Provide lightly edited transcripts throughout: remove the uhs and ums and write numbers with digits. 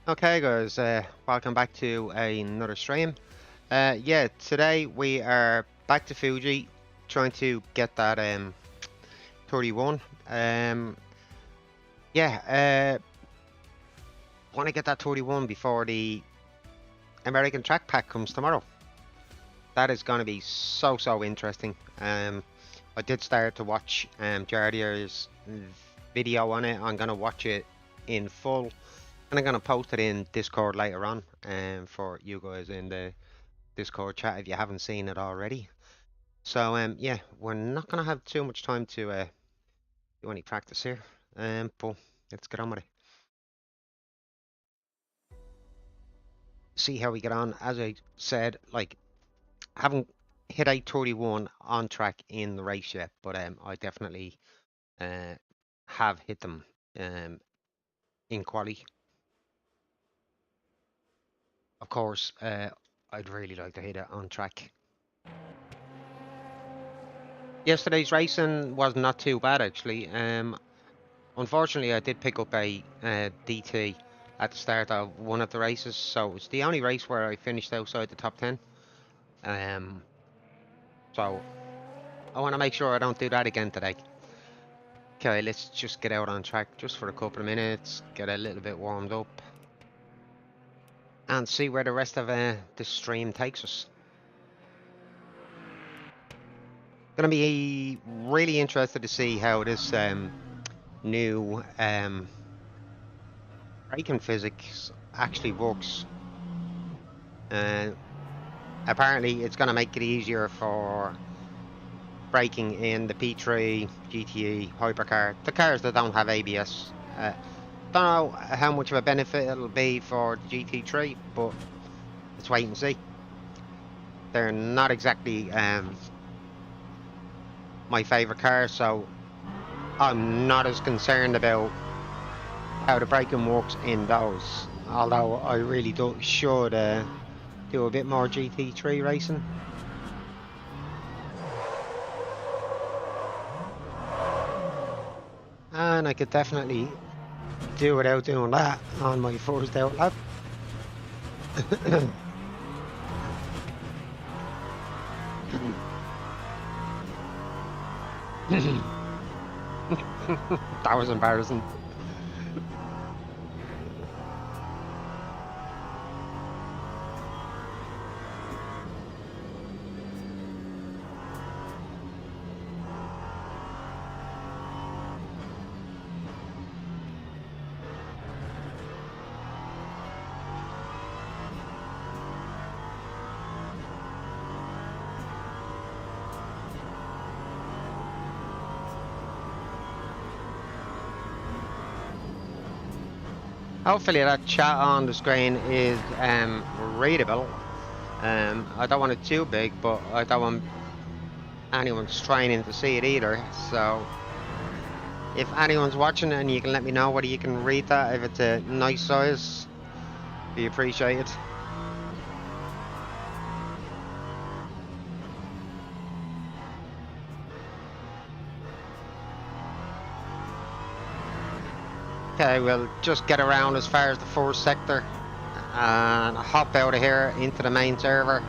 Okay, guys, welcome back to another stream. Yeah, today we are back to Fuji, trying to get that 31. Um, yeah, want to get that 31 before the American Track Pack comes tomorrow. That is going to be so interesting. I did start to watch Jardier's video on it. I'm going to watch it in full, and I'm going to post it in Discord later on for you guys in the Discord chat if you haven't seen it already. So yeah, we're not gonna have too much time to do any practice here. But let's get on with it. See how we get on. As I said, like I haven't hit 831 on track in the race yet, but I definitely uh have hit them um in quali. Of course, I'd really like to hit it on track. Yesterday's racing was not too bad actually. Unfortunately, I did pick up a DT at the start of one of the races, so it's the only race where I finished outside the top 10. Um, so I want to make sure I don't do that again today. Okay, let's just get out on track just for a couple of minutes, get a little bit warmed up, and see where the rest of the stream takes us. Gonna be really interested to see how this new braking physics actually works. Uh, Apparently, it's gonna make it easier for braking in the P3, GTE, Hypercar, the cars that don't have ABS. Don't know how much of a benefit it'll be for the GT3, but let's wait and see. They're not exactly my favourite cars, so I'm not as concerned about how the braking works in those. Although I really should do a bit more GT3 racing. And I could definitely do without doing that on my first out lap. That was embarrassing. Hopefully that chat on the screen is readable. I don't want it too big, but I don't want anyone straining to see it either. So if anyone's watching and you can let me know whether you can read that, if it's a nice size, be appreciated. Okay, we'll just get around as far as the first sector and hop out of here into the main server.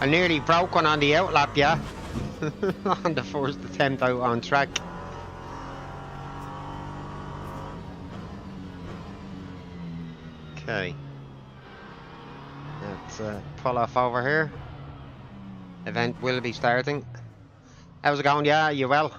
I nearly broke one on the outlap, yeah. On the first attempt out on track. Okay. Let's pull off over here. Event will be starting. How's it going? Yeah, you well?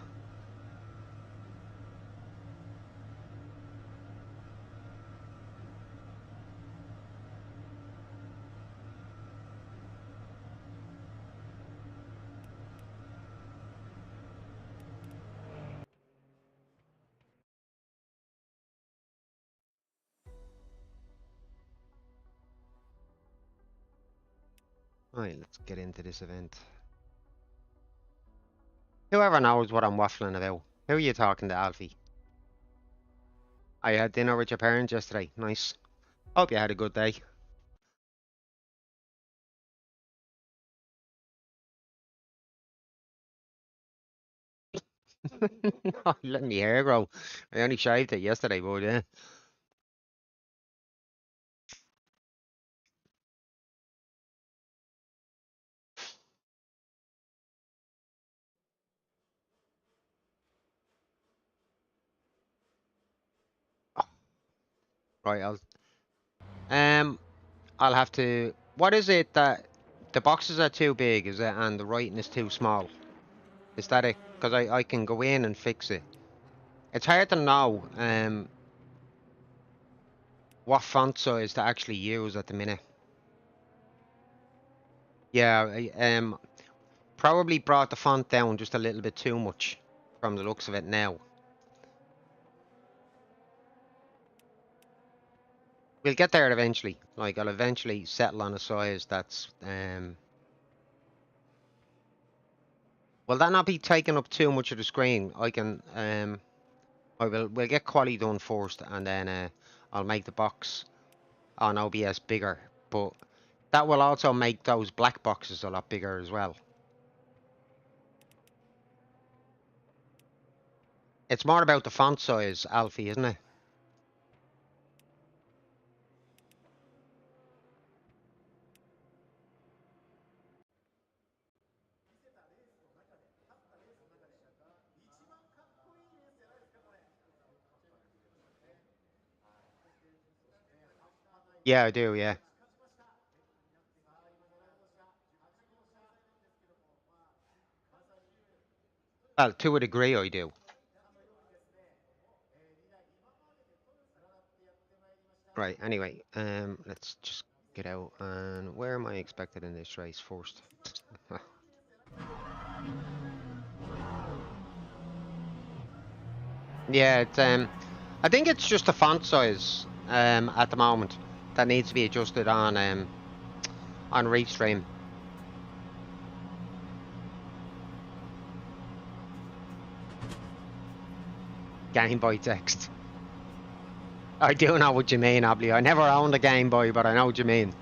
Right, let's get into this event. Whoever knows what I'm waffling about. Who are you talking to, Alfie? I had dinner with your parents yesterday. Nice. Hope you had a good day. No, let me hair grow. I only shaved it yesterday, but yeah. Right, um I'll have to. What is it that the boxes are too big? Is it, and the writing is too small? Is that it? Because I can go in and fix it. It's hard to know what font size to actually use at the minute. Yeah, probably brought the font down just a little bit too much from the looks of it now. We'll get there eventually. Like, I'll eventually settle on a size that's will that not be taking up too much of the screen? I can we'll get quality done first, and then I'll make the box on OBS bigger. But that will also make those black boxes a lot bigger as well. It's more about the font size, Alfie, isn't it? Yeah, I do, yeah. Well, to a degree I do. Right, anyway, let's just get out. And where am I expected in this race first? Yeah, it's I think it's just the font size at the moment that needs to be adjusted on Restream. Game Boy text. I do know what you mean, Ably. I never owned a Game Boy, but I know what you mean.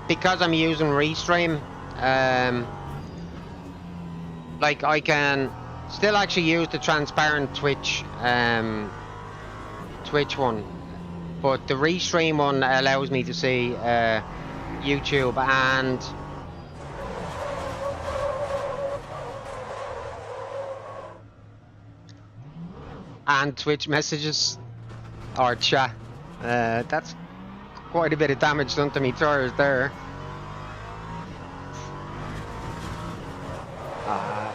Because I'm using Restream, like I can still actually use the transparent Twitch one, but the Restream one allows me to see YouTube and Twitch messages or chat. That's quite a bit of damage done to me tires there.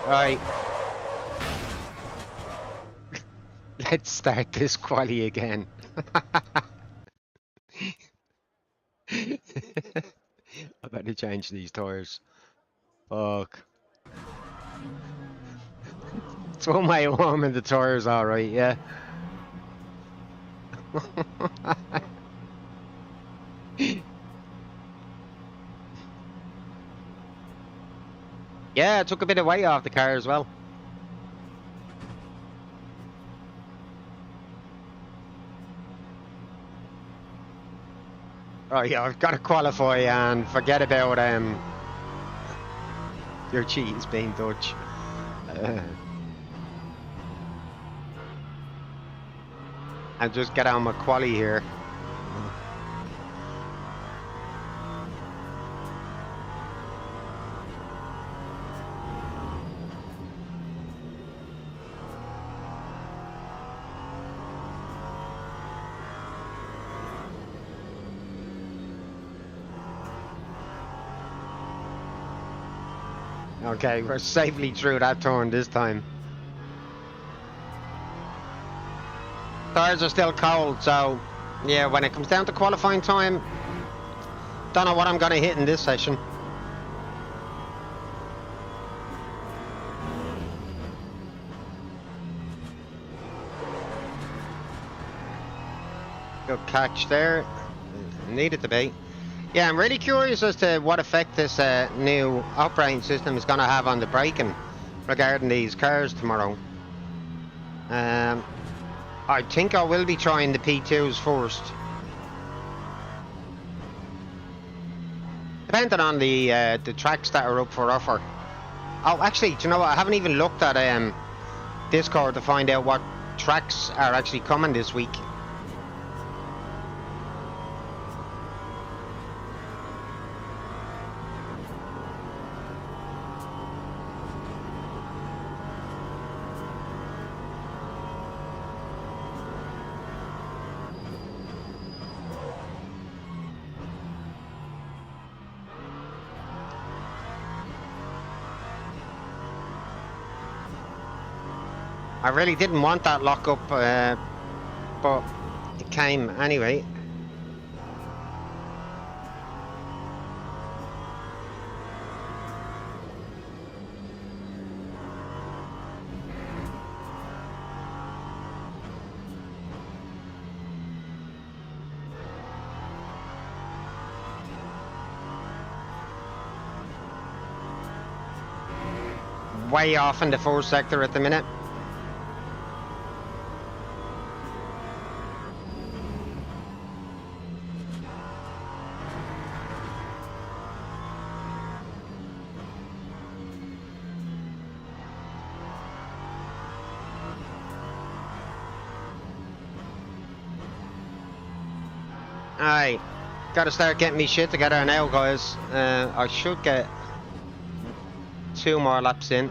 Right. Let's start this quali again. I better change these tires. Fuck. It's one way warming the tires, alright, yeah. Yeah, it took a bit of weight off the car as well. Oh yeah, I've got to qualify and forget about your cheese being Dutch. And just get on my quali here. Okay, we're safely through that turn this time. Tires are still cold, so yeah, when it comes down to qualifying time, Don't know what I'm going to hit in this session. Good catch there. Needed to be. Yeah, I'm really curious as to what effect this new operating system is going to have on the braking regarding these cars tomorrow. I think I will be trying the P2s first. Depending on the tracks that are up for offer. Oh, actually, do you know what? I haven't even looked at Discord to find out what tracks are actually coming this week. I really didn't want that lockup, but it came anyway. Way off in the first sector at the minute. Aye, gotta start getting me shit together now, guys. I should get 2 more laps in.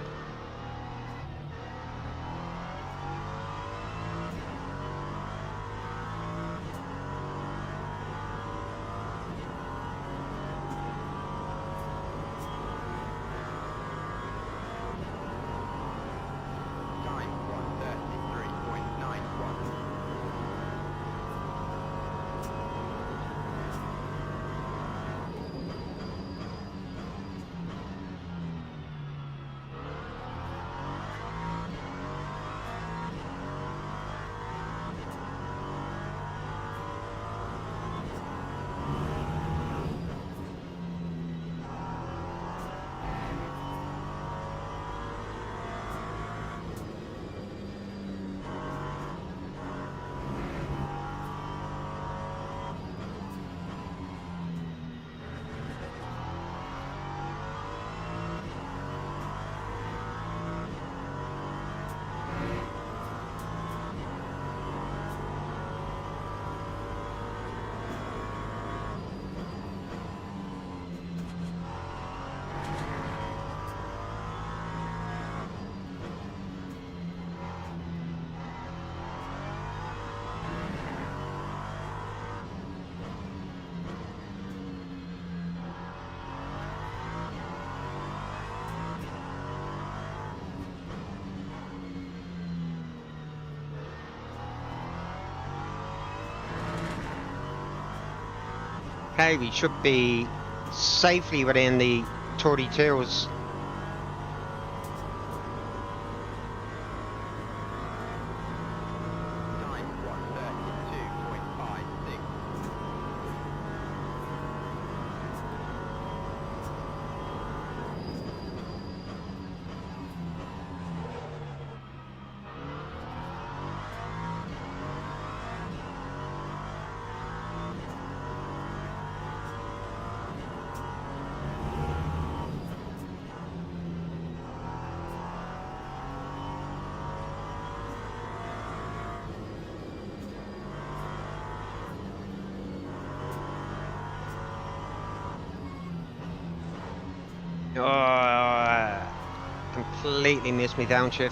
Okay, we should be safely within the 32s. Oh, completely missed me downshift.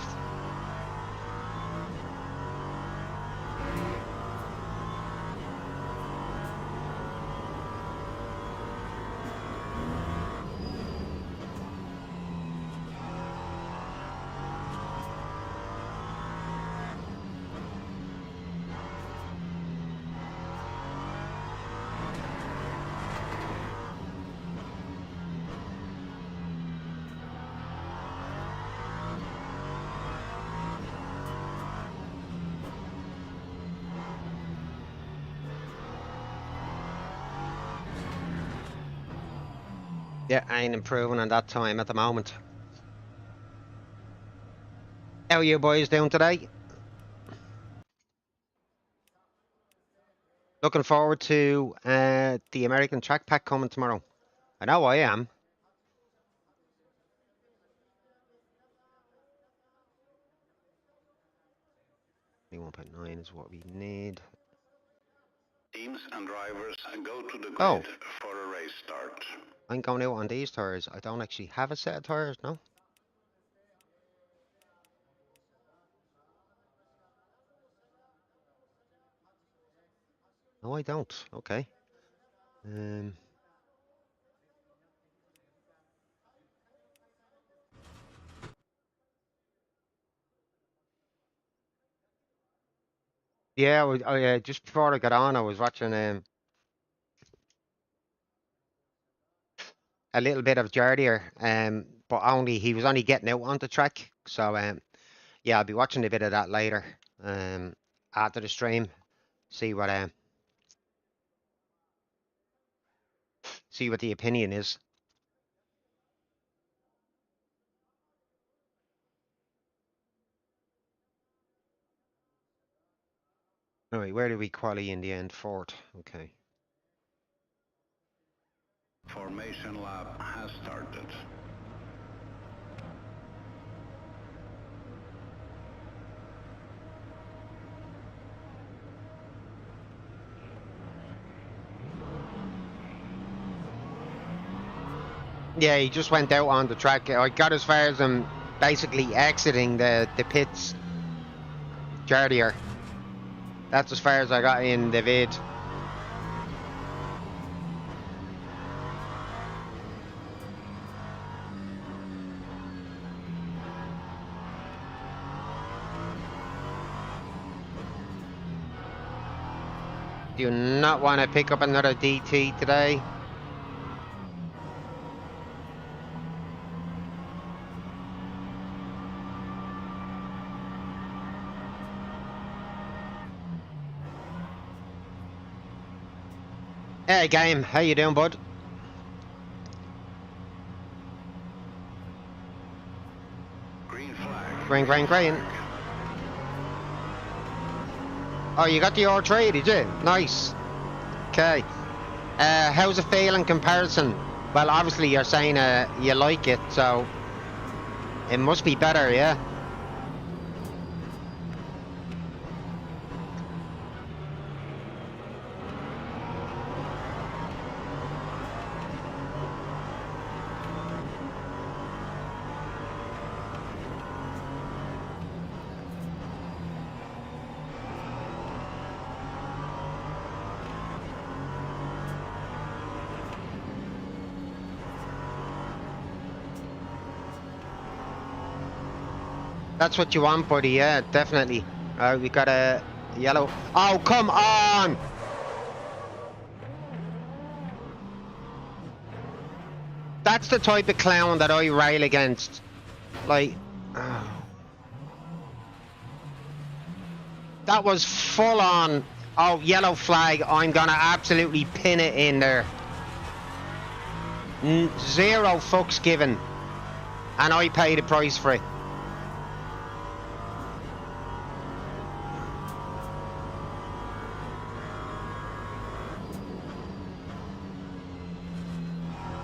Yeah, I ain't improving on that time at the moment. How are you boys doing today? Looking forward to the American Track Pack coming tomorrow. I know I am. 1.9 is what we need. Teams and drivers go to the Oh, grid for a race start. I'm going out on these tires. I don't actually have a set of tires, no? No, I don't. Okay. Um, yeah, just before I got on, I was watching a little bit of Jardier, but only he was only getting out on the track. So yeah, I'll be watching a bit of that later. After the stream, see what see what the opinion is. All right, where did we qualify in the end? Fourth. Okay. Formation lap has started. Yeah, he just went out on the track. I got as far as him basically exiting the pits. Jardier. That's as far as I got in the vid. Do you not want to pick up another DT today? Hey, game. How you doing, bud? Green flag. Green. Oh, you got the R3, did you? Nice. Okay. How's it feel in comparison? Well, obviously you're saying you like it, so it must be better, yeah? That's what you want, buddy, yeah, definitely. We got a yellow. Oh, come on! That's the type of clown that I rail against. Like, oh. That was full on. Oh, yellow flag. I'm gonna absolutely pin it in there. Zero fucks given. And I pay the price for it.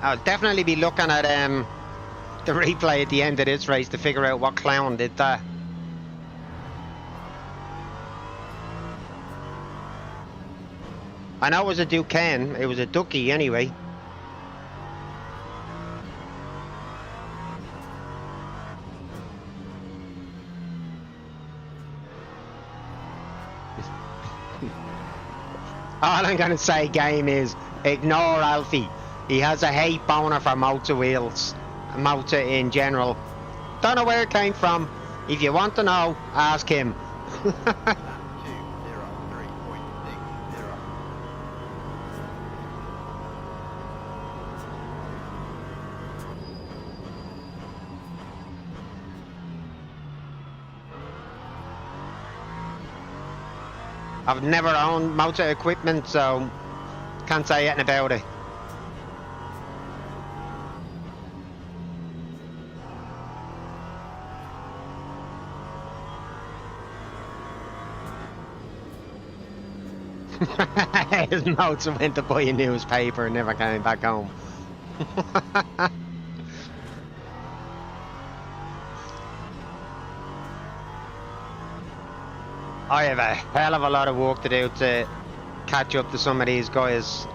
I'll definitely be looking at the replay at the end of this race to figure out what clown did that. I know it was a Duquesne. It was a Ducky anyway. All I'm gonna say, game, is ignore Alfie. He has a hate boner for motor wheels, motor in general. Don't know where it came from. If you want to know, ask him. I've never owned motor equipment, so can't say anything about it. His mates went to buy a newspaper and never came back home. I have a hell of a lot of work to do to catch up to some of these guys.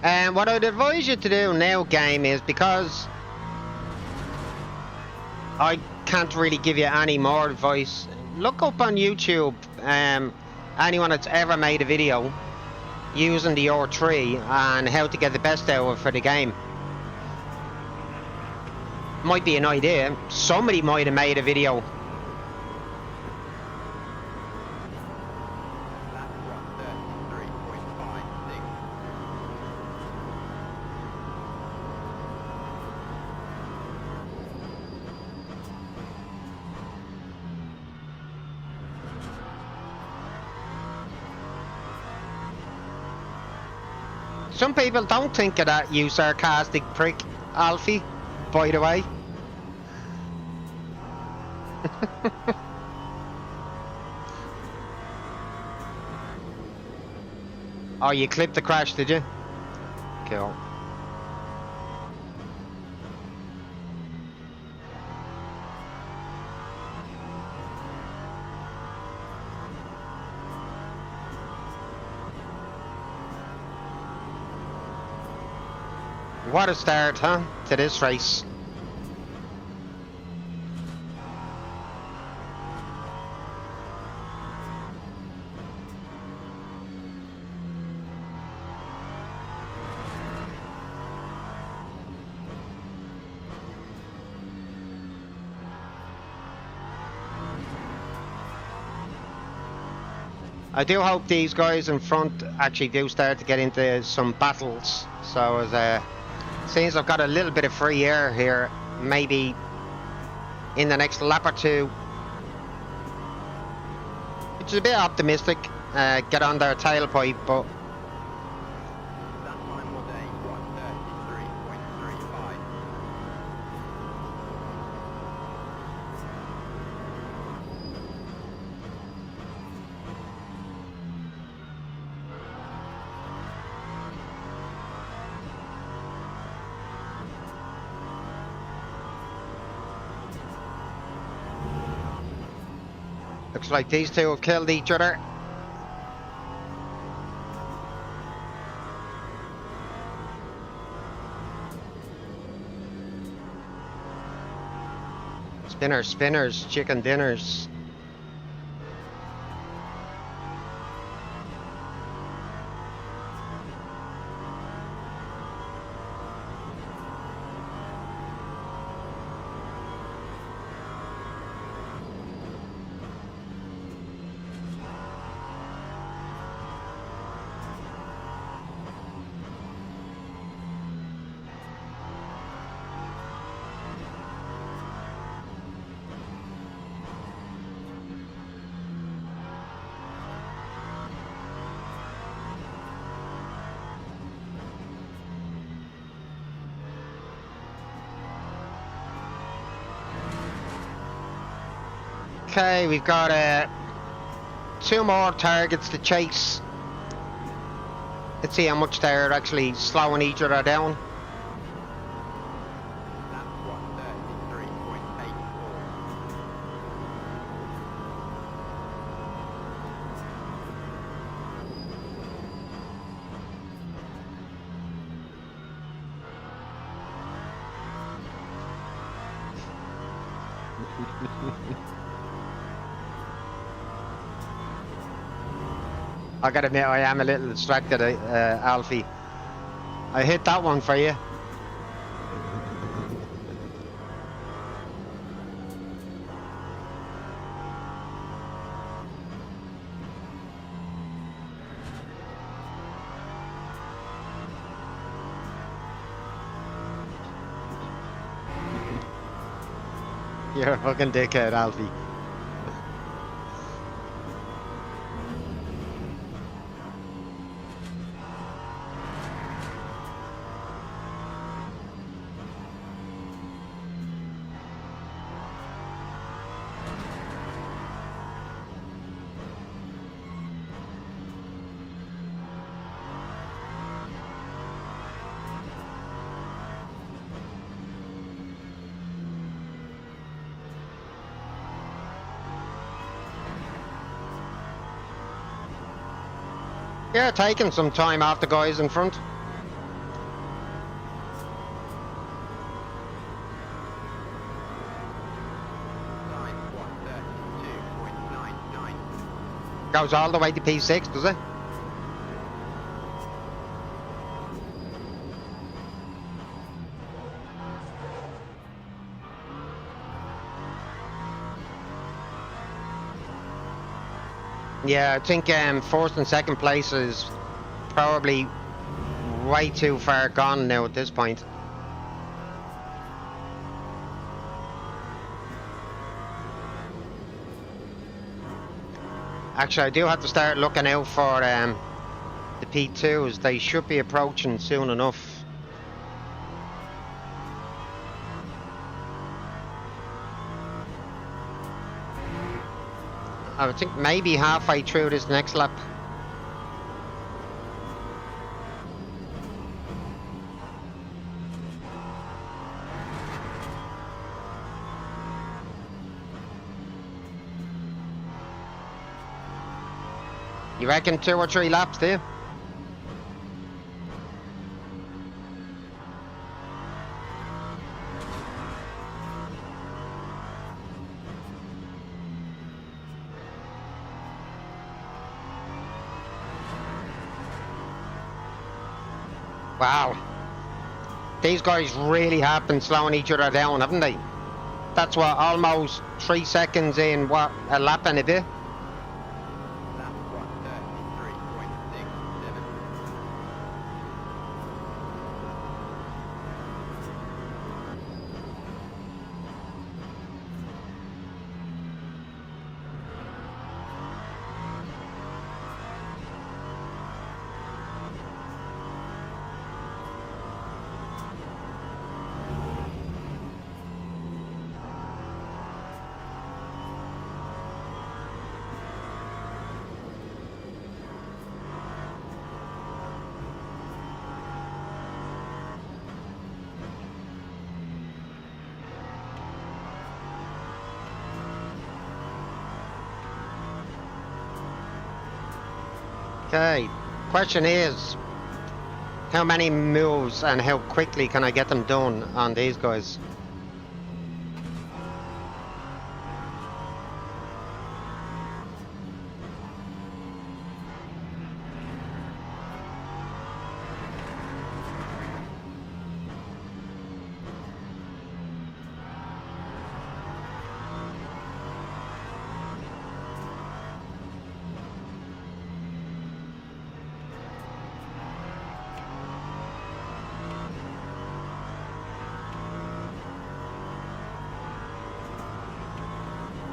And what I'd advise you to do now, game, is because I can't really give you any more advice. Look up on YouTube anyone that's ever made a video using the R3 and how to get the best out of it for the game. Might be an idea. Somebody might have made a video. Some people don't think of that, you sarcastic prick, Alfie, by the way. Oh, you clipped the crash, did you? Cool. What a start, huh, to this race. I do hope these guys in front actually do start to get into some battles. So as seems I've got a little bit of free air here, maybe in the next lap or two, which is a bit optimistic. Get on their tailpipe, but looks like these two have killed each other. Spinners, spinners, chicken dinners. Okay, we've got two more targets to chase. Let's see how much they're actually slowing each other down. I gotta admit, I am a little distracted, Alfie. I hit that one for you. You're a fucking dickhead, Alfie. Yeah, taking some time off the guys in front. Time 1:32.99. Goes all the way to P6, does it? Yeah, I think first and second place is probably way too far gone now at this point. Actually, I do have to start looking out for the P2s. They should be approaching soon enough. I would think maybe halfway through this next lap. You reckon 2 or 3 laps, do you? Wow. These guys really have been slowing each other down, haven't they? That's what, almost 3 seconds in, what, a lap and a bit? Lap 1:33.67. Okay, question is, how many moves and how quickly can I get them done on these guys?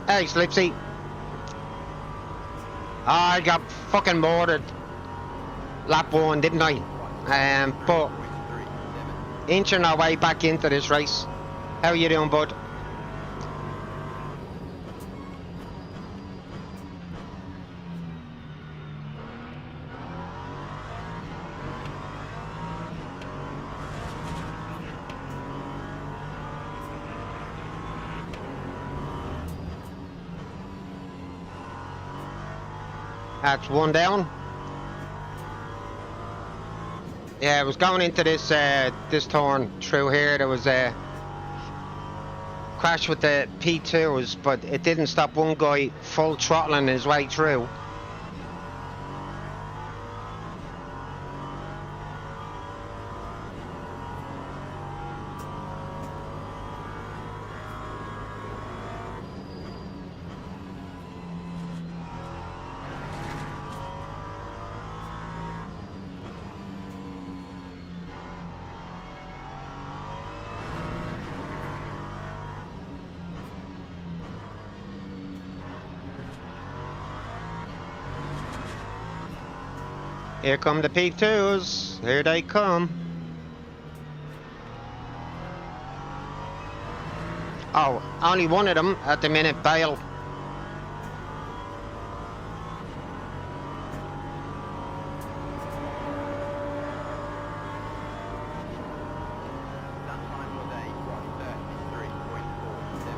Hey, Slipsy. I got fucking mortared lap 1, didn't I? But 1:33.37. inching our way back into this race. How you doing, bud? That's 1 down. Yeah, I was going into this this turn through here. There was a crash with the P2s, but it didn't stop one guy full throttling his way through. Here come the P2s. Here they come. Oh, only one of them at the minute, Bale. That time was a 1:33.47.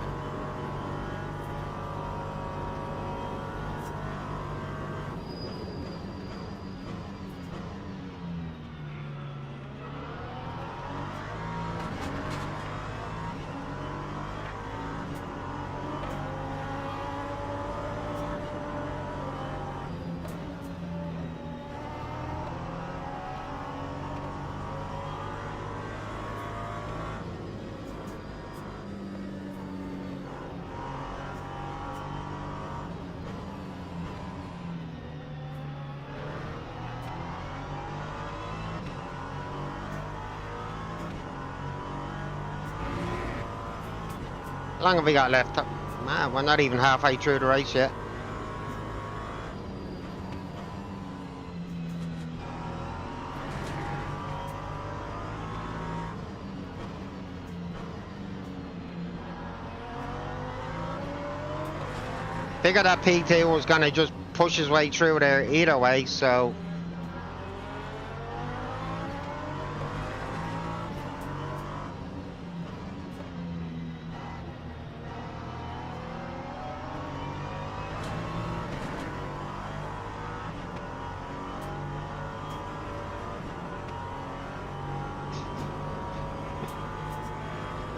How long have we got left? Man, we're not even halfway through the race yet. Figured that P2 was going to just push his way through there either way, so...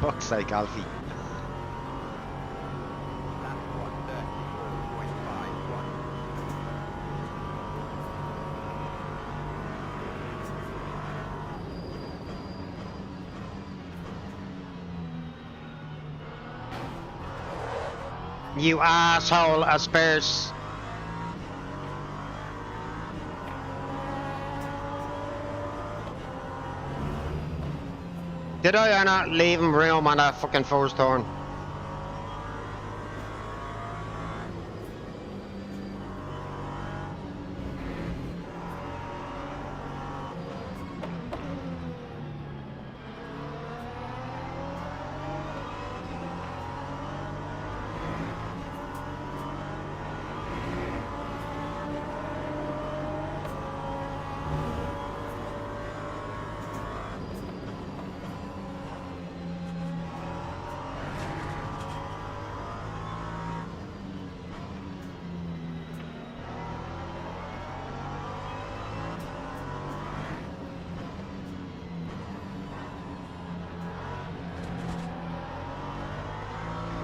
Fuck's sake, Alfie. You asshole, Asperse. Did I or not leave him room on that fucking first turn?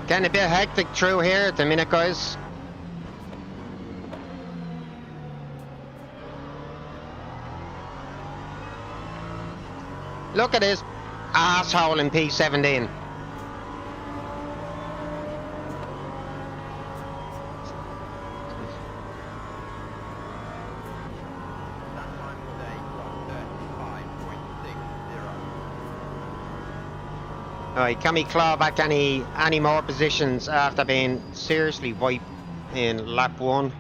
Getting a bit hectic through here at the minute, guys. Look at this asshole in P17. Alright, can we claw back any more positions after being seriously wiped in lap 1?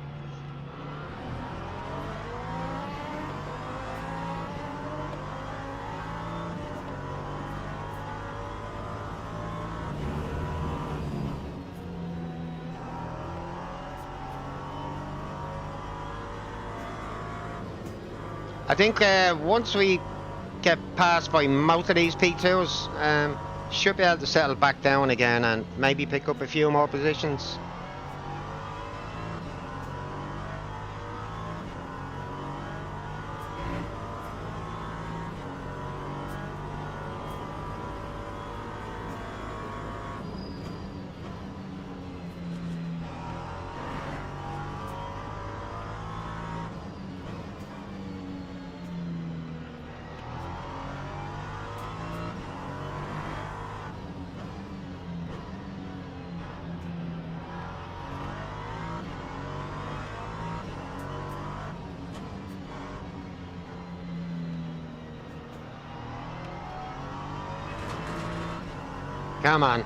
I think once we get passed by most of these P2s, should be able to settle back down again and maybe pick up a few more positions. Come on.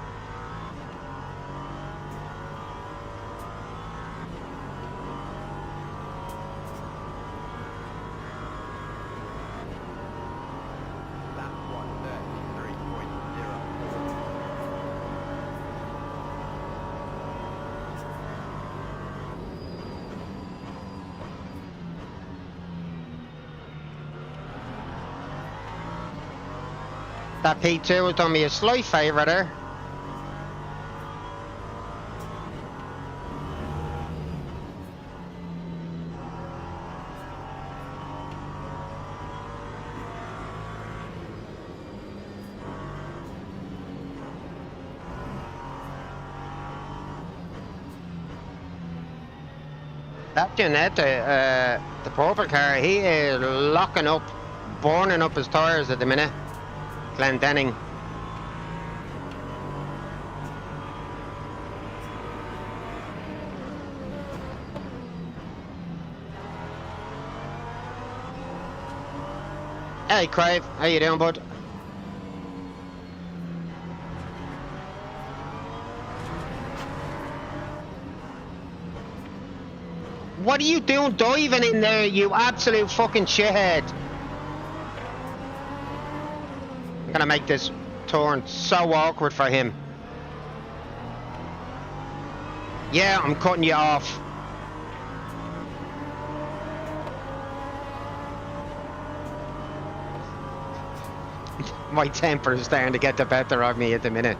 That P2 has done me a slight favour there. That Jeanette, the purple car, he is locking up, burning up his tyres at the minute. Glendenning. Hey Crave, how you doing, bud? What are you doing diving in there, you absolute fucking shithead? I'm gonna make this turn so awkward for him. Yeah, I'm cutting you off. My temper is starting to get the better of me at the minute.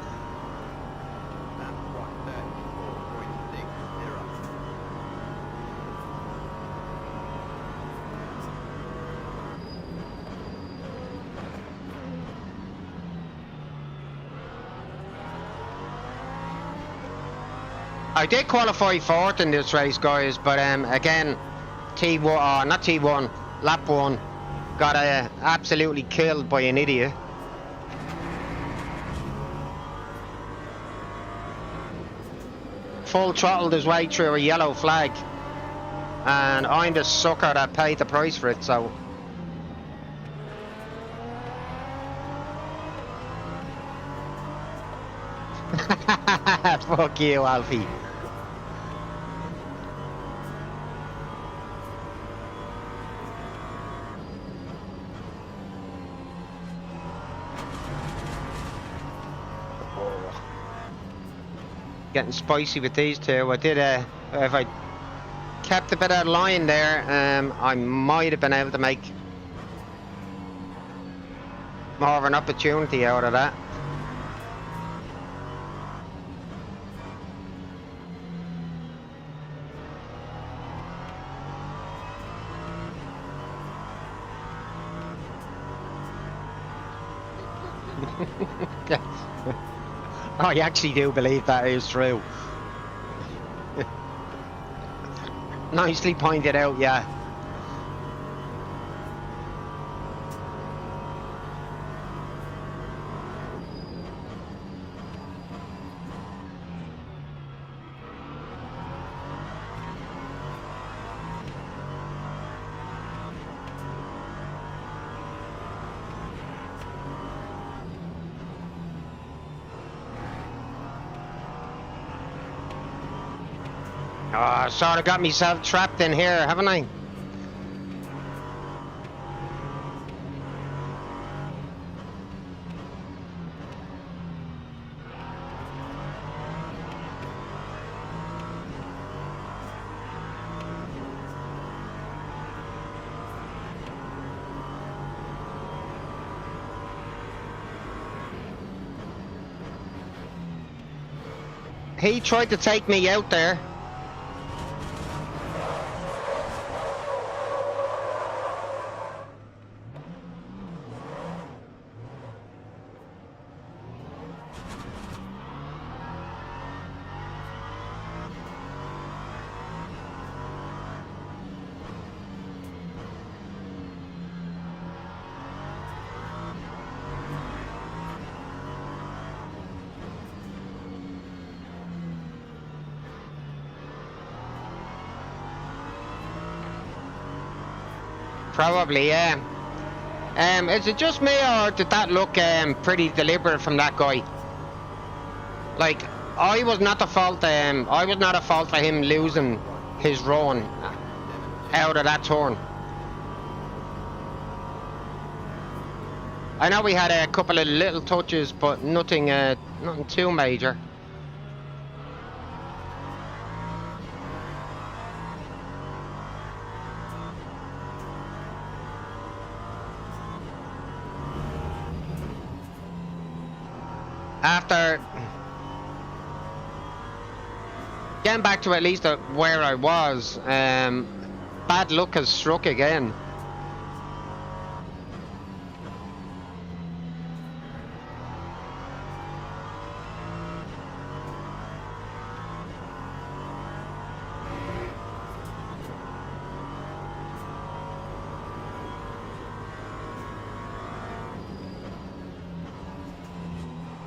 I did qualify fourth in this race, guys, but again, T1, not T1, lap 1, got absolutely killed by an idiot. Full throttled his way through a yellow flag, and I'm the sucker that paid the price for it, so... Fuck you, Alfie. Getting spicy with these two. I did if I kept a bit of line there, I might have been able to make more of an opportunity out of that. I actually do believe that is true. Nicely pointed out, yeah. Oh, I sort of got myself trapped in here, haven't I? He tried to take me out there. Probably, yeah. Is it just me, or did that look pretty deliberate from that guy? Like, I was not the fault. I was not at fault for him losing his run out of that turn. I know we had a couple of little touches, but nothing too major. After getting back to at least where I was, bad luck has struck again.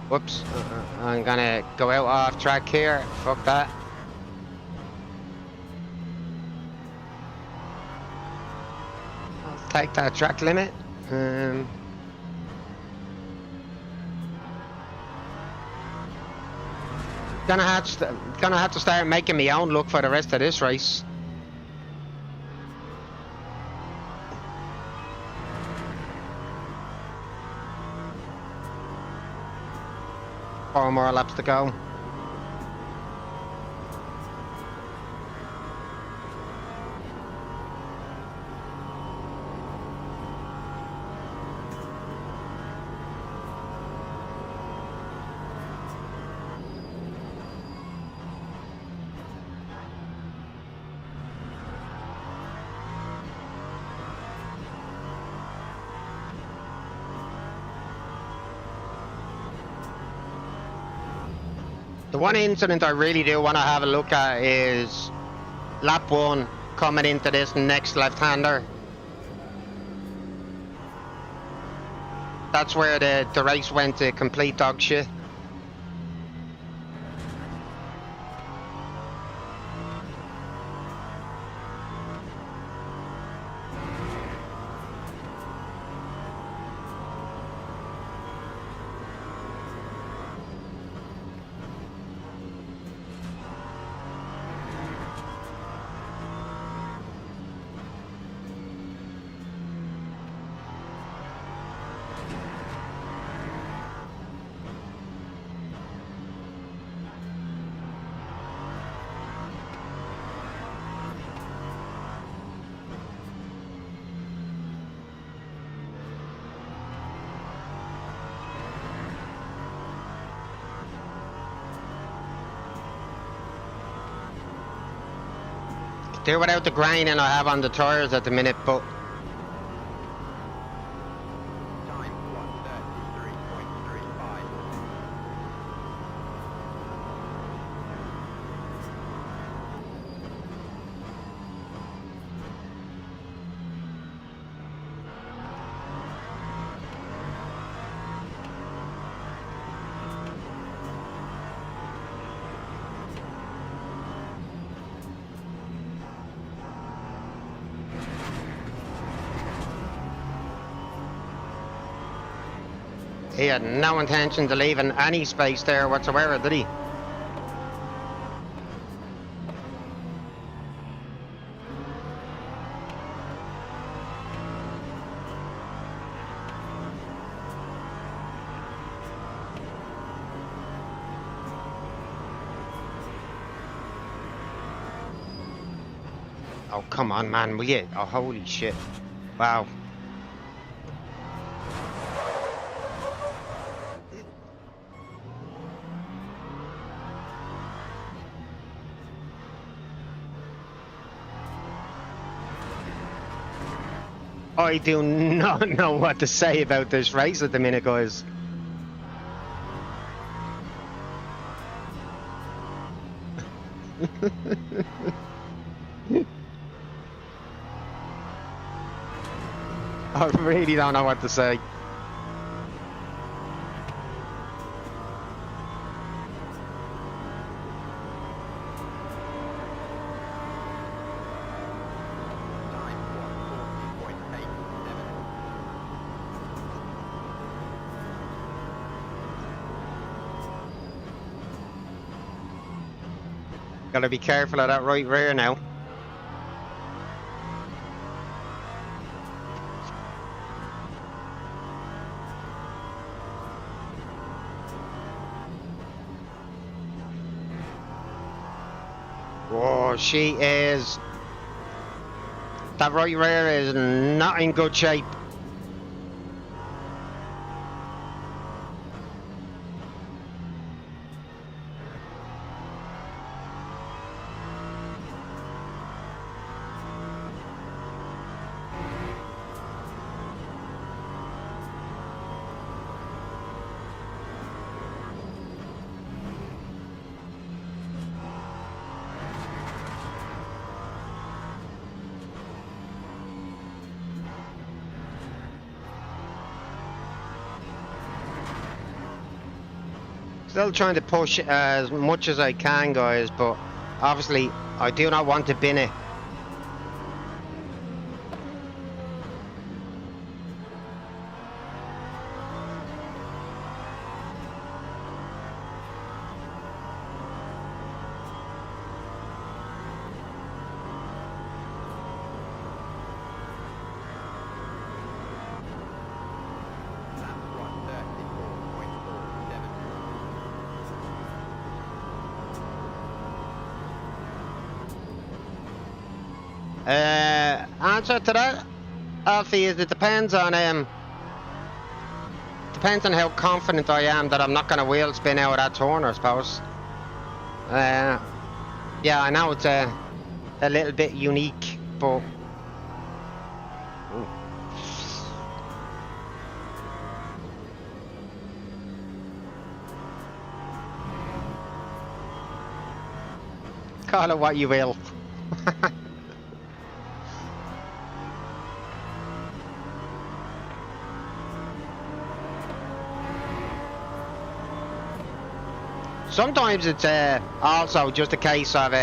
Whoops, I'm gonna go out off track here, fuck that. I'll take that track limit. Gonna have to start making my own luck for the rest of this race. 4 more laps to go. The one incident I really do want to have a look at is lap 1 coming into this next left-hander. That's where the race went to complete dog shit. Do without the grinding I have on the tyres at the minute, but Time 1:33.35. he had no intention of leaving any space there whatsoever, did he? Oh, come on, man, will you? Oh, holy shit. Wow. I do not know what to say about this race at the minute, guys. I really don't know what to say. Time 1:40.87. Gotta be careful of that right rear now. Whoa, she is. That right rear is not in good shape. Still trying to push as much as I can, guys, but obviously I do not want to bin it. Lap 1:34.47. Answer to that, Alfie, is it depends on how confident I am that I'm not going to wheel spin out of that turn, I suppose. Yeah, I know it's a little bit unique, but ooh. Call it what you will. Sometimes it's also just a case of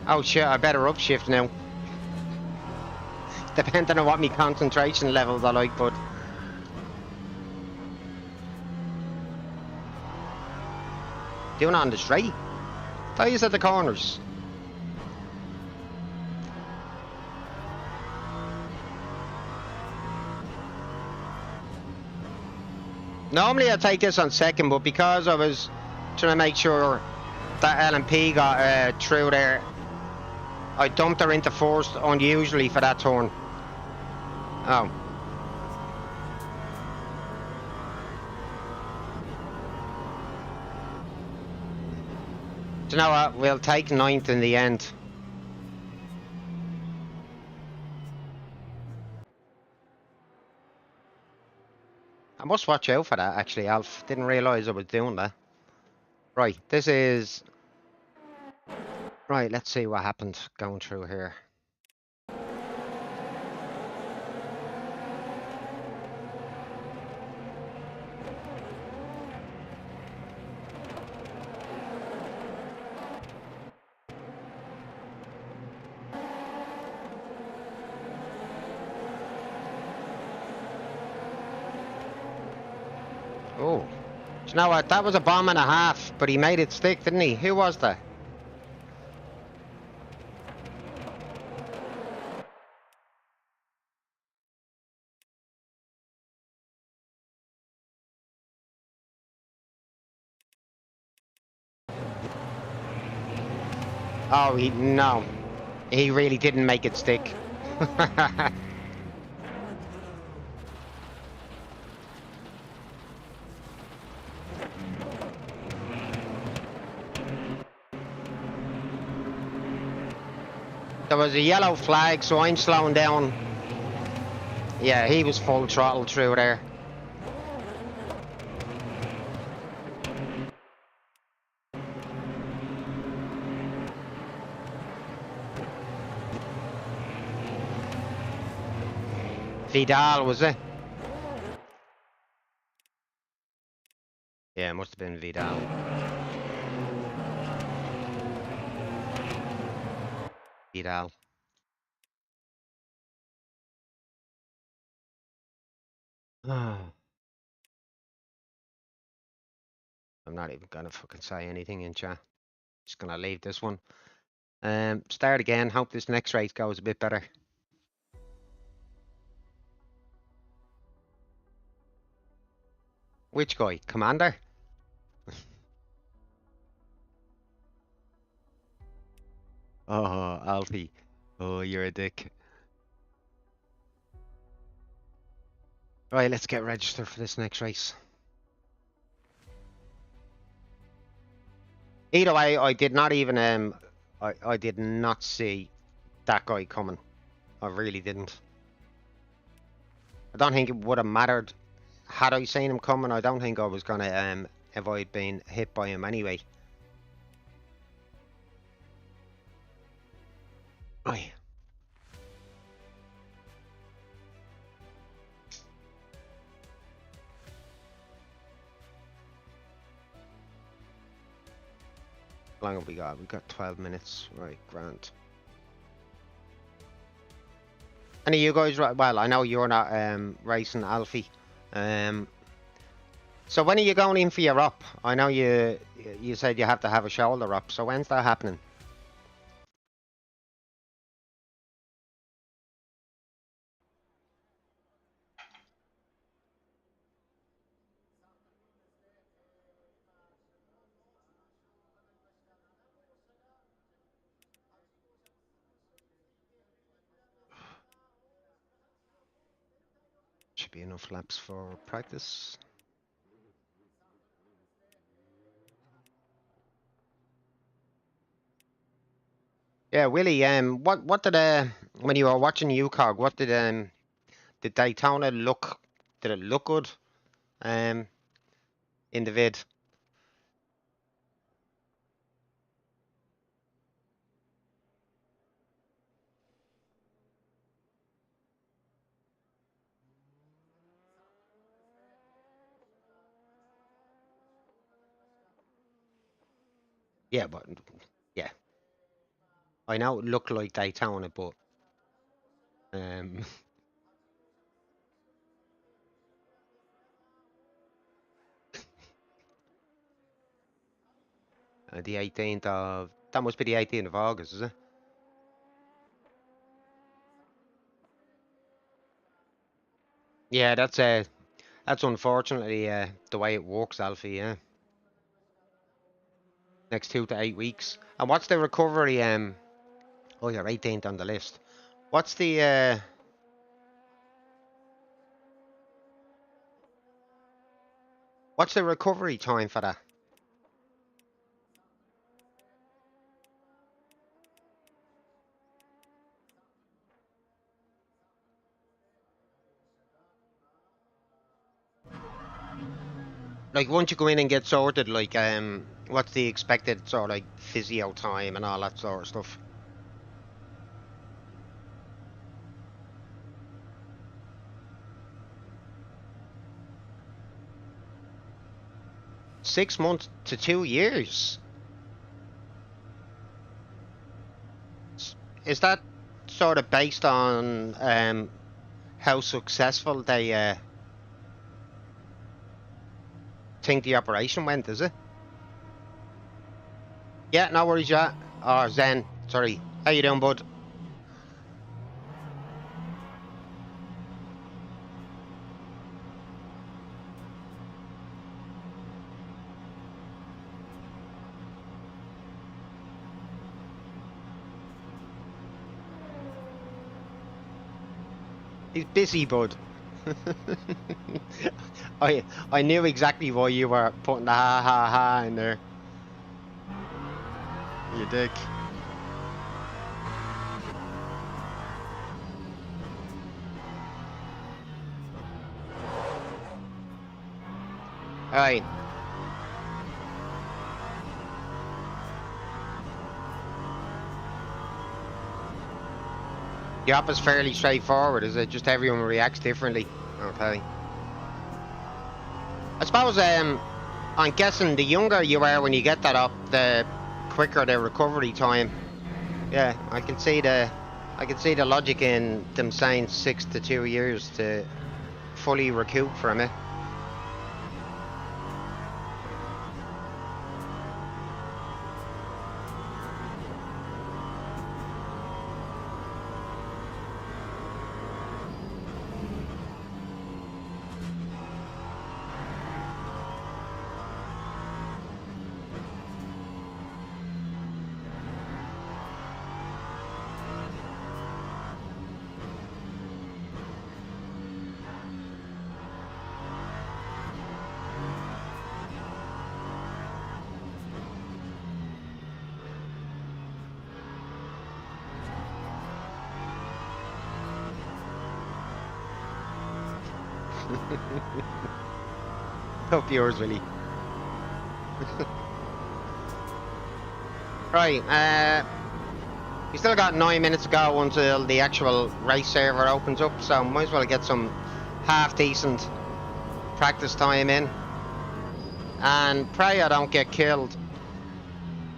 oh shit, I better upshift now. Depending on what my concentration levels are like, but doing it on the straight. Thought you said the corners. Normally I take this on second, but because I was trying to make sure that LMP got through there, I dumped her into first unusually for that turn. Oh. Do you know what? We'll take ninth in the end. I must watch out for that, actually, Alf. Didn't realise I was doing that. Right, this is... Right, let's see what happened going through here. Oh. Do you know what? That was a bomb and a half, but he made it stick, didn't he? Who was that? Oh, no. He really didn't make it stick. There was a yellow flag, so I'm slowing down. Yeah, he was full throttle through there. Vidal, was it? Yeah, it must have been Vidal. Vidal. I'm not even gonna fucking say anything in chat. Just gonna leave this one. Start again. Hope this next race goes a bit better. Which guy? Commander? Oh, Alfie. Oh, you're a dick. Right, let's get registered for this next race. Either way, I did not even I did not see that guy coming. I really didn't. I don't think it would have mattered had I seen him coming. I don't think I was gonna avoid being hit by him anyway. Aye. How long have we got? We've got 12 minutes. Right, grand. Any of you guys, well, I know you're not racing, Alfie. So when are you going in for your up? I know you said you have to have a shoulder up. So when's that happening? be enough laps for practice. Yeah, Willie. What did when you were watching UCog, what did Daytona look? Did it look good? Um, in the vid. Yeah, but yeah, I know it looked like Daytona, but um, the 18th of that must be the 18th of August, is it? Yeah, that's unfortunately the way it works, Alfie. Yeah, next 2 to 8 weeks. And what's the recovery? Oh, you're 18th on the list. What's the what's the recovery time for that? Like once you go in and get sorted, like what's the expected sort of like physio time and all that sort of stuff? 6 months to 2 years. Is that sort of based on how successful they think the operation went? Is it? Yeah, no worries, yeah. Or Zen, sorry. How you doing, bud? He's busy, bud. I knew exactly why you were putting the ha ha ha in there. You dick. Alright. The op is fairly straightforward, is it? Just everyone reacts differently. Okay. I suppose I'm guessing the younger you are when you get that up, the quicker the recovery time. Yeah, I can see the logic in them saying 6 to 2 years to fully recoup from it. Up yours, Willie. Right, we still got 9 minutes to go until the actual race server opens up, so might as well get some half decent practice time in. And pray I don't get killed.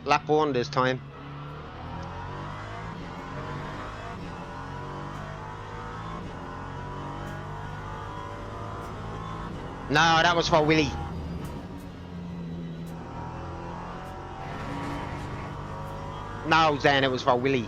Lap 1 this time. No, that was for Willie. No, Zen, it was for Willie.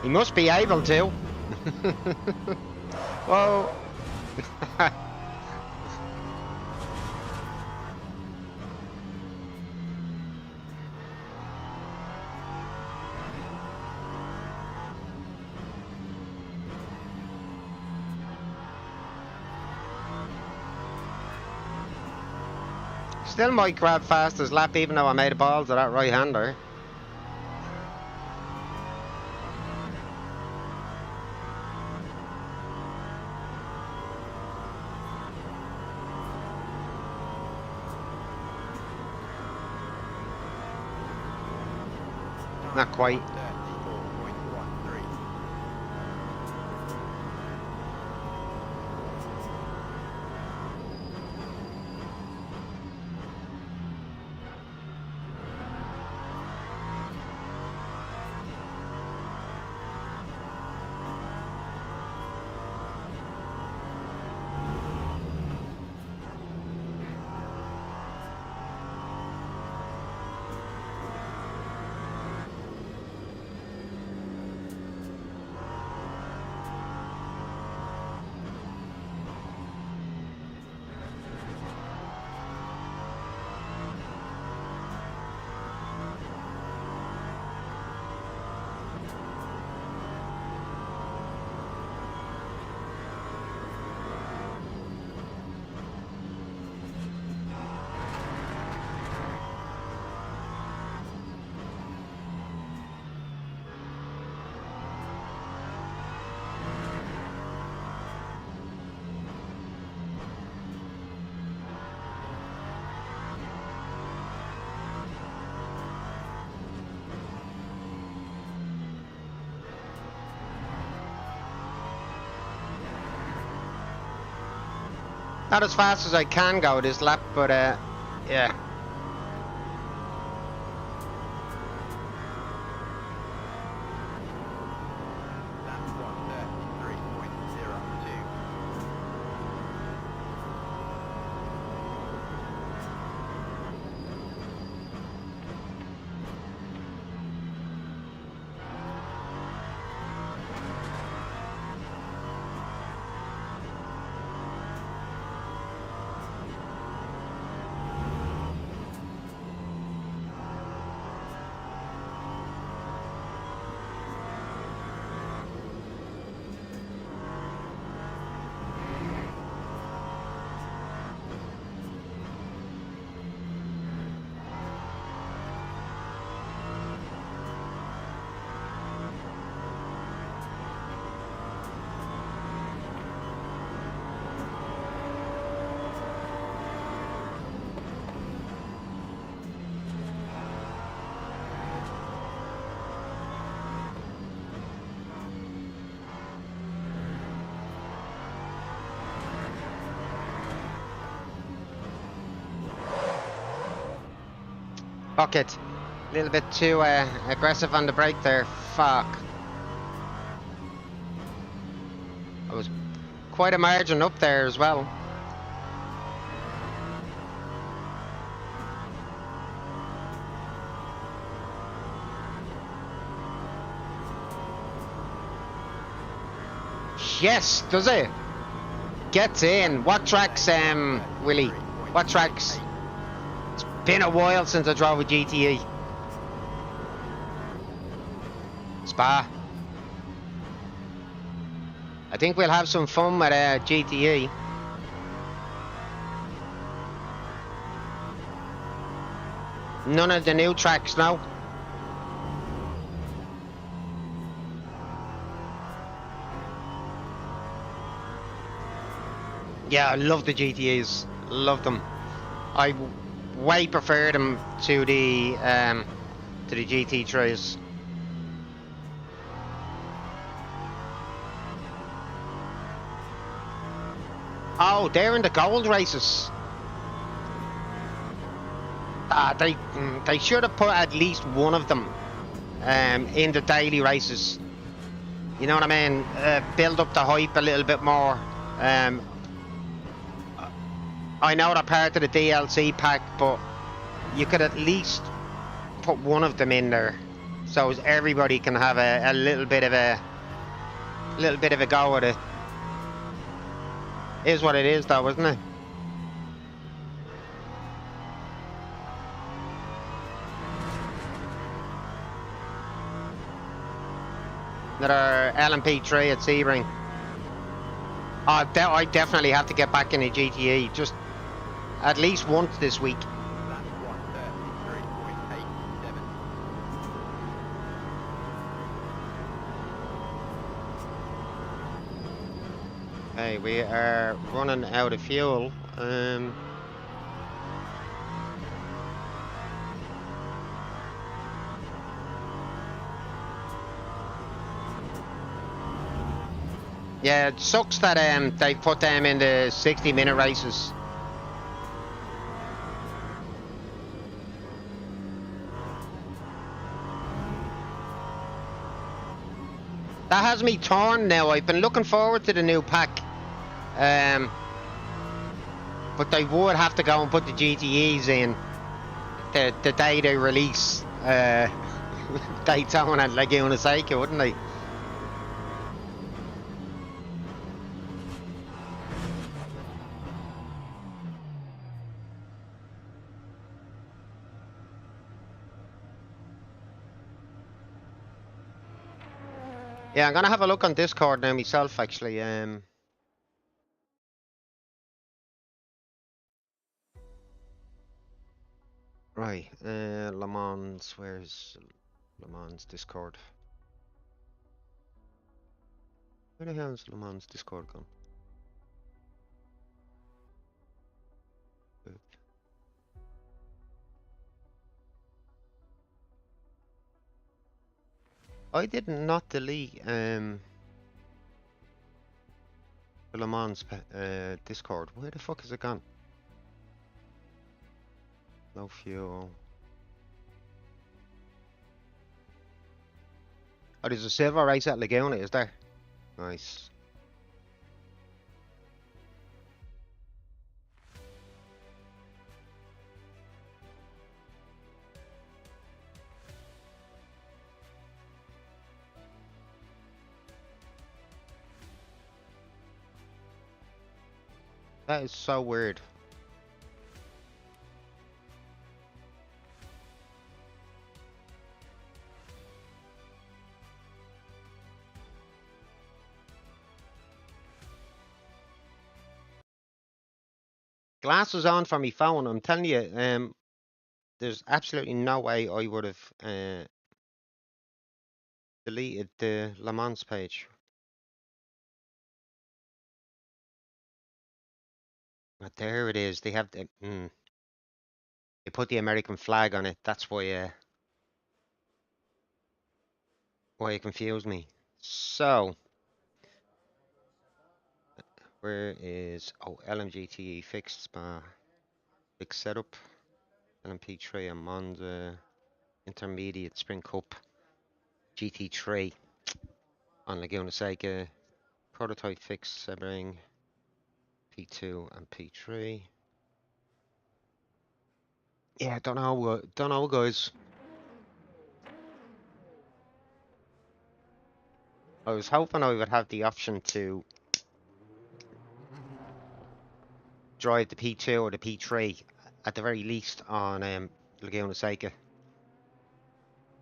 He must be able to. Whoa. Still might grab fastest lap even though I made a balls of that right-hander. Not quite. Not as fast as I can go this lap, but yeah. Bucket. A little bit too aggressive on the brake there. Fuck. I was quite a margin up there as well. Yes, does it? Gets in. What tracks, Willie? What tracks? It's been a while since I drove a GTE. Spa. I think we'll have some fun with a GTE. None of the new tracks now. Yeah, I love the GTAs. Love them. I way prefer them to the GT3s. Oh, they're in the gold races. They should have put at least one of them in the daily races. You know what I mean? Build up the hype a little bit more. I know they're part of the DLC pack, but you could at least put one of them in there. so as everybody can have a little bit of a go at it. Is what it is, though, isn't it? Another LMP3 at Sebring. I definitely have to get back in a GTE, just at least once this week. Hey, we are running out of fuel. Yeah, it sucks that they put them in the 60-minute races. That has me torn now. I've been looking forward to the new pack. But they would have to go and put the GTEs in the day they release Daytona and Laguna Seca, wouldn't they? Yeah, I'm gonna have a look on Discord now myself, actually. Right, Le Mans. Where's Le Mans Discord? Where the hell is Le Mans Discord gone? I did not delete the Le Mans Discord. Where the fuck is it gone? No fuel. Oh, there's a silver race at Laguna, is there? Nice. That is so weird. Glasses on for my phone. I'm telling you, there's absolutely no way I would have deleted the Le Mans page. But there it is. They have the they put the American flag on it. That's why it confused me. So where is LMGTE fixed spa fixed setup LMP3 and Monza intermediate Spring Cup GT3 on Laguna Seca prototype fixed Sebring P2 and P3. Yeah, don't know, guys. I was hoping I would have the option to drive the P2 or the P3 at the very least on Laguna Seca.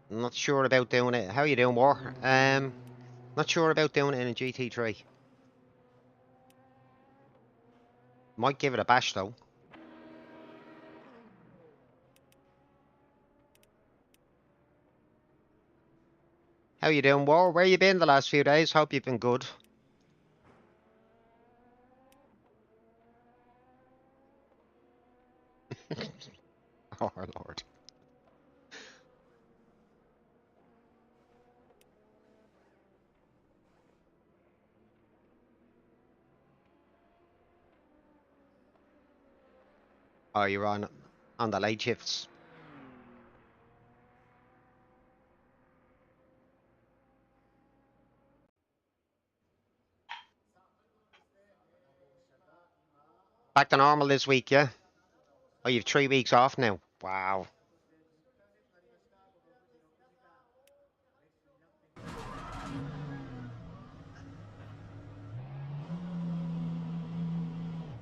I'm not sure about doing it. How you doing, War? Not sure about doing it in a GT3. Might give it a bash though. How you doing, War? Where you been the last few days? Hope you've been good. Oh Lord. Oh, you're on the late shifts. Back to normal this week, yeah? Oh, you've 3 weeks off now. Wow.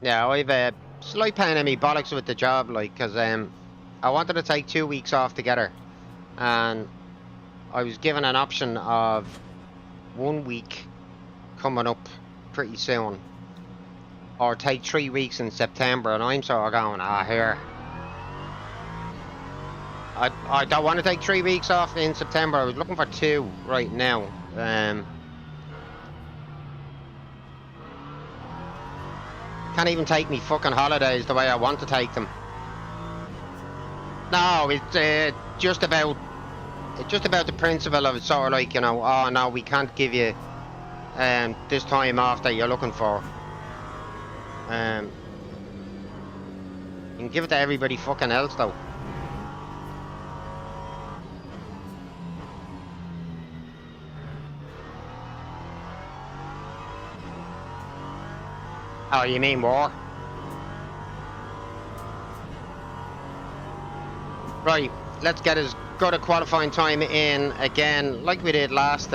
Yeah, I've a slight pain in me bollocks with the job, like, because I wanted to take 2 weeks off together, and I was given an option of 1 week coming up pretty soon, or take 3 weeks in September, and I'm sort of going, here. I don't want to take 3 weeks off in September. I was looking for 2 right now. Can't even take me fucking holidays the way I want to take them. No, it's just about the principle of it, sort of like, you know, oh no, we can't give you this time off that you're looking for. You can give it to everybody fucking else though. Oh, you mean war? Right, let's get as good a qualifying time in again, like we did last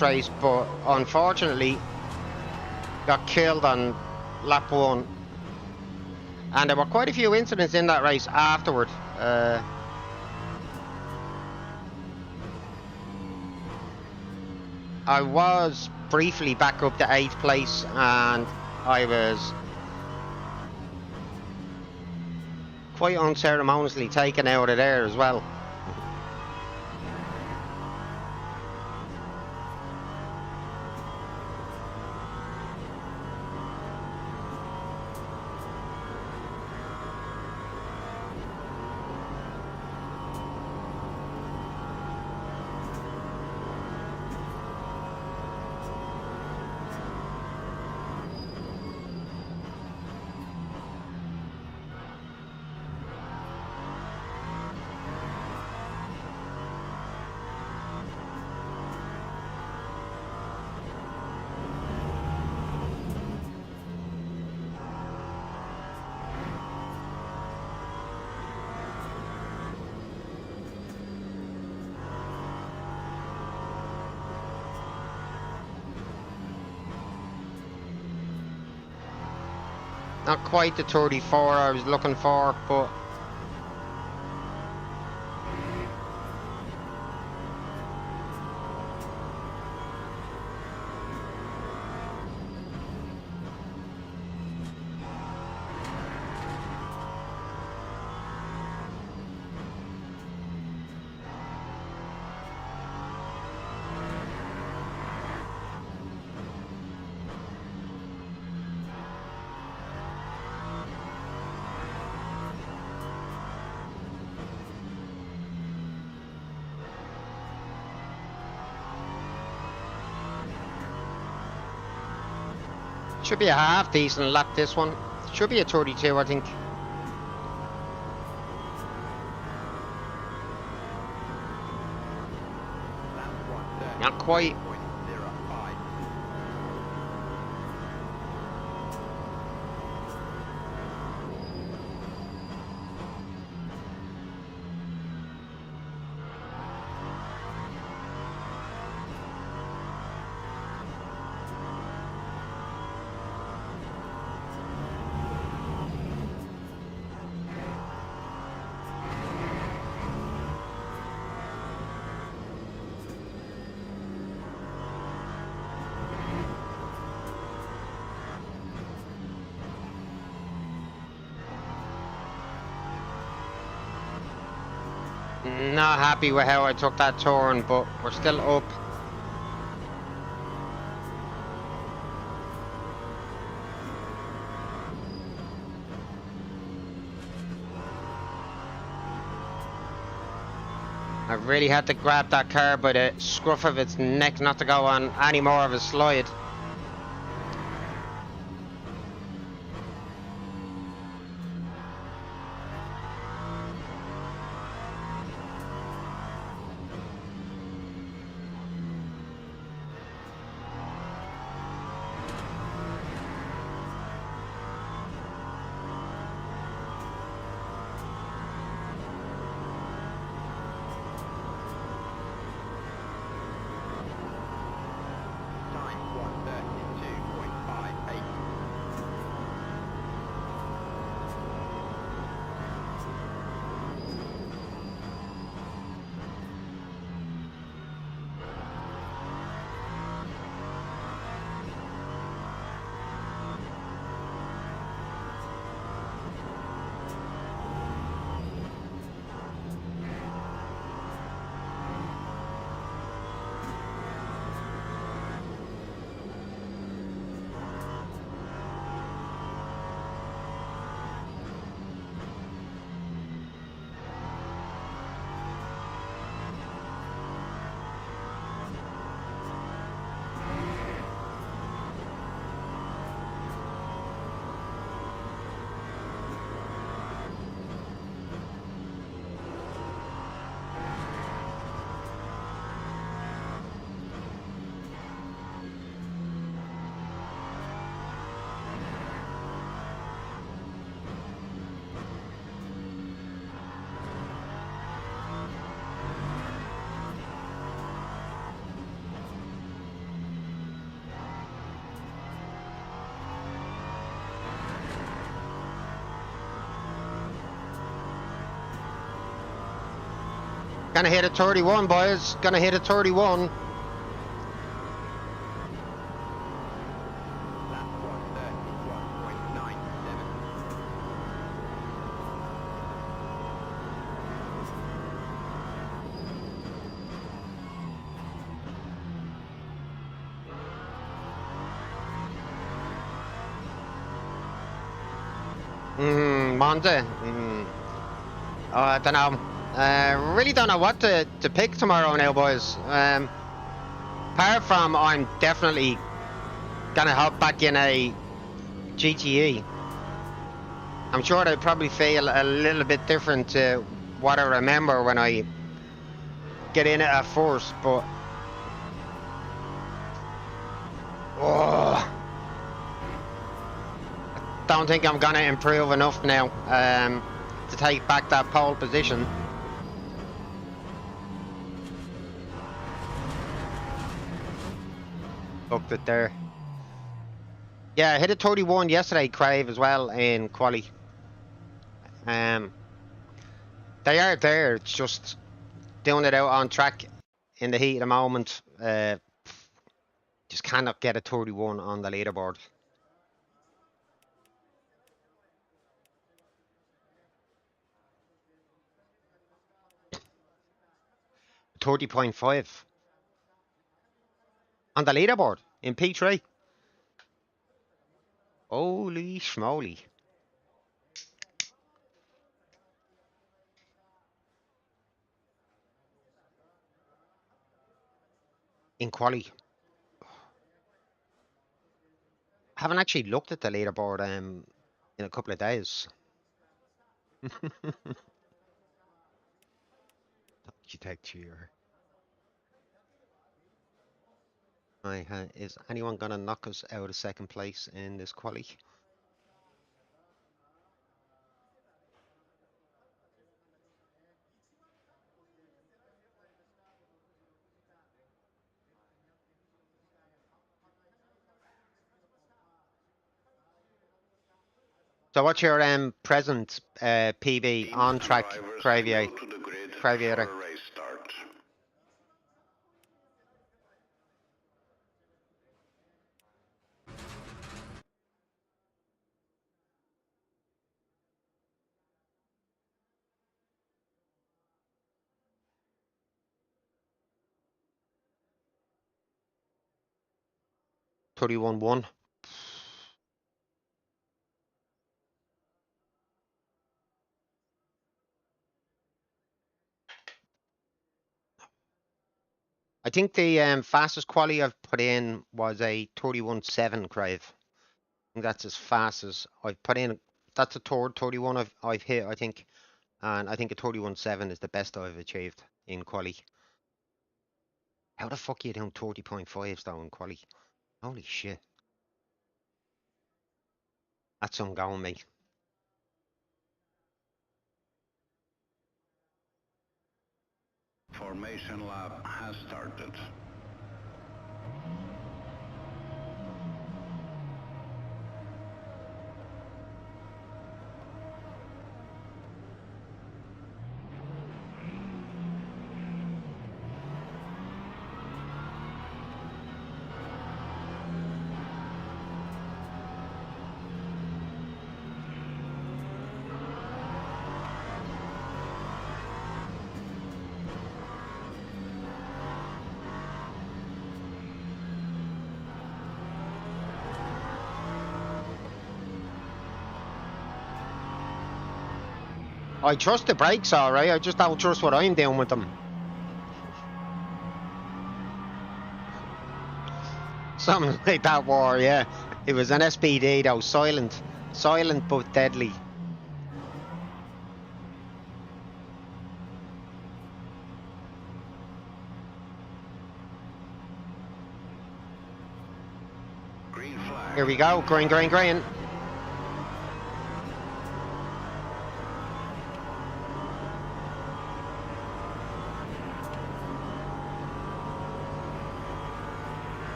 race, but unfortunately got killed on lap 1. And there were quite a few incidents in that race afterward. I was briefly back up to 8th place, and I was quite unceremoniously taken out of there as well. Not quite the 34 I was looking for, but should be a half decent lap this one. Should be a 32, I think. Not quite. Not happy with how I took that turn, but we're still up. I really had to grab that car by the scruff of its neck not to go on any more of a slide. Gonna hit a 31, boys. Gonna hit a 31. Lap 1:31.97. Monza. Oh, I don't know. Really don't know what to pick tomorrow now, boys. Apart from I'm definitely gonna hop back in a GTE. I'm sure they'll probably feel a little bit different to what I remember when I get in it at first, but oh, don't think I'm gonna improve enough now to take back that pole position. Looked it there. Yeah, I hit a 31 yesterday, Crave, as well in quali. They are there. It's just doing it out on track in the heat of the moment. Just cannot get a 31 on the leaderboard. 30.5 on the leaderboard in P3. Holy schmoly. In quali. I haven't actually looked at the leaderboard in a couple of days. Architecture. Right, is anyone gonna knock us out of second place in this quali? So what's your present PB Teams on and track, drivers can Cravier? go to the grid Craviator? for a race start. Thirty-one one. I think the fastest quali I've put in was a 31.7, Crave. I think that's as fast as I've put in. That's a third 31 I've hit, I think. And I think a 31.7 is the best I've achieved in quali. How the fuck are you doing 30.5s though in quali? Holy shit. That's ongoing, mate. Formation lap has started. I trust the brakes alright, I just don't trust what I'm doing with them. Something like that war, yeah. It was an SPD though, silent. Silent but deadly. Green flag. Here we go, green, green, green.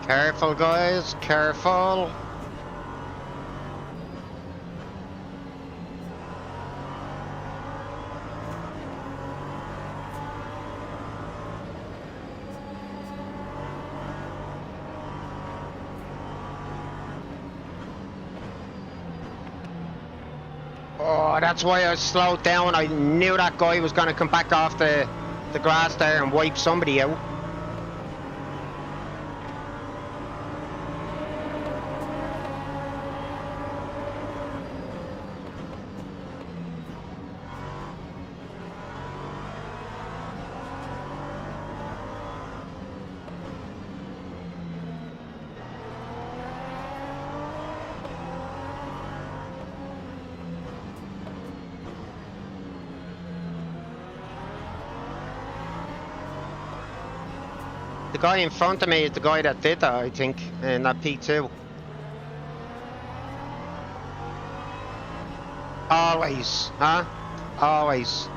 Careful, guys, careful. Oh, that's why I slowed down. I knew that guy was going to come back off the grass there and wipe somebody out. The guy in front of me is the guy that did that, I think, in that P2. Always, huh? Always.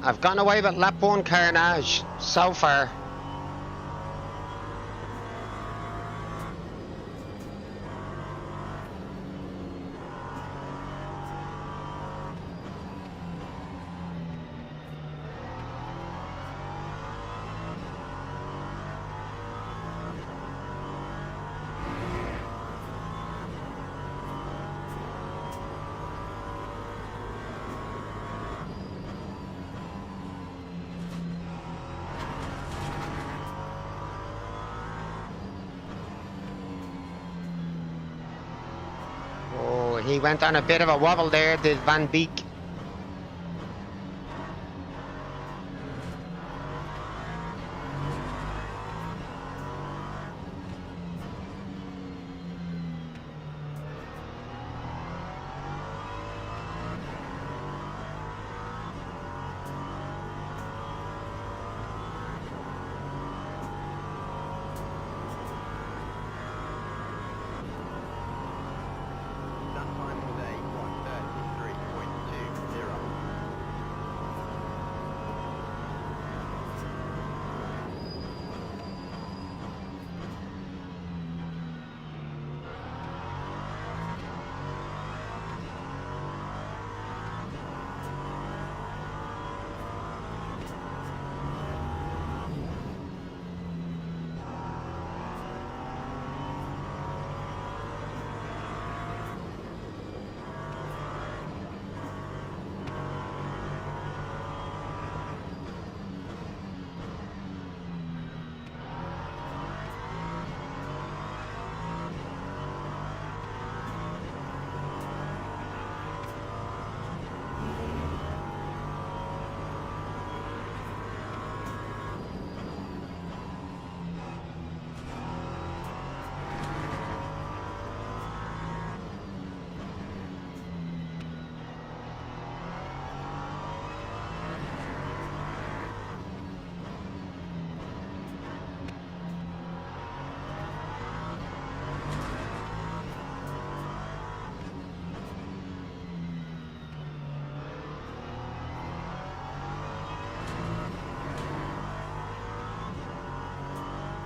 I've gotten away with lap 1 carnage so far. Oh, he went on a bit of a wobble there, did Van Beek.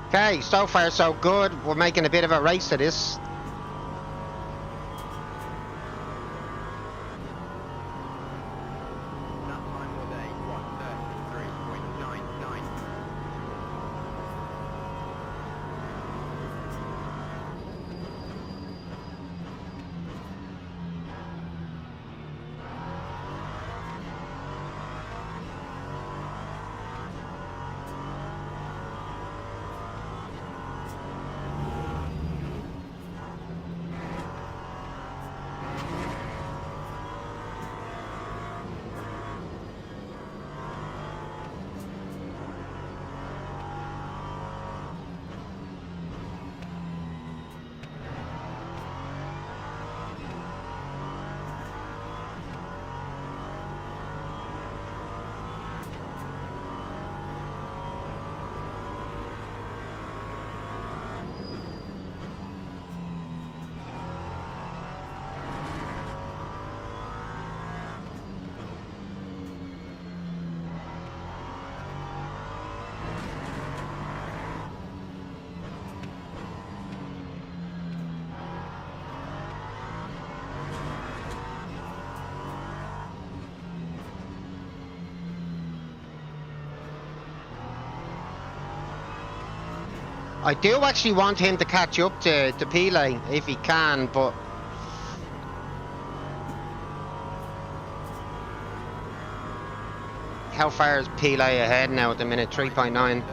Okay, so far so good. We're making a bit of a race of this. I do actually want him to catch up to Pele if he can, but how far is Pele ahead now at the minute? 3.9.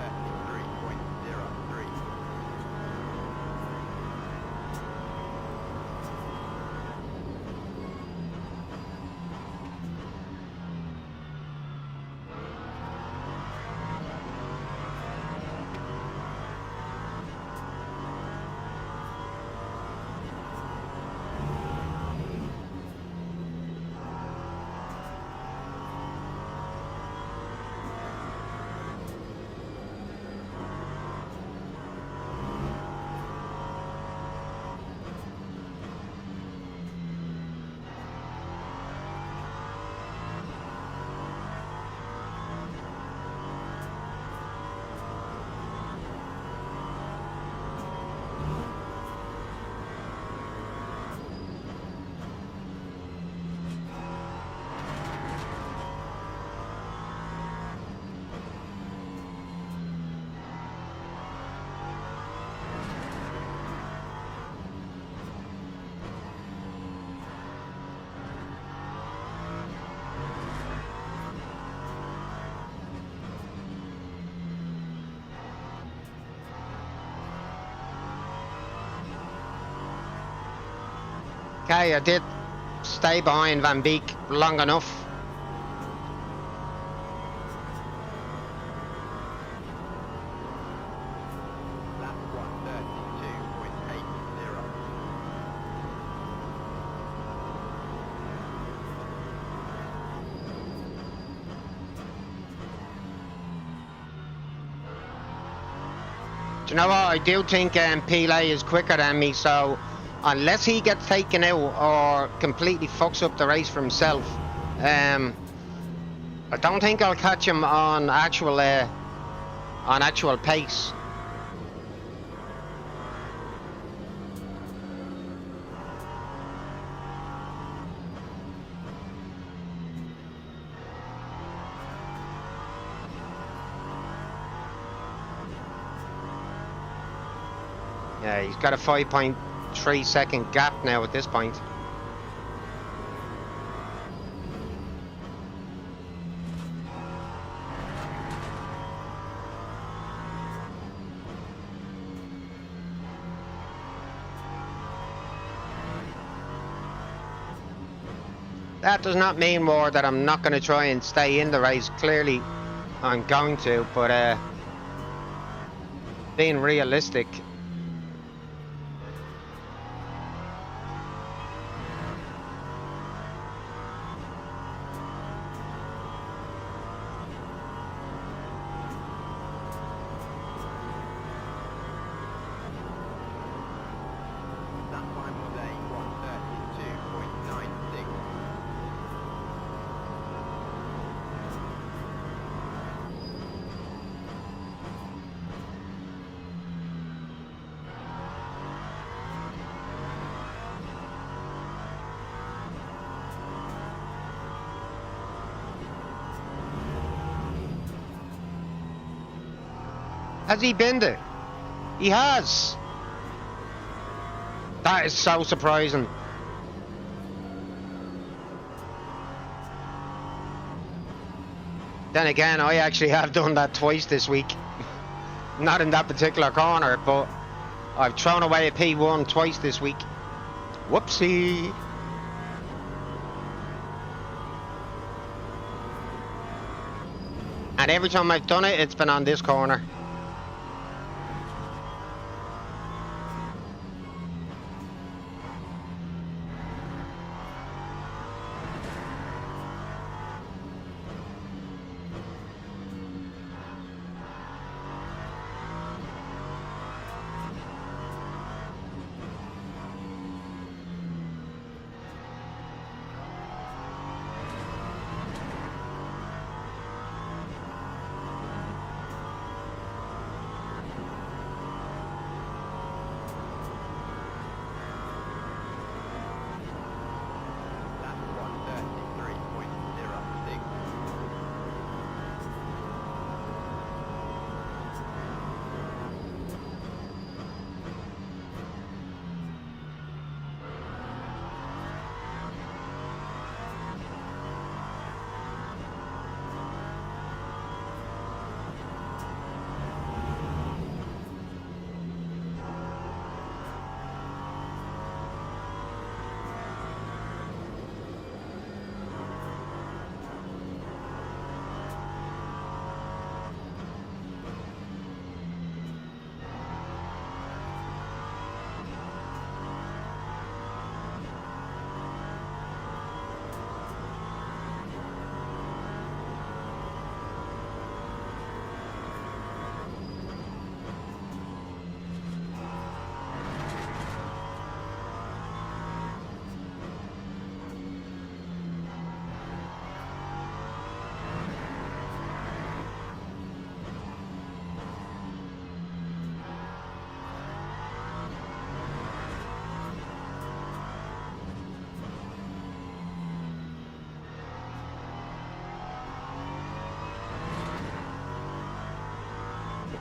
Okay, I did stay behind Van Beek long enough. Lap 1:32.80. Do you know what? I do think Pele is quicker than me, so unless he gets taken out or completely fucks up the race for himself, I don't think I'll catch him on actual pace. Yeah, he's got a 5.3 second gap now at this point. That does not mean more that I'm not going to try and stay in the race. Clearly, I'm going to, but being realistic. That time was a 1:32.96. Has he been there? He has. That is so surprising. Then again, I actually have done that twice this week. Not in that particular corner, but I've thrown away a P1 twice this week. Whoopsie. And every time I've done it, it's been on this corner.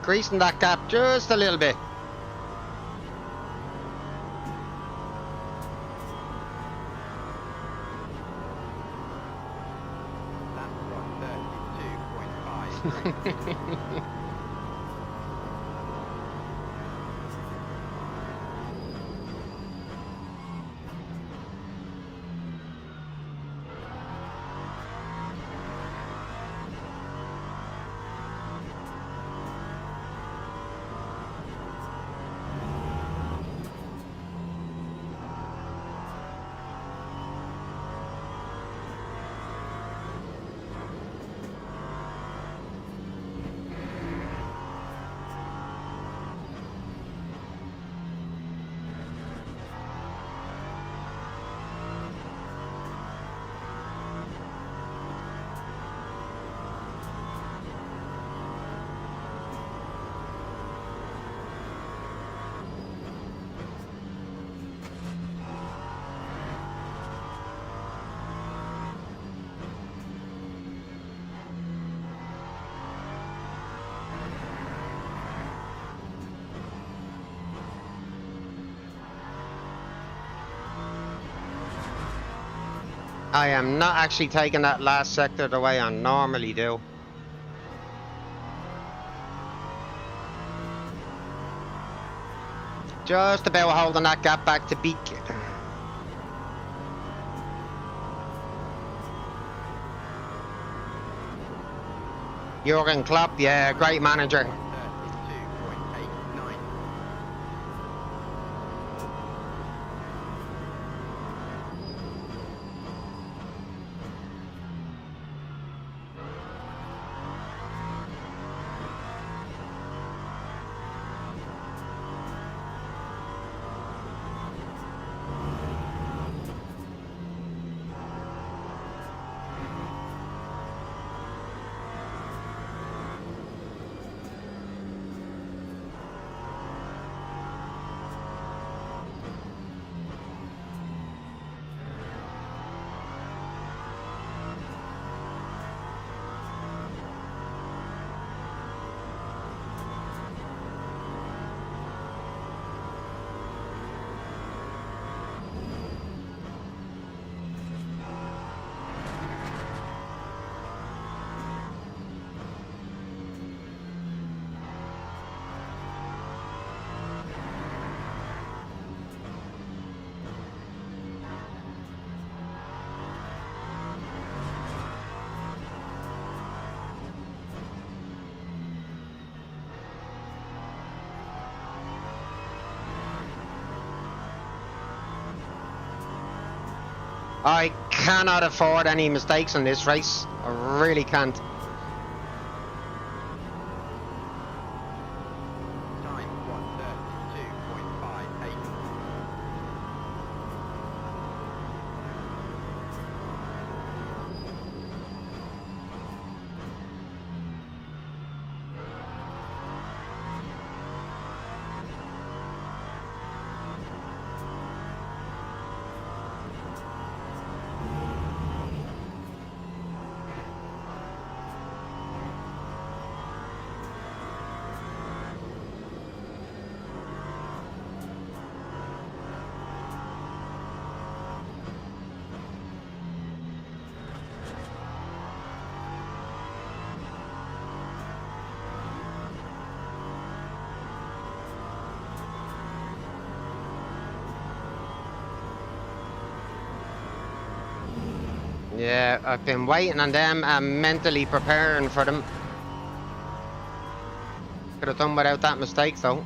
Creasing that gap just a little bit. That's 132.53. I am not actually taking that last sector the way I normally do. Just about holding that gap back to Beak. Jurgen Klopp, yeah, great manager. 132.89. I cannot afford any mistakes in this race. I really can't. Time 132.58. Yeah, I've been waiting on them and mentally preparing for them. Could have done without that mistake though.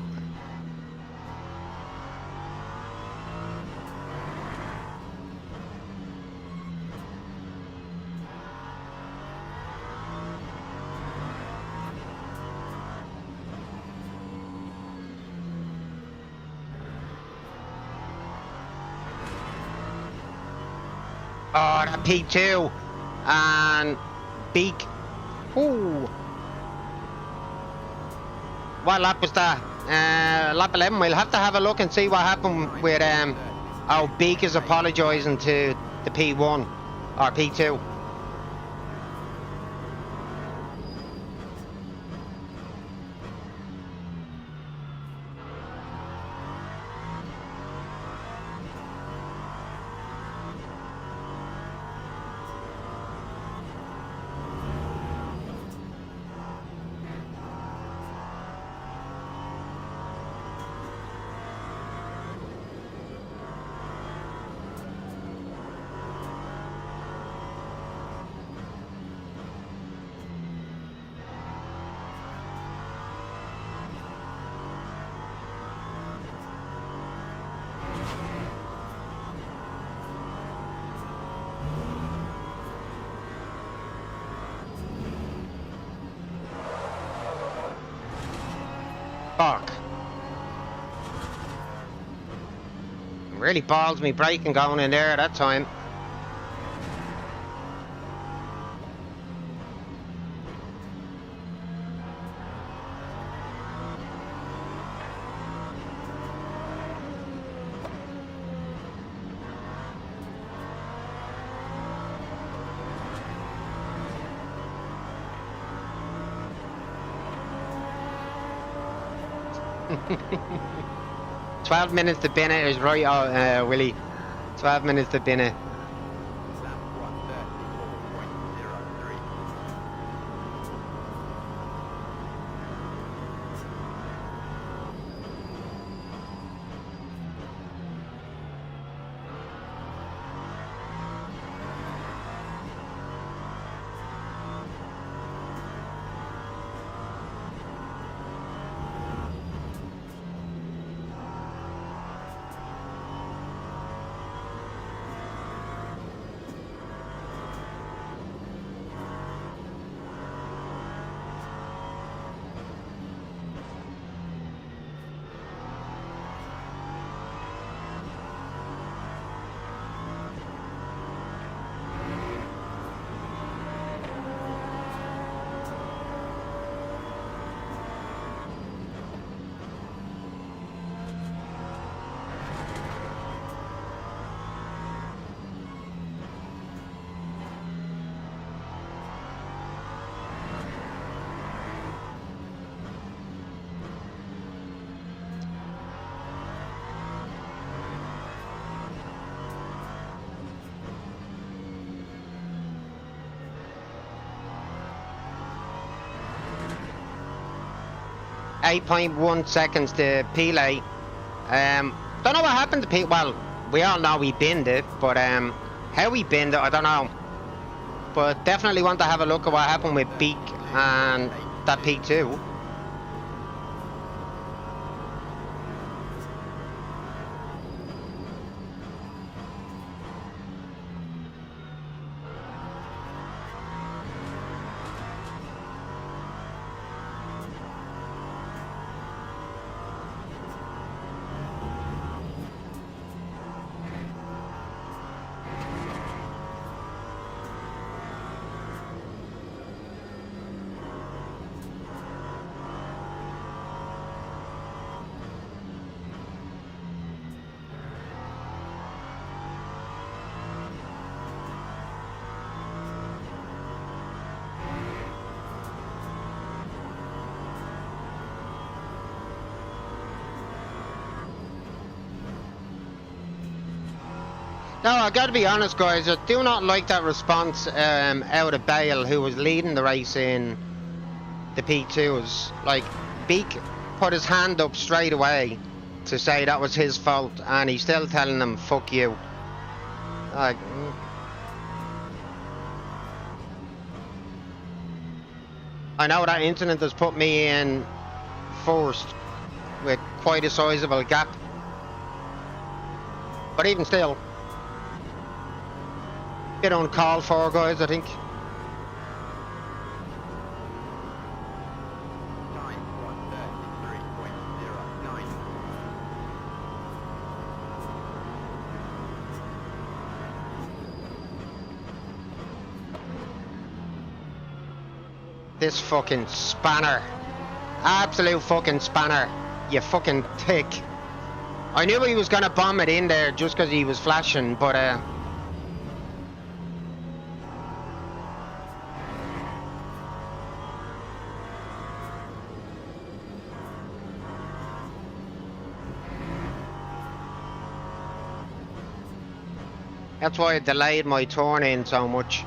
Oh, that P2 and Beak. Ooh. What lap was that? Lap 11. We'll have to have a look and see what happened with oh, Beak is apologising to the P1 or P2. Fuck. Really balls me braking going in there at that time. "12 minutes to bin it" is right, Willie. 12 minutes to bin it. Lap 134.03. 8.1 seconds to Pele. Don't know what happened to Pele. Well, we all know he binned it, but how he binned it, I don't know. But definitely want to have a look at what happened with Beak and that P2. No, I gotta be honest, guys. I do not like that response out of Bale, who was leading the race in the P2s. Like, Beak put his hand up straight away to say that was his fault, and he's still telling them, "Fuck you." Like, I know that incident has put me in first with quite a sizable gap, but even still, bit uncalled for, guys, I think. Time 133.09. This fucking spanner. Absolute fucking spanner. You fucking tick. I knew he was gonna bomb it in there just because he was flashing, but that's why I delayed my turn in so much.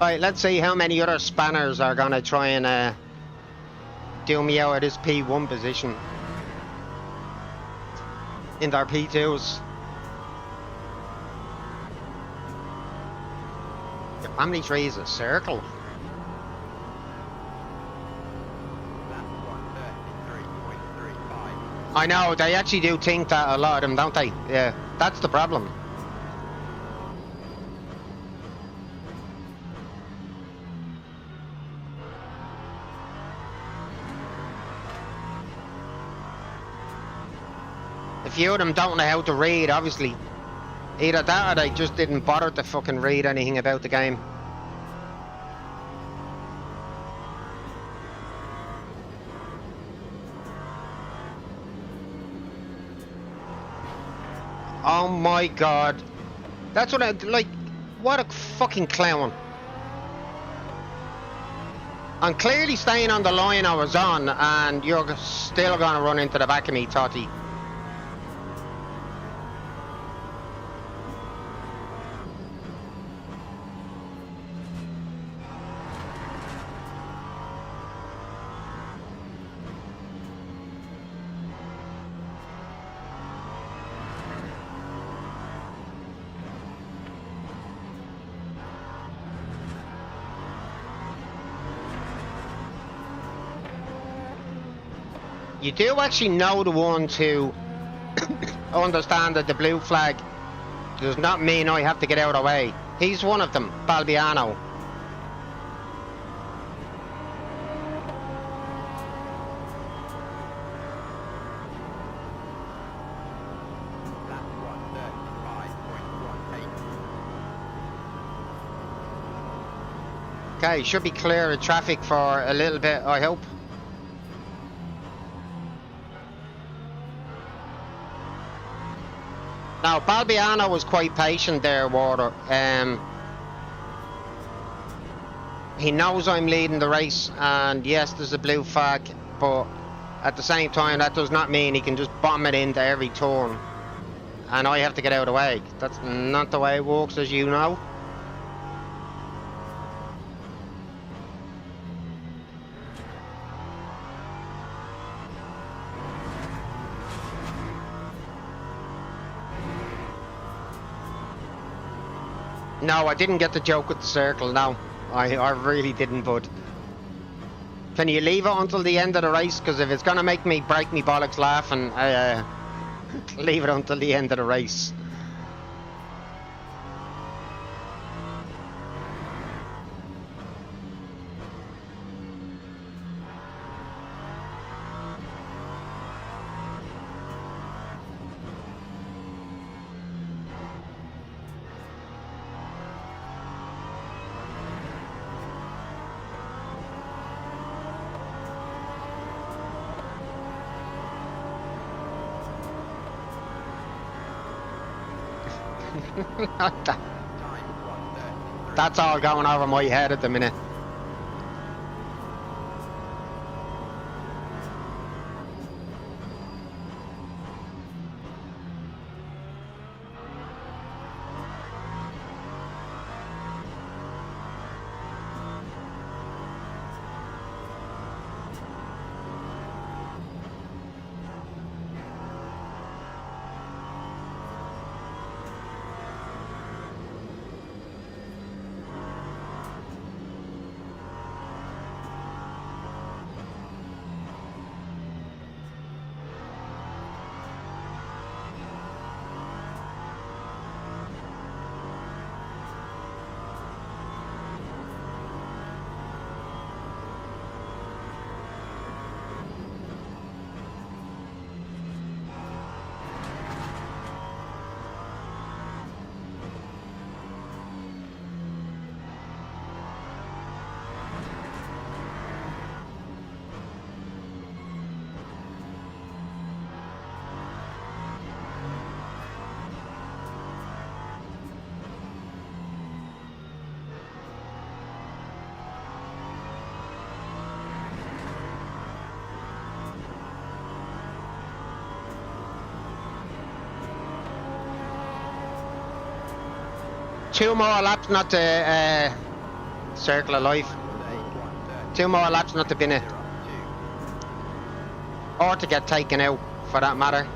Right, let's see how many other spanners are gonna try and do me out of this P1 position in their P2s. The family tree is a circle. I know, they actually do think that, a lot of them, don't they? Yeah, that's the problem. A few of them don't know how to read, obviously. Either that or they just didn't bother to fucking read anything about the game. Oh my god. That's what I, like, what a fucking clown. I'm clearly staying on the line I was on, and you're still gonna run into the back of me, Totty. You do actually know the ones who understand that the blue flag does not mean I have to get out of the way. He's one of them, Balbiano. Okay, should be clear of traffic for a little bit, I hope. Now, Balbiano was quite patient there, Water. He knows I'm leading the race, and yes, there's a blue flag, but at the same time, that does not mean he can just bomb it into every turn, and I have to get out of the way. That's not the way it works, as you know. No, I didn't get the joke with the circle, no. I really didn't, bud. Can you leave it until the end of the race? Because if it's going to make me break me bollocks laughing, leave it until the end of the race. That's all going over my head at the minute. Two more laps not to Circle of life. 2 more laps not to bin it. Or to get taken out, for that matter.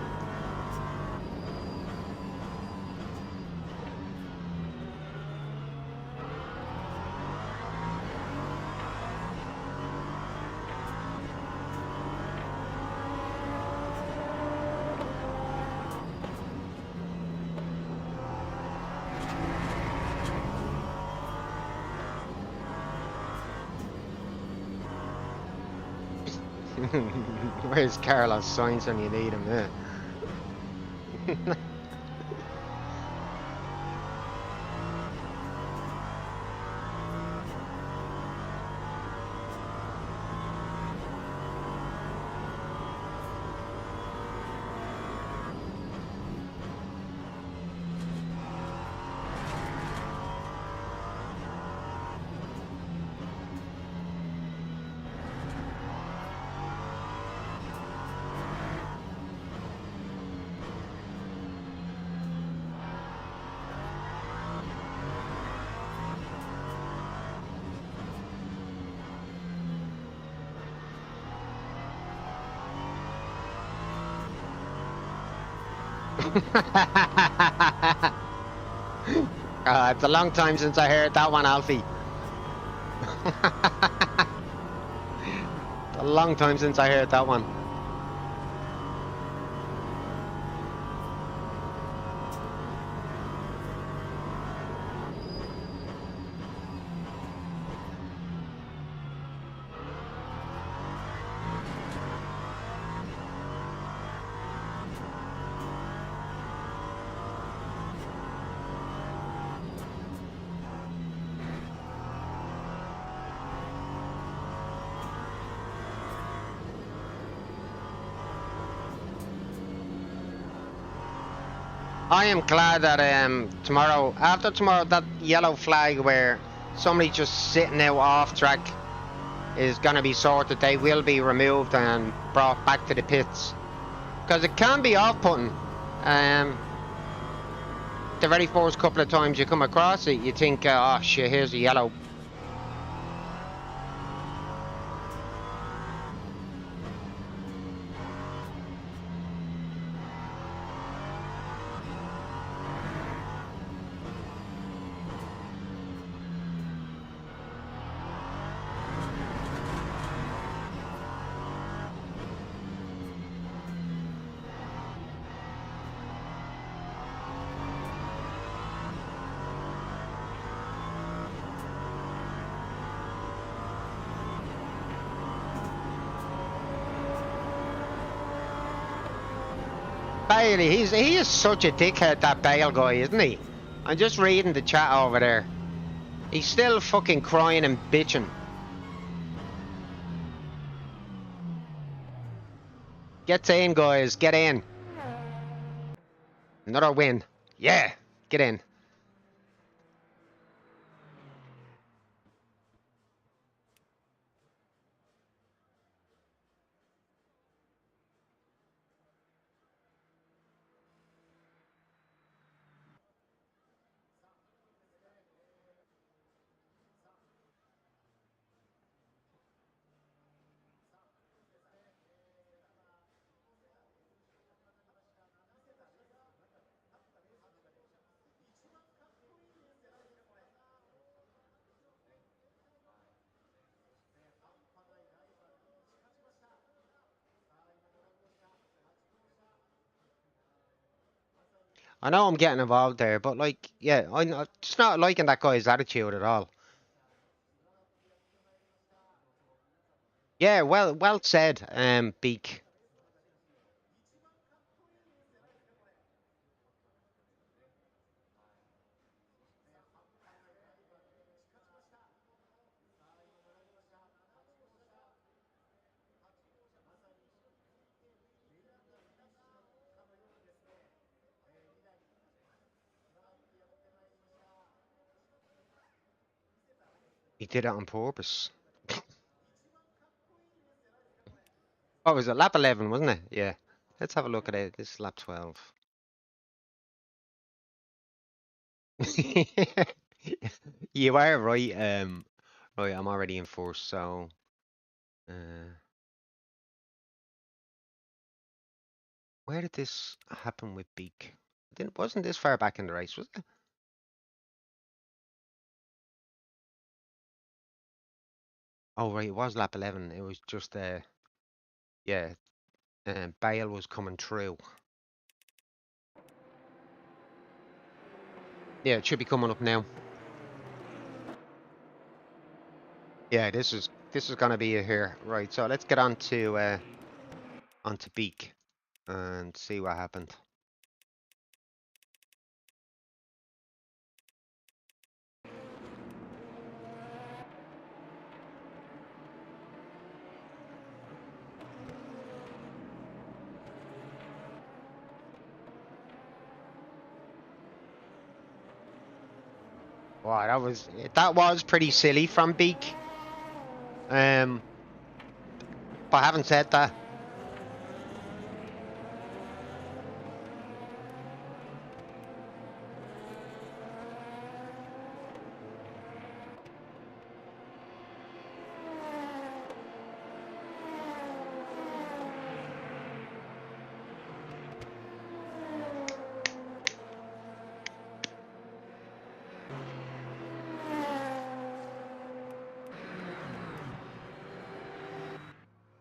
Where's Carlos Sainz when you need him? Yeah. It's a long time since I heard that one, Alfie. A long time since I heard that one. I am glad that tomorrow, after tomorrow, that yellow flag where somebody just sitting out off track is going to be sorted. They will be removed and brought back to the pits. Because it can be off-putting. The very first couple of times you come across it, you think, oh shit, here's a yellow. Bailey, he is such a dickhead, that Bale guy, isn't he? I'm just reading the chat over there. He's still fucking crying and bitching. Get in, guys, get in. Another win. Yeah, get in. I know I'm getting involved there, but like, yeah, I'm just not liking that guy's attitude at all. Yeah, well said, Beak. He did it on purpose. What was it? Lap 11, wasn't it? Yeah. Let's have a look at it. This is lap 12. You are right. Right, I'm already in first, so uh, where did this happen with Beak? Didn't wasn't this far back in the race, was it? Oh right, it was lap 11. It was just yeah, Bale was coming through. Yeah, it should be coming up now. Yeah, this is gonna be it here. Right, so let's get on to onto Beak and see what happened. Wow, that was pretty silly from Beak. Um, but having said that,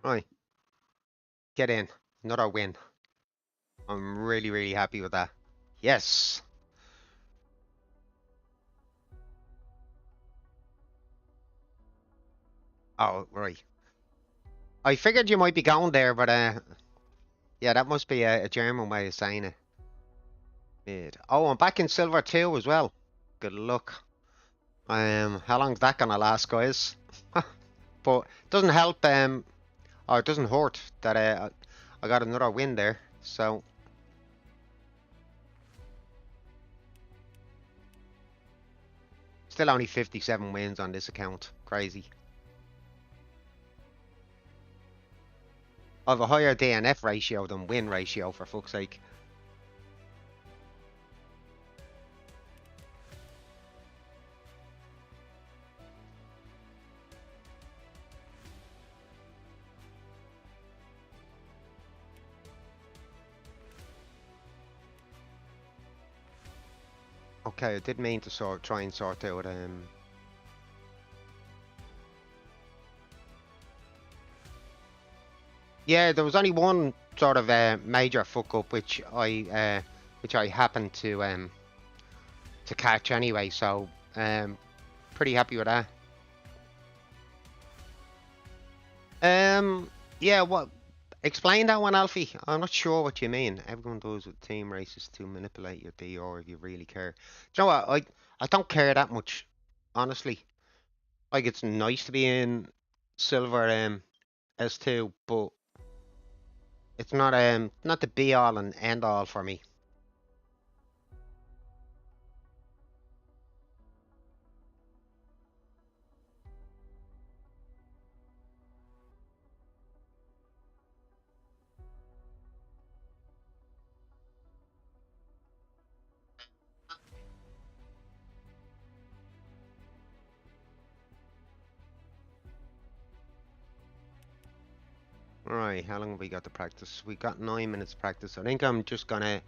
right, get in, another win. I'm really, really happy with that. Yes. Oh, right. I figured you might be going there, but yeah, that must be a German way of saying it. Mid. Oh, I'm back in silver too as well. Good luck. How long's that gonna last, guys? But it doesn't help. Or it doesn't hurt that I got another win there. So still only 57 wins on this account. Crazy. I have a higher DNF ratio than win ratio, for fuck's sake. Okay, I did mean to try and sort out yeah, there was only one sort of major fuck up which I happened to catch anyway, so pretty happy with that. Yeah, what? Explain that one, Alfie. I'm not sure what you mean. Everyone does with team races to manipulate your DR if you really care. Do you know what? I don't care that much, honestly. Like it's nice to be in silver S2, but it's not the be all and end all for me. Alright, how long have we got to practice? We got 9 minutes practice. I think I'm just gonna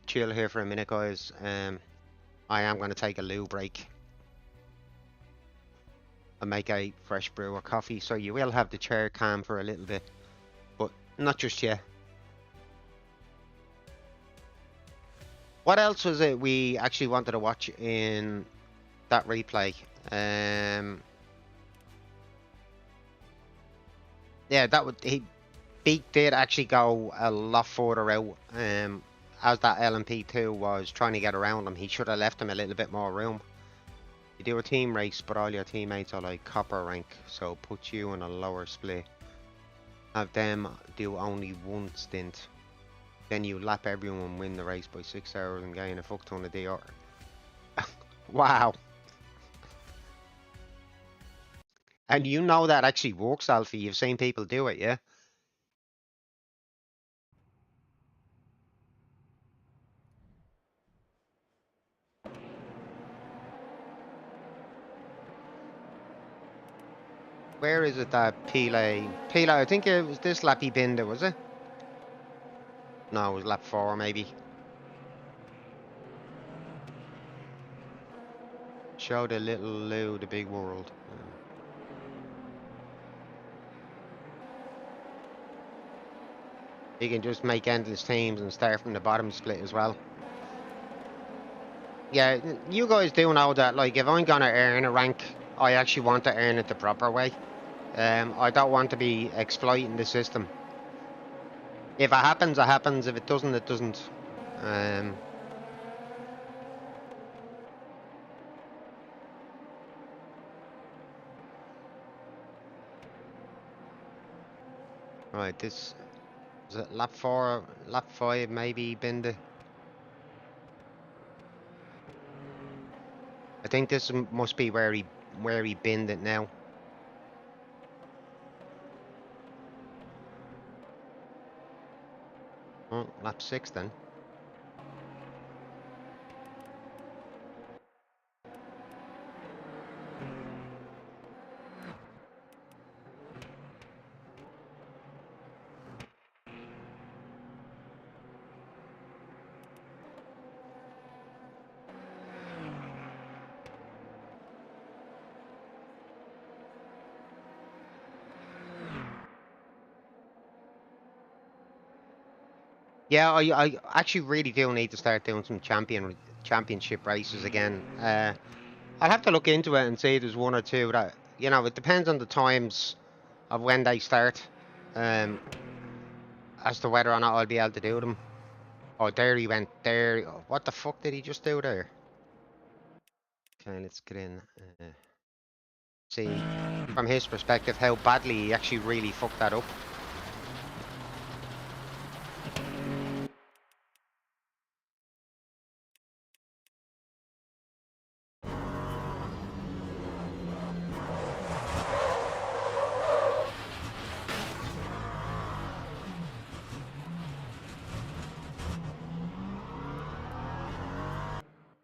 chill here for a minute, guys. I am gonna take a loo break and make a fresh brew of coffee. So you will have the chair cam for a little bit, but not just yet. What else was it we actually wanted to watch in that replay? Yeah, that would Beak did actually go a lot further out. As that LMP2 was trying to get around him, he should have left him a little bit more room. You do a team race, but all your teammates are like copper rank, so put you in a lower split. Have them do only one stint. Then you lap everyone and win the race by 6 hours and gain a fuck ton of DR. Wow. And you know that actually works, Alfie. You've seen people do it, yeah? Where is it that Pele, I think it was this lap he binned it, was it? No, it was lap 4 maybe. Show the little Lou the big world. He can just make endless teams and start from the bottom split as well. Yeah, you guys do know that, like, if I'm gonna earn a rank, I actually want to earn it the proper way. I don't want to be exploiting the system. If it happens, it happens. If it doesn't, it doesn't. Um, right, this is it lap 4, lap 5 maybe, Binder. I think this must be where he binned it now. Oh, lap 6 then. Yeah, I actually really do need to start doing some championship races again. I'll have to look into it and see if there's one or two that, it depends on the times of when they start, um, as to whether or not I'll be able to do them. Oh, there he went. There. Oh, what the fuck did he just do there? Okay, let's get in. See, from his perspective, how badly he actually really fucked that up.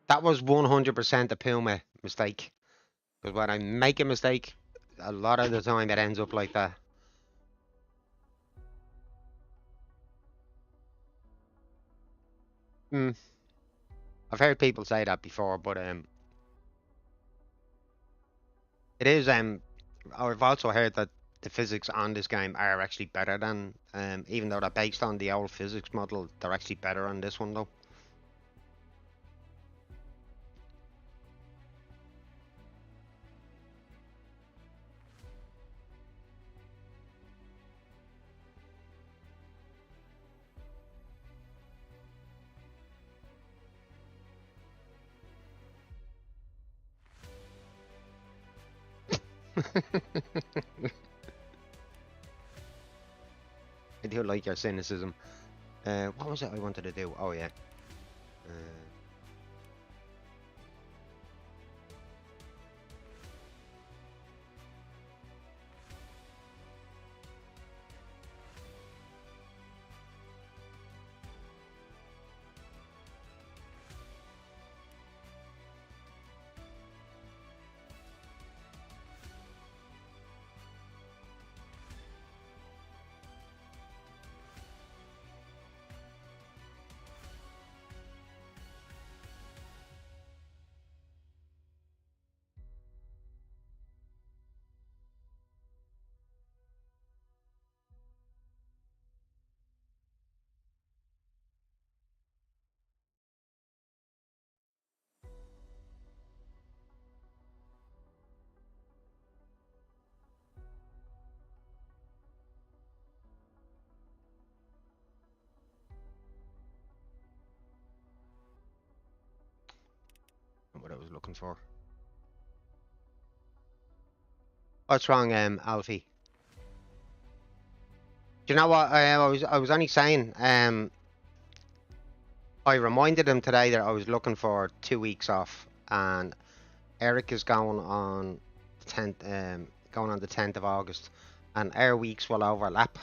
That was 100% a Puma mistake. Because when I make a mistake, a lot of the time it ends up like that. Hmm. I've heard people say that before, but it is I've also heard that the physics on this game are actually better than even though they're based on the old physics model, they're actually better on this one though. I do like your cynicism. What was it I wanted to do? Oh yeah. Uh, what I was looking for. What's wrong, Alfie? Do you know what? I was only saying. I reminded him today that I was looking for 2 weeks off, and Eric is going on the 10th, going on the 10th of August, and our weeks will overlap.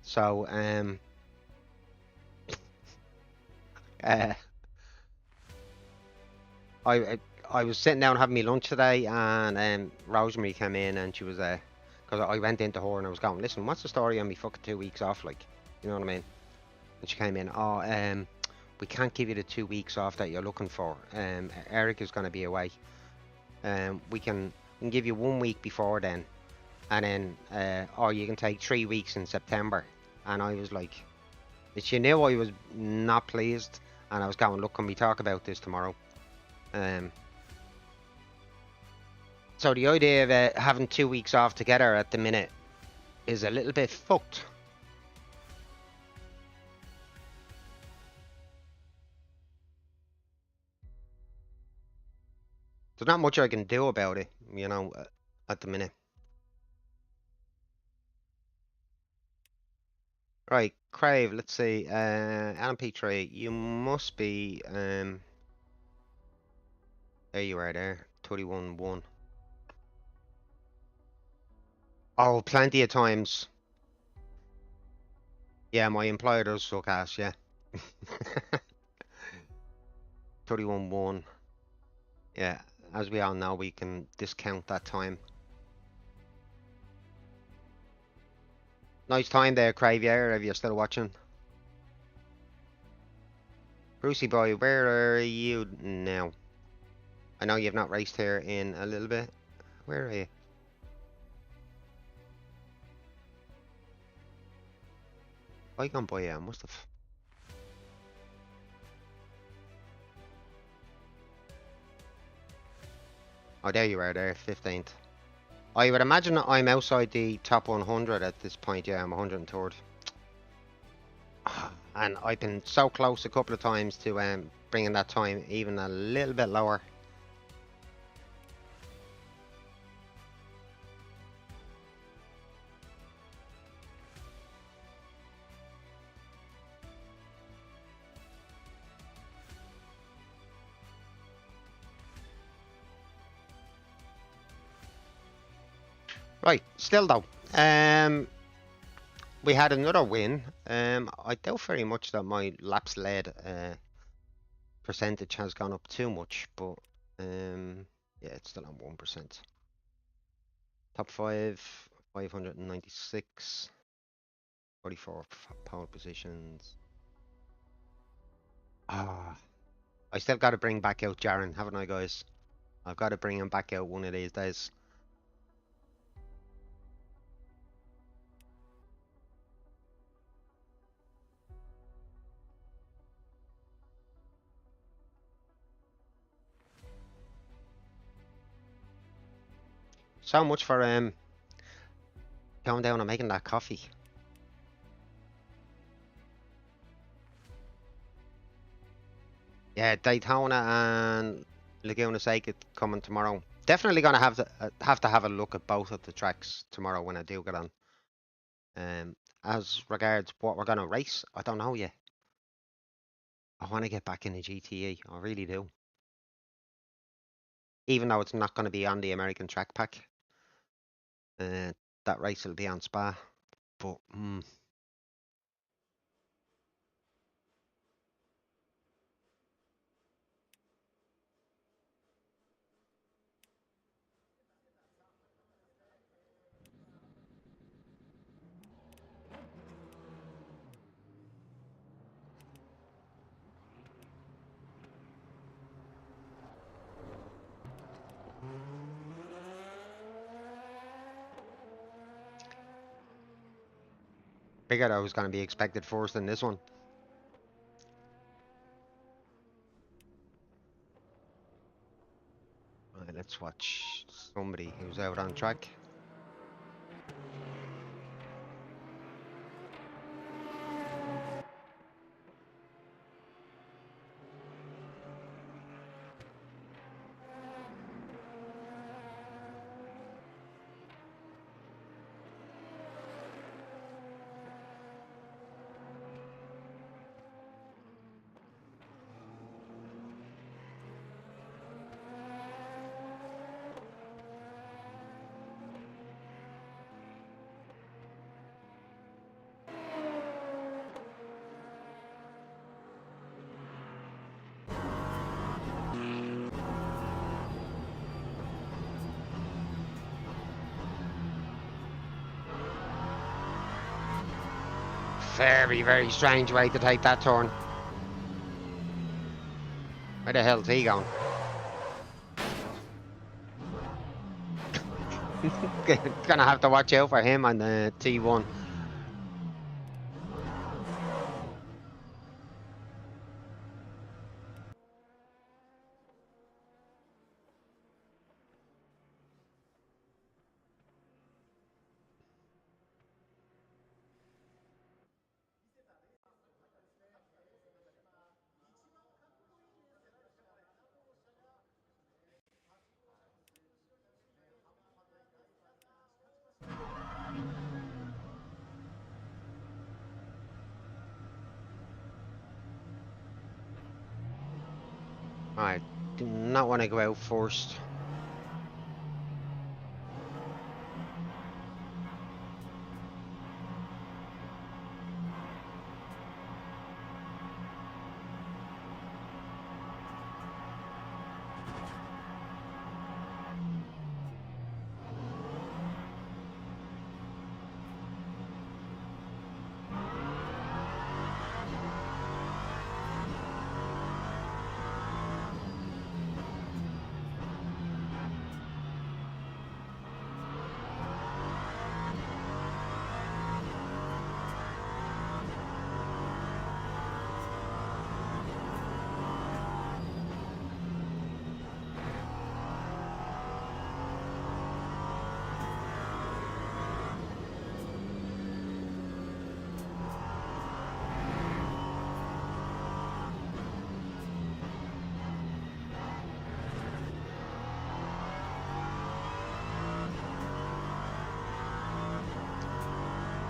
So, uh, I I was sitting down having my lunch today, and Rosemary came in, and she was Because I went into her and I was going, listen, what's the story on me fucking 2 weeks off, like? You know what I mean? And she came in, we can't give you the 2 weeks off that you're looking for. Eric is going to be away. We can give you 1 week before then. And then, or you can take 3 weeks in September. And I was like, she knew I was not pleased. And I was going, look, can we talk about this tomorrow? So the idea of having 2 weeks off together at the minute is a little bit fucked. There's not much I can do about it, you know, at the minute. Right, Crave, let's see. LMP3, you must be, there you are there, 31-1. Oh, plenty of times. Yeah, my employer does suck ass, yeah. 31-1. Yeah, as we all know, we can discount that time. Nice time there, Crave, yeah, if you're still watching. Brucey boy, where are you now? I know you've not raced here in a little bit. Where are you? I gone by, yeah, I must have. Oh, there you are there, 15th. I would imagine that I'm outside the top 100 at this point, yeah, I'm 103rd. And I've been so close a couple of times to bringing that time even a little bit lower. Right, still though, we had another win. I doubt very much that my laps led percentage has gone up too much, but yeah, it's still on 1%. Top 5, 596, 44 pole positions. Ah, I still got to bring back out Jaren, haven't I, guys? I've got to bring him back out one of these days. So much for going down and making that coffee. Yeah, Daytona and Laguna Seca coming tomorrow. Definitely gonna have a look at both of the tracks tomorrow when I do get on. As regards what we're gonna race, I don't know yet. I want to get back in the GTE. I really do. Even though it's not going to be on the American Track Pack, that race will be on Spa. But figured I was going to be expected first in this one. Right, let's watch somebody who's out on track. very, very strange way to take that turn. Where the hell's he going? Gonna have to watch out for him on the T1. I do not want to go out first.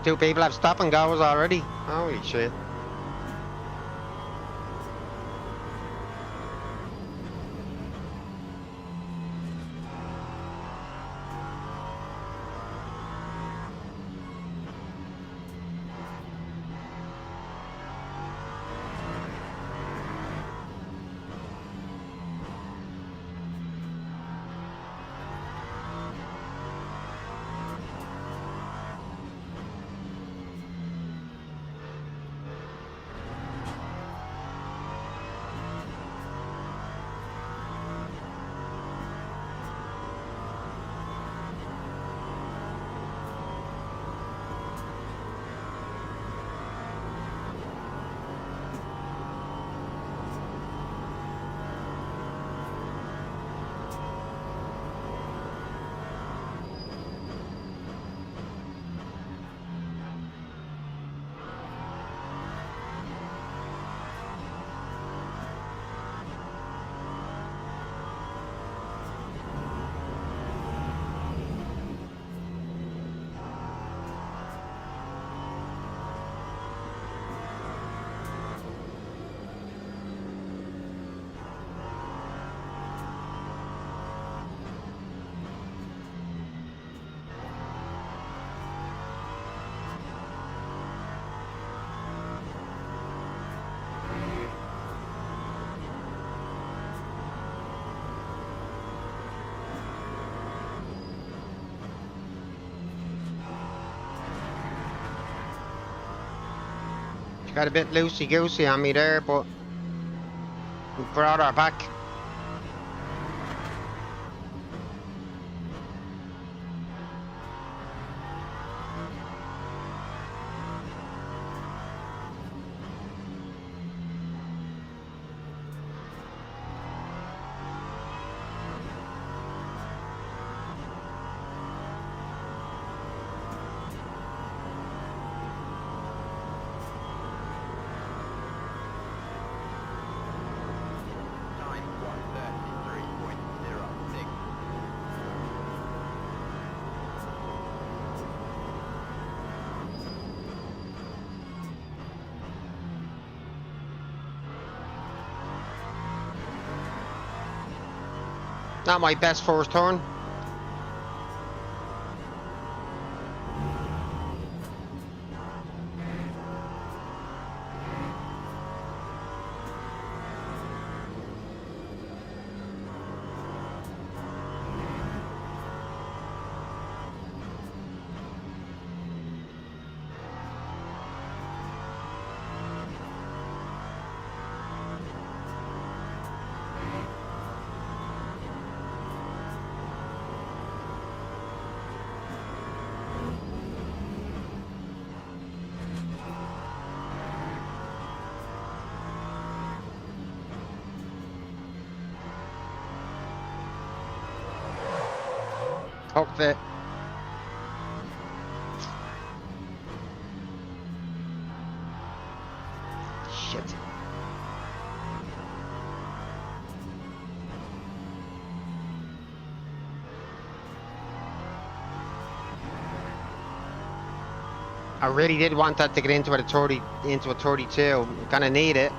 Two people have stop and goes already. Holy shit. She got a bit loosey-goosey on me there, but we brought her back. Not my best first turn. Hooked it. Shit. I really did want that to get into a 30, into a 32. Gonna need it.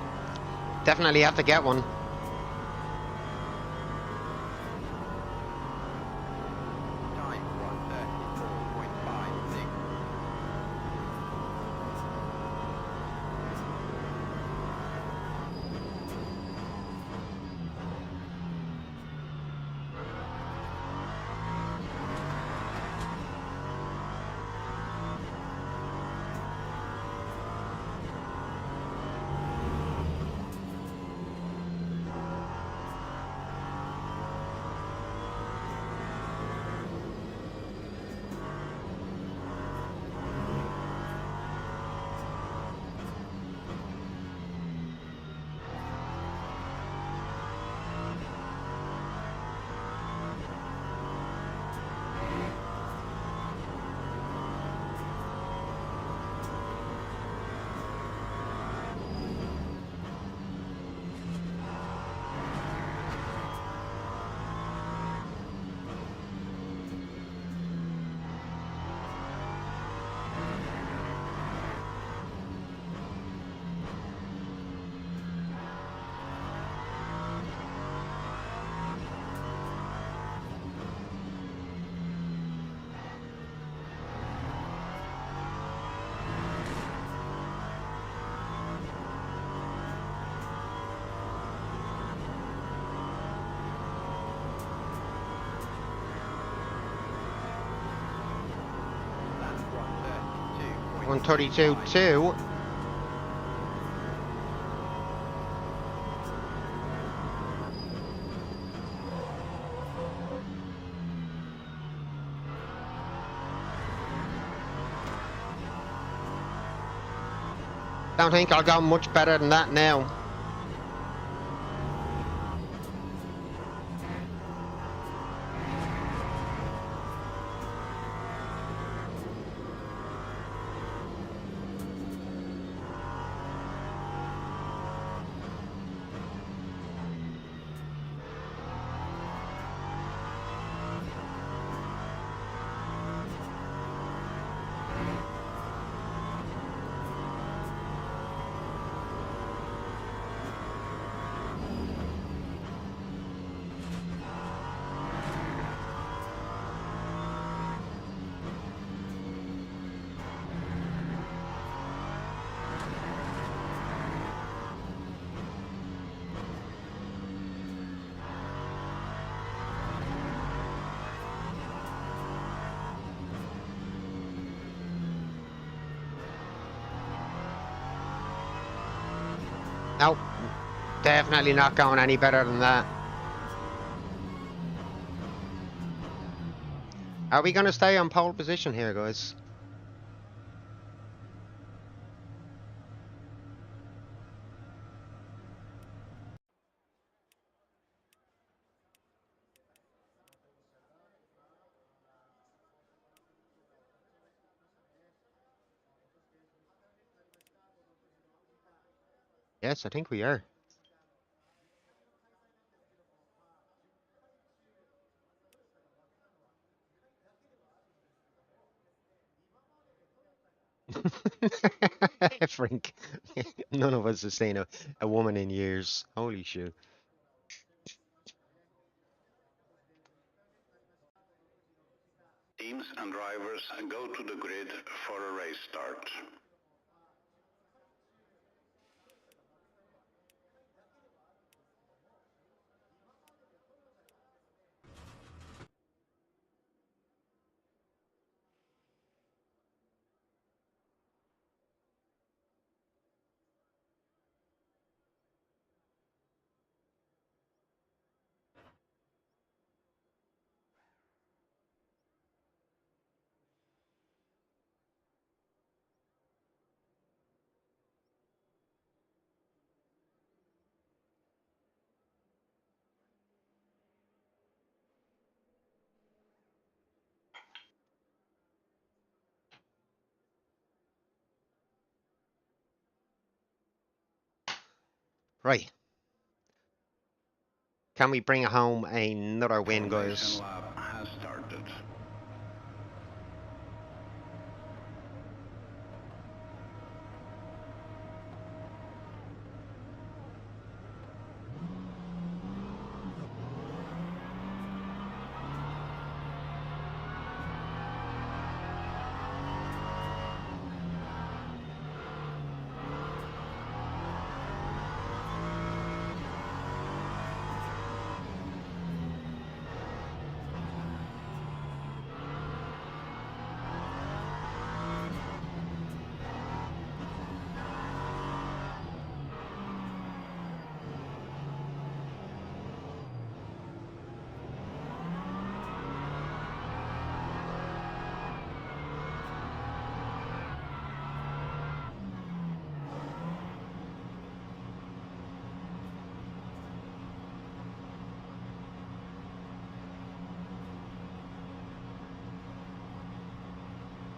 Definitely have to get one. Time 1:34.56. That's 1:32.62. 132.2. Don't think I'll go much better than that now. Nope. Definitely not going any better than that. Are we going to stay on pole position here, guys? Yes, I think we are. Frank, none of us have seen a woman in years. Holy shit. Teams and drivers go to the grid for a race start. Right. Can we bring home another win, guys? Formation lap has started.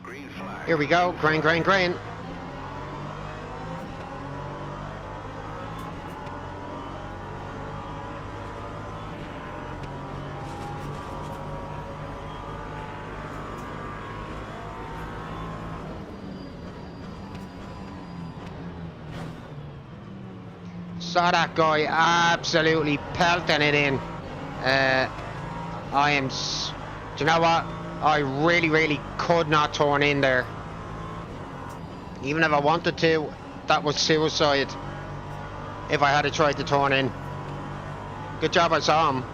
Green flag. Here we go. Green, green, green. Saw that guy absolutely pelting it in. Do you know what? I really could not turn in there. Even if I wanted to, that was suicide. If I had tried to turn in. Good job I saw him.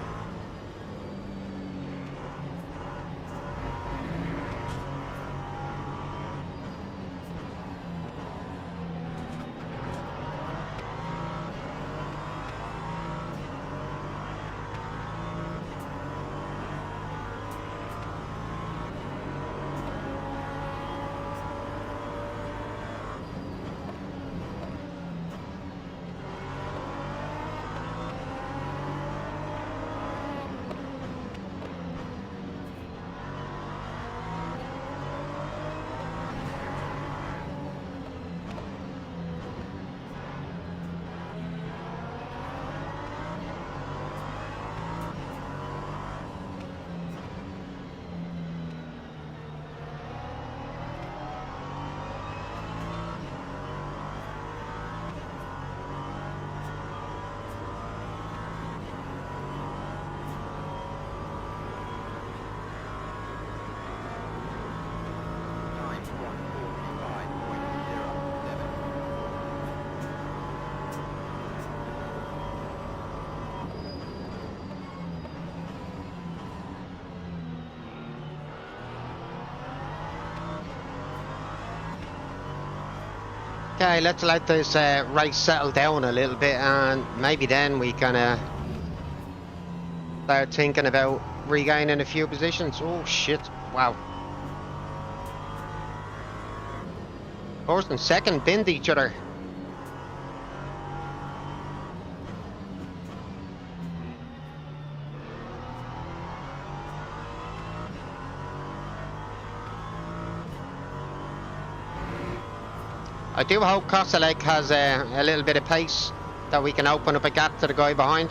Time 1:45.07. Okay, let's let this race settle down a little bit, and maybe then we can start thinking about regaining a few positions. Oh shit! Wow. First and second binned each other. I do hope Kostelek has a little bit of pace that we can open up a gap to the guy behind.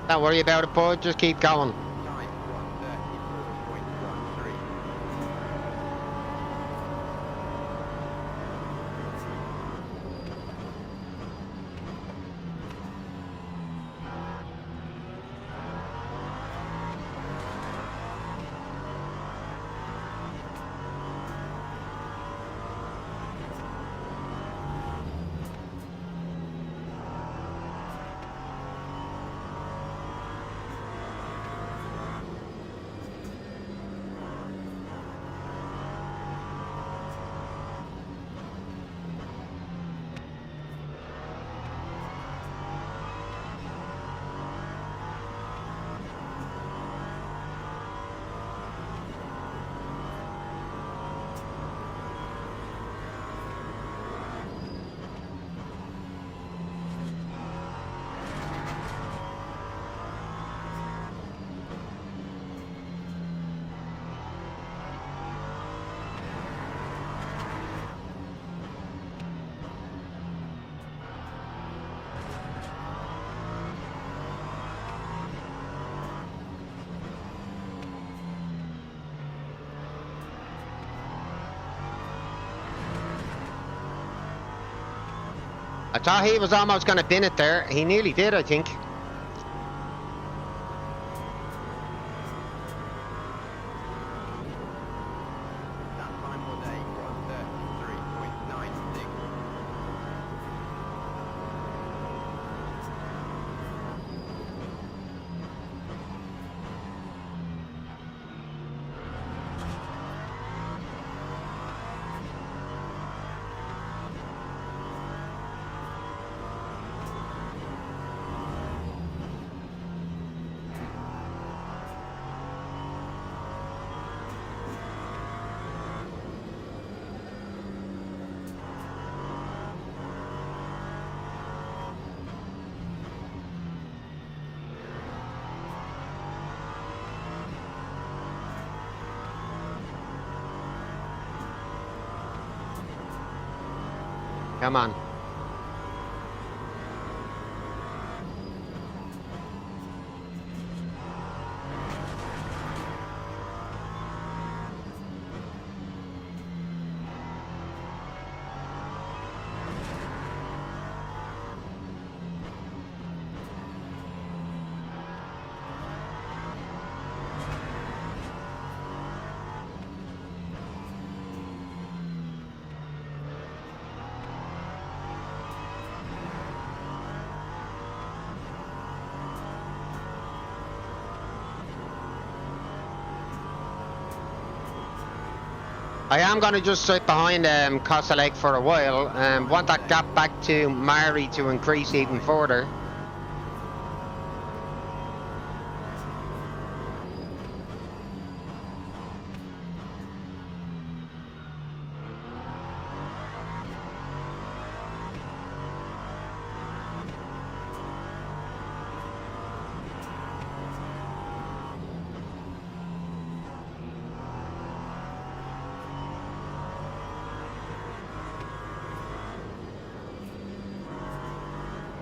Don't worry about it, bud. Just keep going. Time 1:34.13. I thought he was almost going to bin it there. He nearly did, I think. That time was a 1:33.96. Come on. I am going to just sit behind Costa Lake for a while and want that gap back to Mari to increase even further.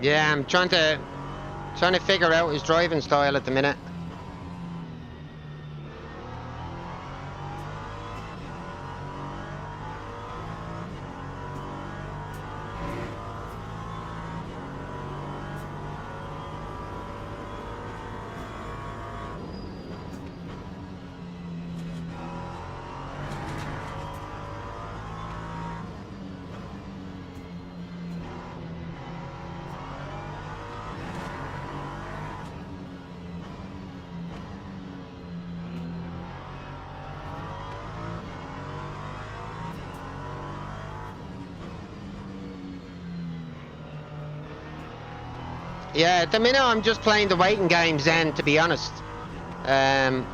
Yeah, I'm trying to figure out his driving style at the minute. Yeah, at the minute I'm just playing the waiting games then, to be honest. I'm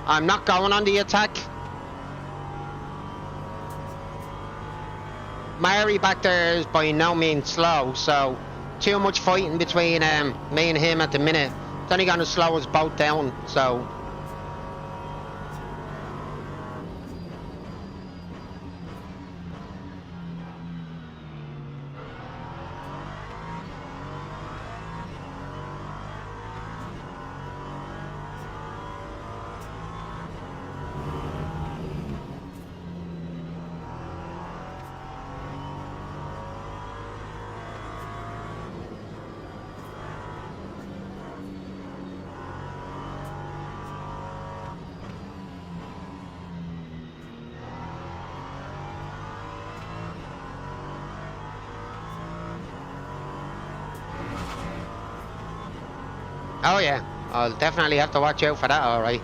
not going on the attack. Mari back there is by no means slow, so too much fighting between me and him at the minute. It's only going to slow us both down, so... Oh yeah, I'll definitely have to watch out for that, alright.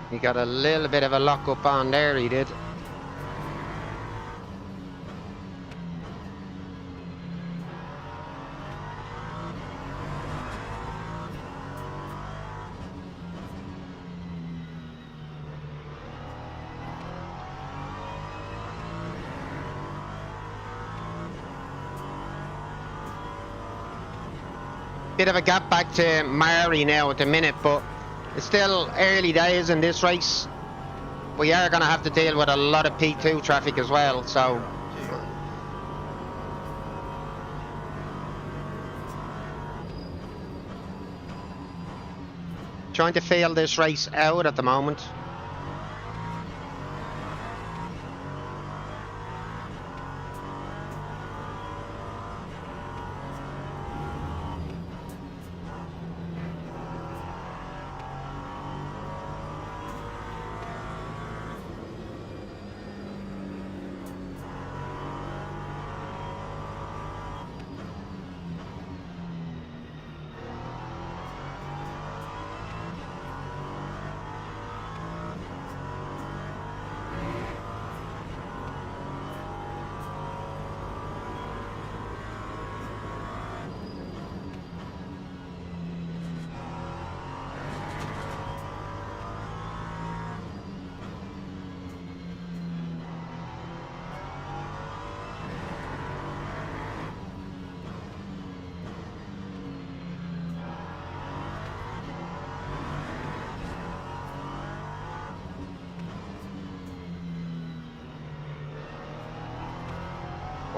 He got a little bit of a lock up on there, he did. Bit of a gap back to Mari now at the minute, but it's still early days in this race. We are going to have to deal with a lot of P2 traffic as well, so... trying to feel this race out at the moment.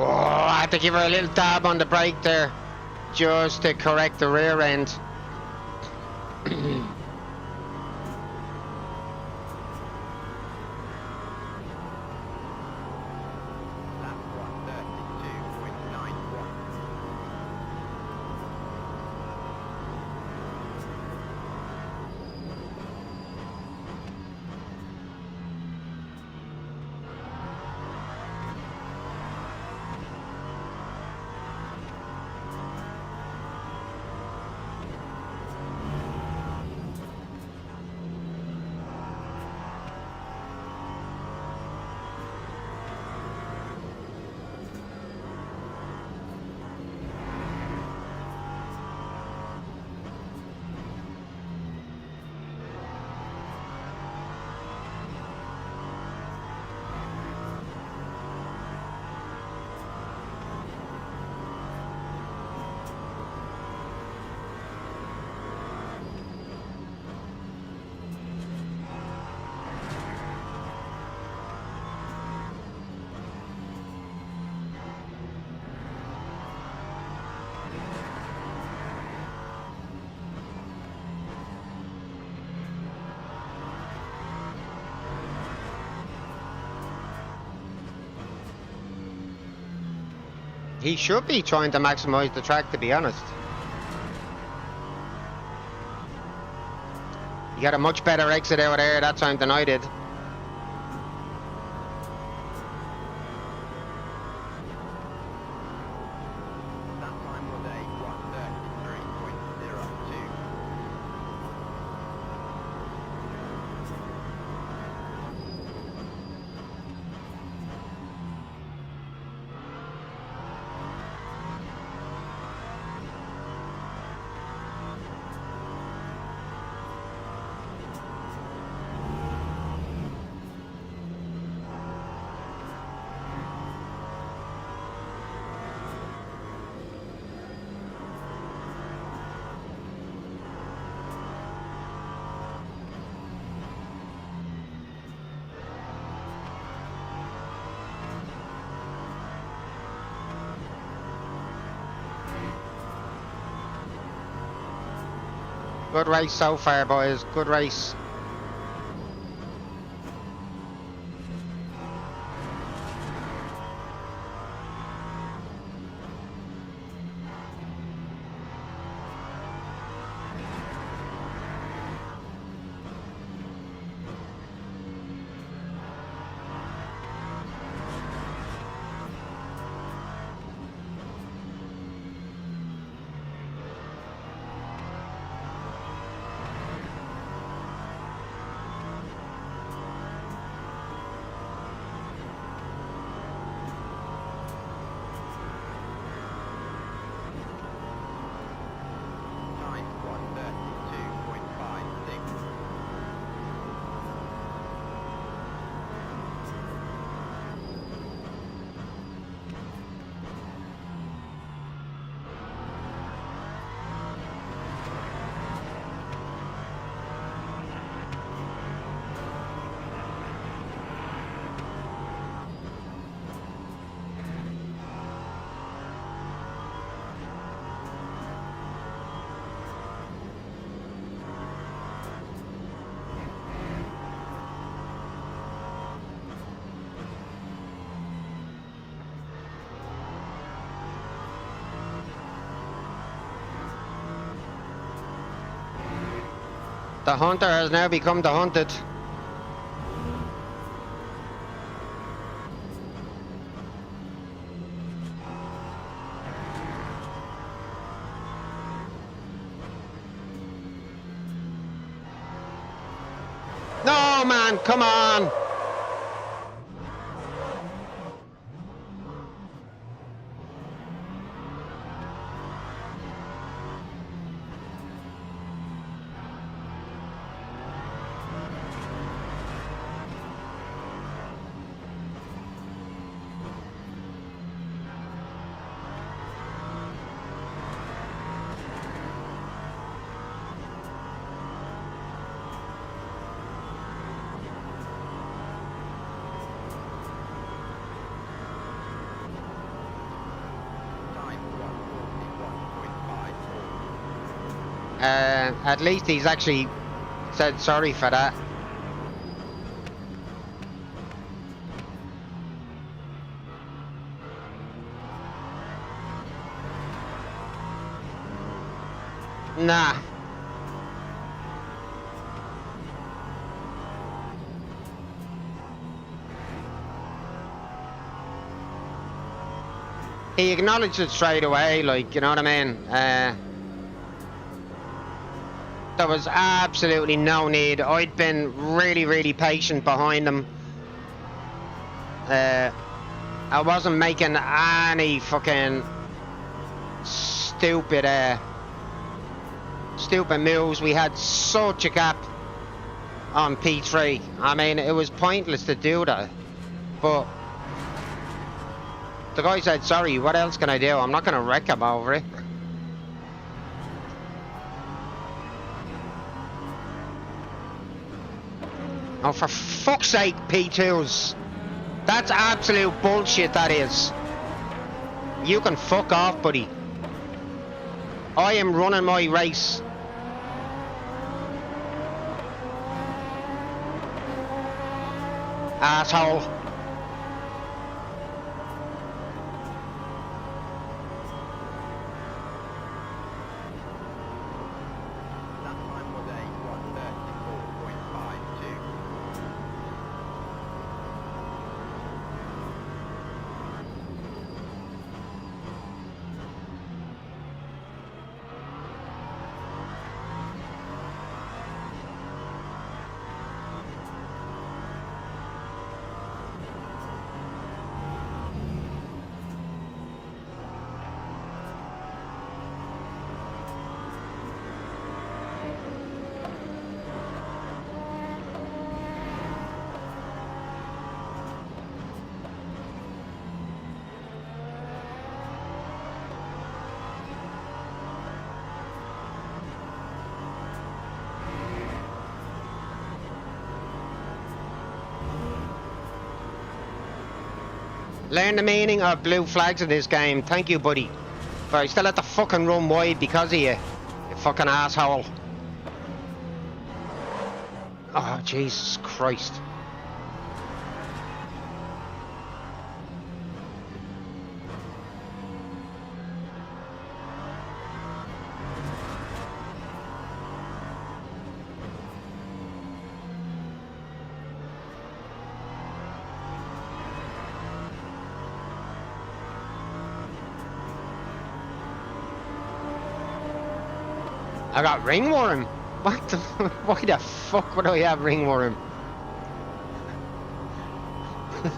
Oh, I had to give her a little dab on the brake there, just to correct the rear end. Lap 132.91. He should be trying to maximise the track, to be honest. He got a much better exit out there that time than I did. That time was a 133.02. Good race so far, boys. Good race. The hunter has now become the hunted. No, man, come on! Time 1:41.54. At least he's actually said sorry for that. Nah. He acknowledged it straight away, like, you know what I mean? There was absolutely no need. I'd been really, really patient behind him. I wasn't making any fucking stupid moves. We had such a gap on P3. I mean, it was pointless to do that. But the guy said, sorry, what else can I do? I'm not going to wreck him over it. Oh, for fuck's sake, P2s. That's absolute bullshit, that is. You can fuck off, buddy. I am running my race. Asshole. That time was a 1:34.52. Learn the meaning of blue flags in this game. Thank you, buddy. But I still had to fucking run wide because of you. You fucking asshole. Oh, Jesus Christ. I got ringworm. What the? Why the fuck would I have ringworm? Do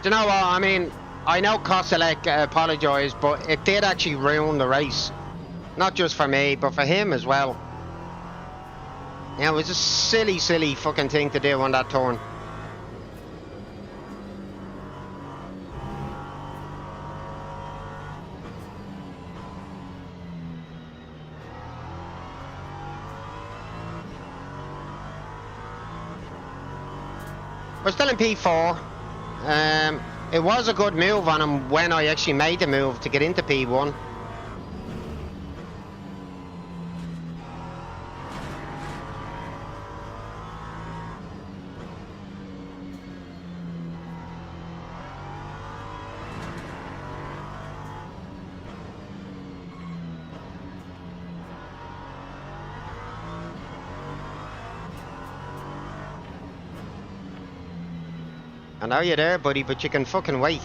you know what? I mean, I know Kostelek apologised, but it did actually ruin the race. Not just for me, but for him as well. Yeah, it was a silly, silly fucking thing to do on that turn. We're still in P4. It was a good move on him when I actually made the move to get into P1. I know you're there, buddy, but you can fucking wait.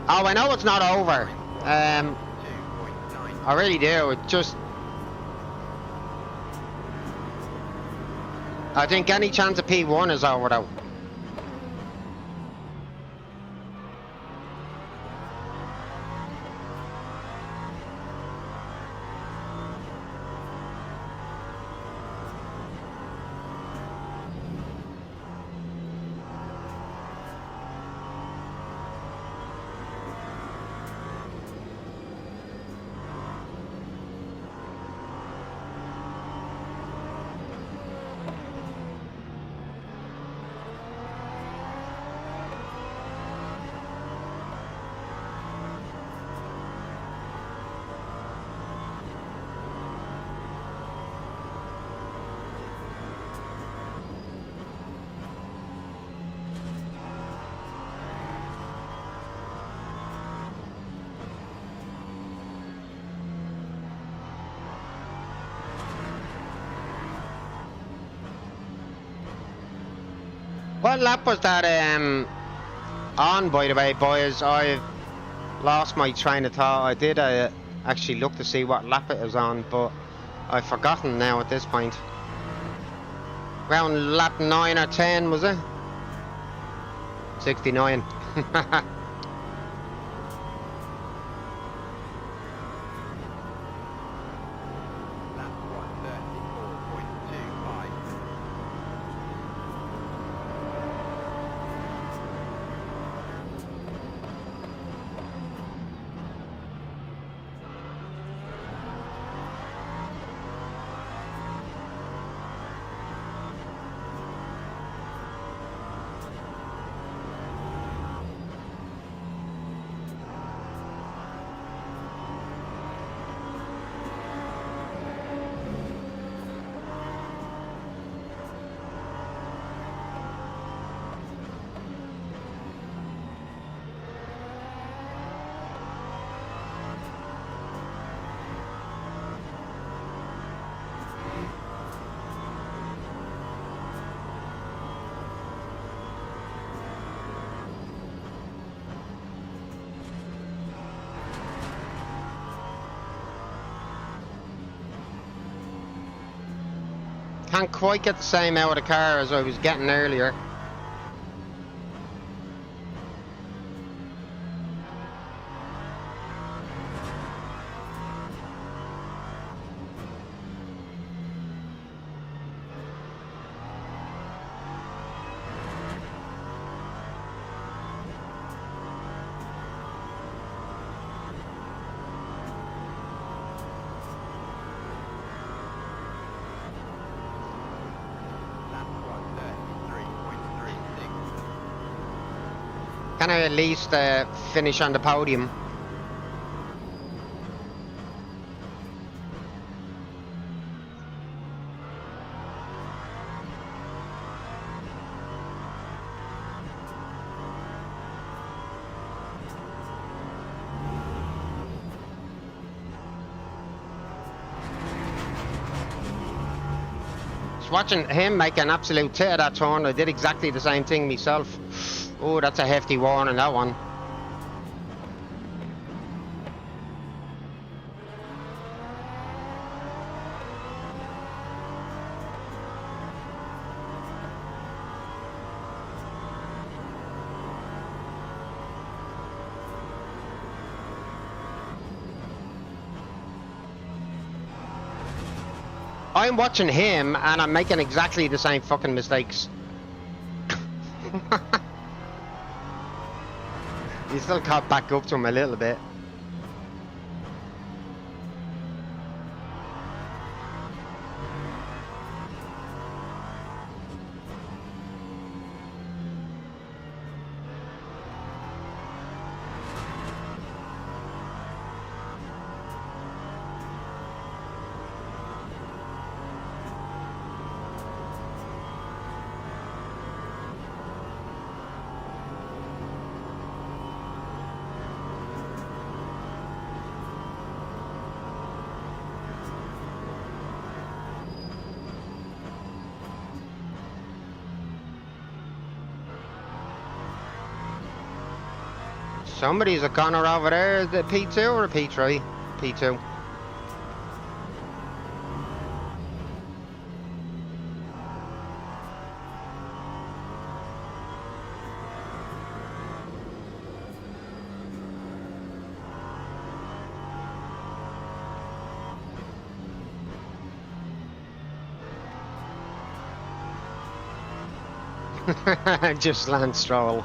Oh, I know it's not over. 2.9. I really do. It just... I think any chance of P1 is over though. What lap was that on, by the way, boys? I lost my train of thought. I did actually look to see what lap it was on, but I've forgotten now at this point. Around lap 9 or 10, was it? 69. Lap 134.25. Can't quite get the same out of the car as I was getting earlier. Lap 133.36. Can I at least finish on the podium? Just watching him make an absolute tit of that turn, I did exactly the same thing myself. Oh, that's a hefty warning, that one. I'm watching him and I'm making exactly the same fucking mistakes. You still caught back up to him a little bit. Somebody's a Connor over there. Is it P2 or a P3? P2. Just Lance Stroll.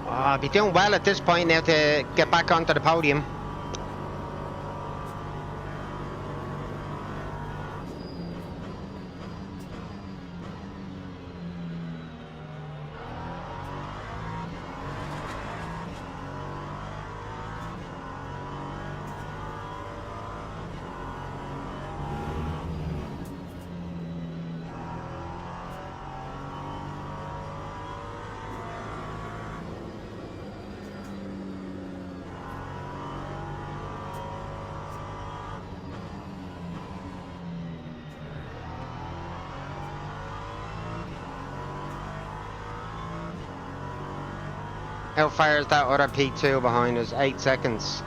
I'll be doing well at this point now to get back onto the podium. How far is that other P2 behind us? 8 seconds.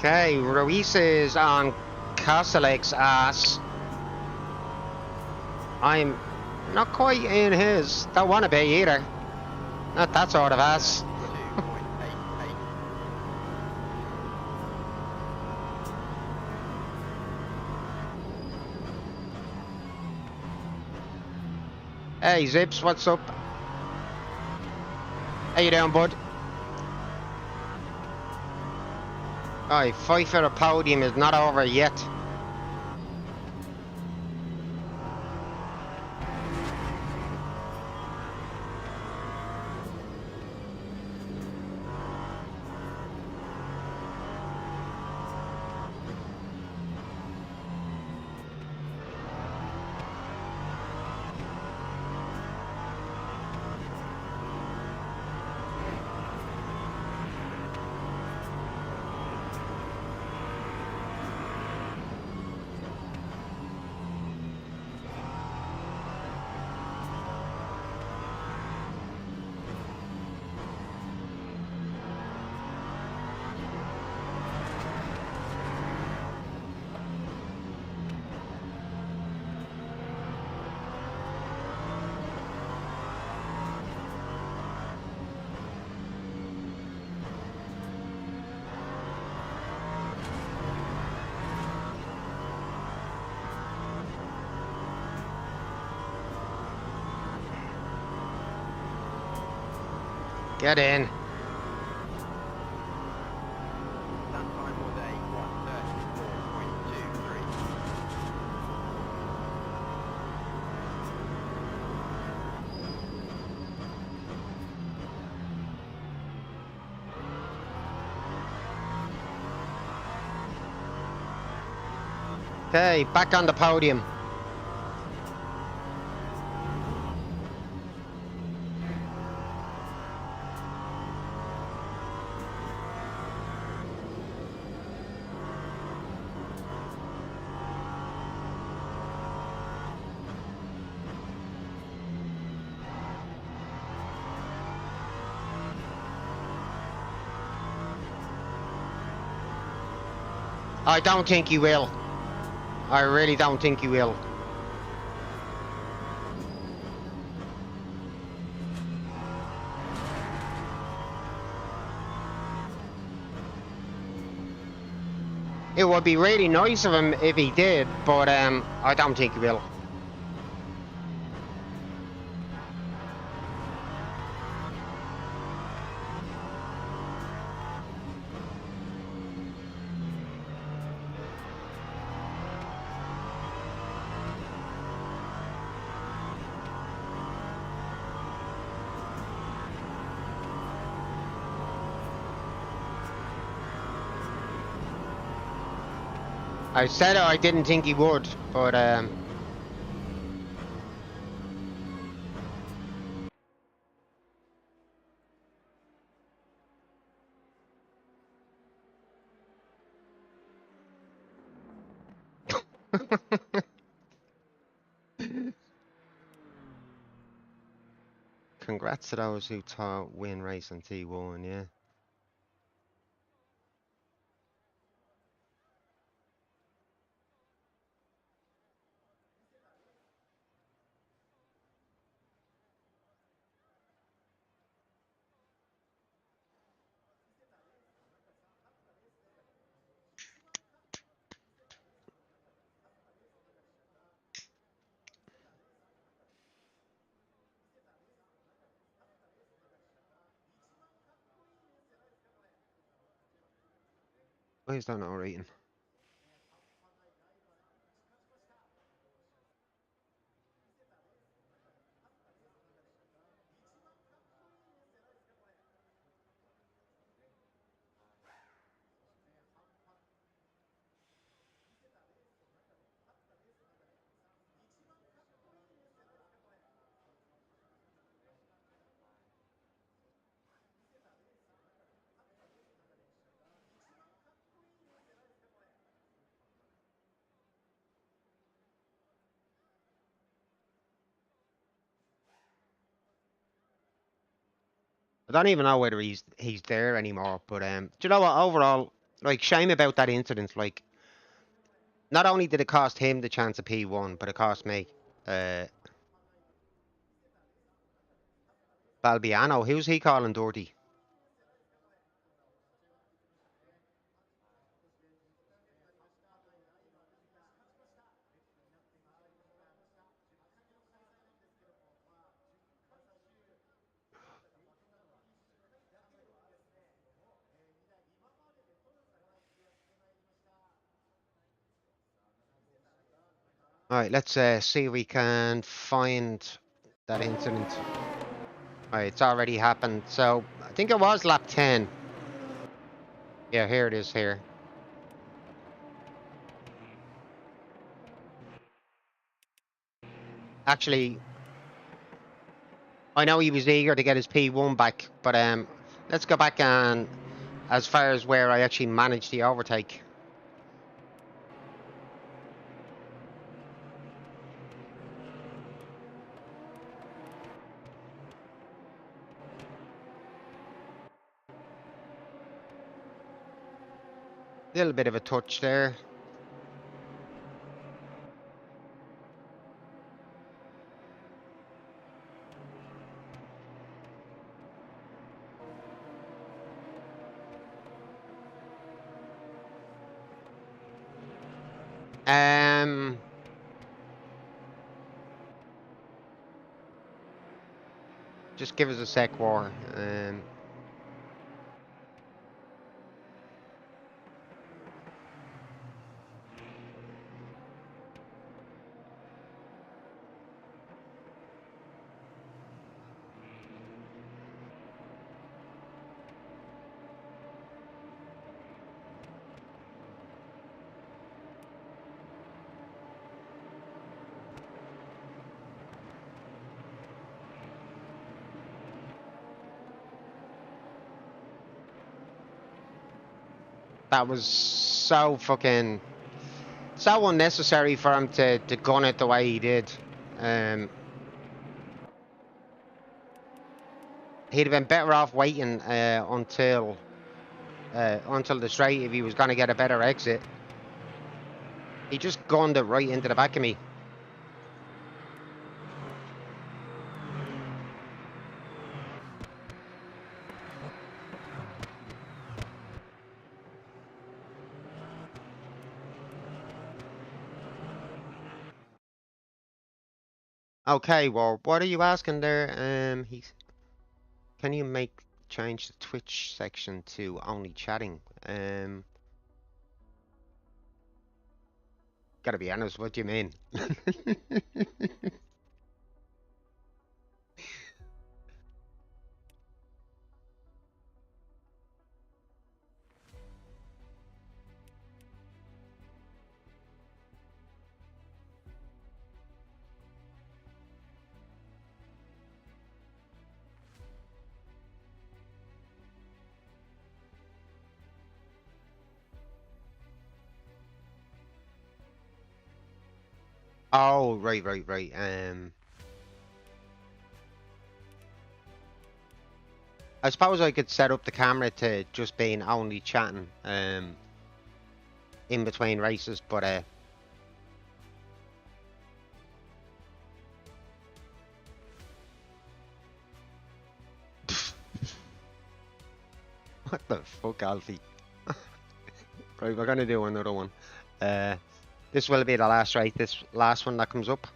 Okay, Ruiz is on Castleake's ass. I'm not quite in his. Don't want to be either. Not that sort of ass. 2.88. Hey Zips, what's up? How you doing, bud? Aye, fight for the podium is not over yet. Get in. That time was a 1:34.23. Okay, back on the podium. I don't think he will. I really don't think he will. It would be really nice of him if he did, but I don't think he will. I said I didn't think he would, but congrats to those who thought win race on T1, yeah. Why is that not rating? I don't even know whether he's there anymore, but do you know what? Overall, like, shame about that incident. Like, not only did it cost him the chance of P1, but it cost me. Uh, Balbiano, who's he calling dirty? All right, let's see if we can find that incident. All right, it's already happened. So I think it was lap 10. Yeah, here it is here. Actually, I know he was eager to get his P1 back, but let's go back and as far as where I actually managed the overtake. Little bit of a touch there. Um, just give us a sec, War. That was so fucking so unnecessary for him to gun it the way he did. Um, he'd have been better off waiting until the straight if he was going to get a better exit. gunned it right into the back of me. Okay, well, what are you asking there? Can you change the Twitch section to only chatting? Gotta be honest, what do you mean? Oh, right, right, right. I suppose I could set up the camera to just being only chatting, in between races, but what the fuck, Alfie? Right, we're gonna do another one. Uh, this will be the last race. This last one that comes up.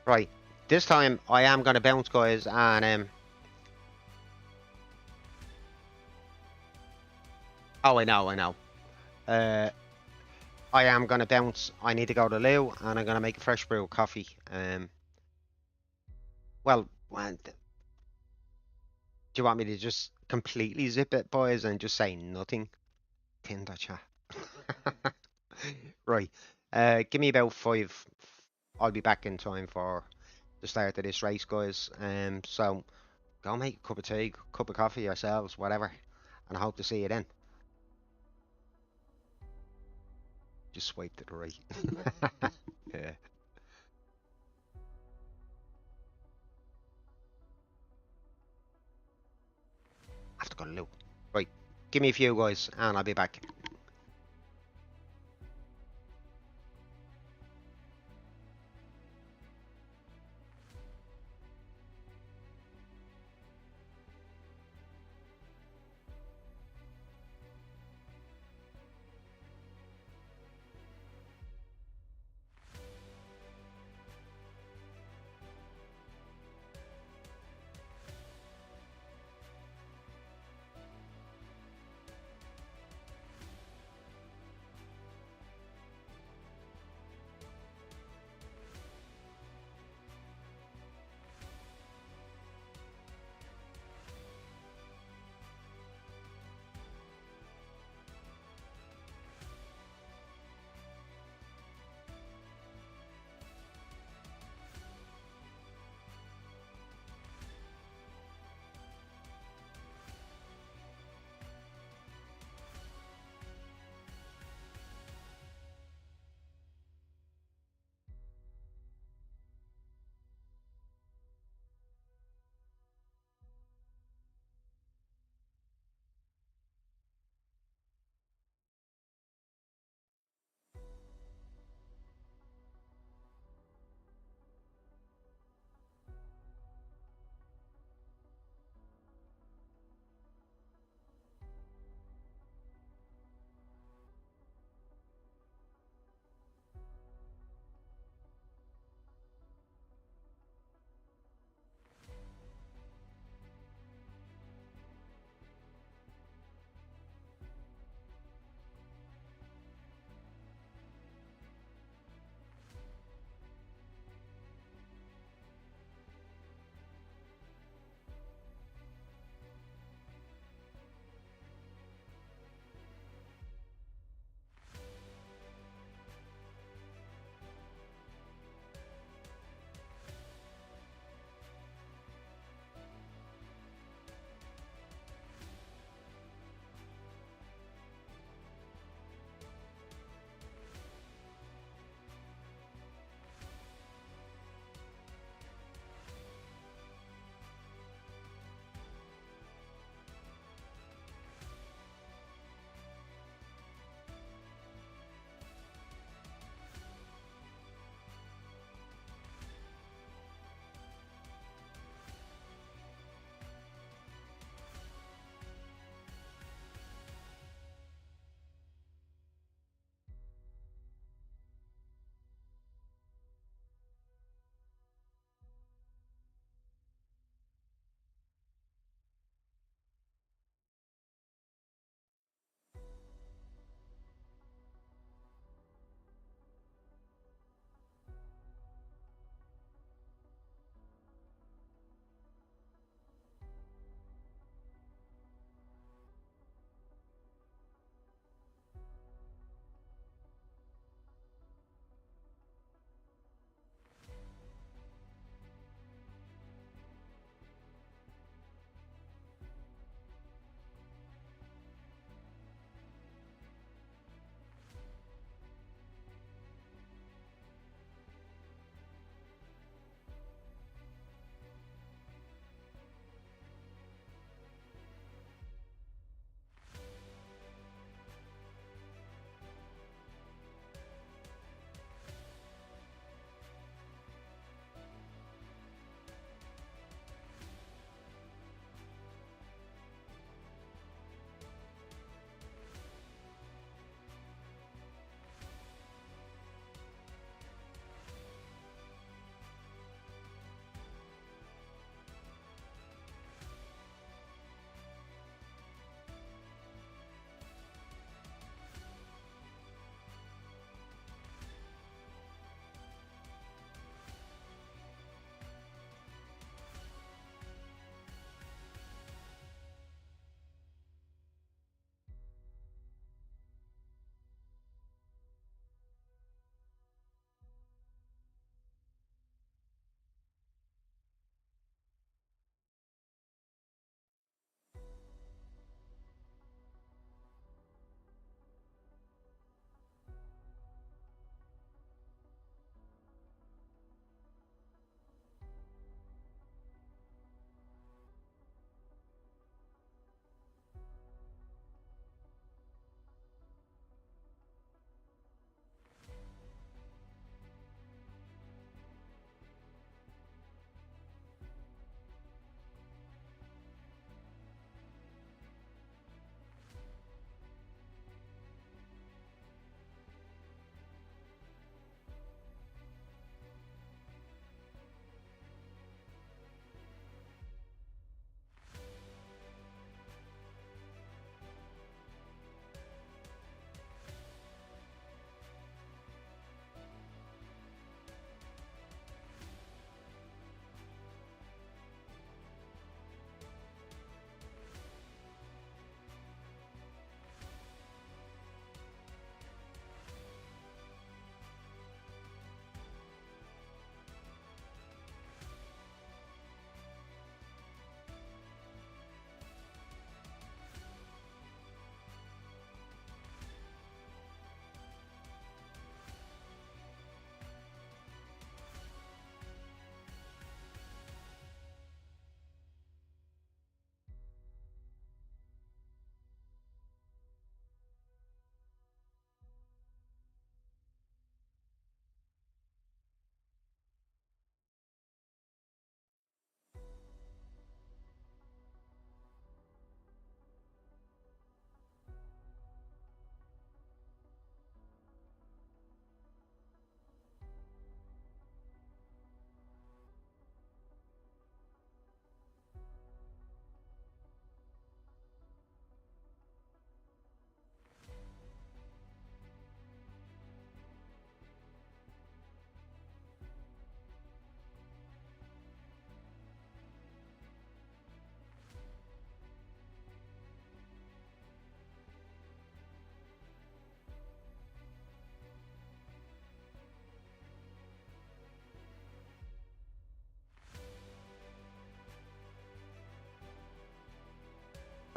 Right, this time I am gonna bounce, guys, and oh, I know, I know. I am gonna bounce. I need to go to loo, and I'm gonna make a fresh brew of coffee. Do you want me to just completely zip it, boys, and just say nothing? Tinder chat. Right. Give me about 5. I'll be back in time for the start of this race, guys. So go make a cup of tea, cup of coffee yourselves, whatever, and I hope to see you then. Just swipe to the right. Yeah. I have to go to loo. Right. Give me a few, guys, and I'll be back.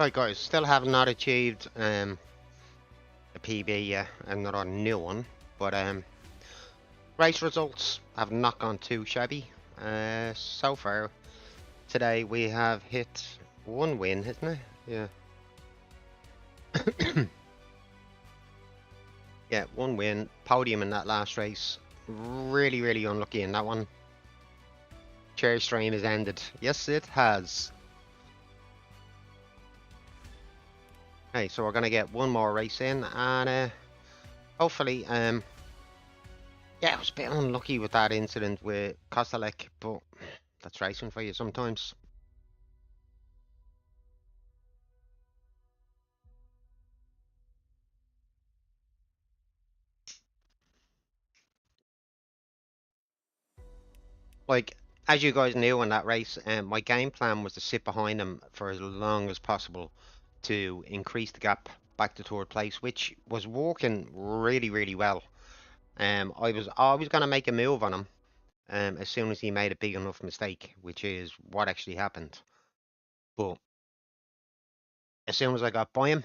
Right, guys, still have not achieved a PB yet, another new one, but race results have not gone too shabby. So far today we have hit one win, isn't it? Yeah. Yeah, one win, podium in that last race. Really, really unlucky in that one. Chair stream has ended. Yes, it has. Okay, so we're gonna get one more race in, and hopefully, yeah, I was a bit unlucky with that incident with Kostelec, but that's racing for you sometimes. Like, as you guys knew in that race, my game plan was to sit behind him for as long as possible to increase the gap back to third place, which was working really, really well. I was always going to make a move on him as soon as he made a big enough mistake, which is what actually happened. But as soon as I got by him,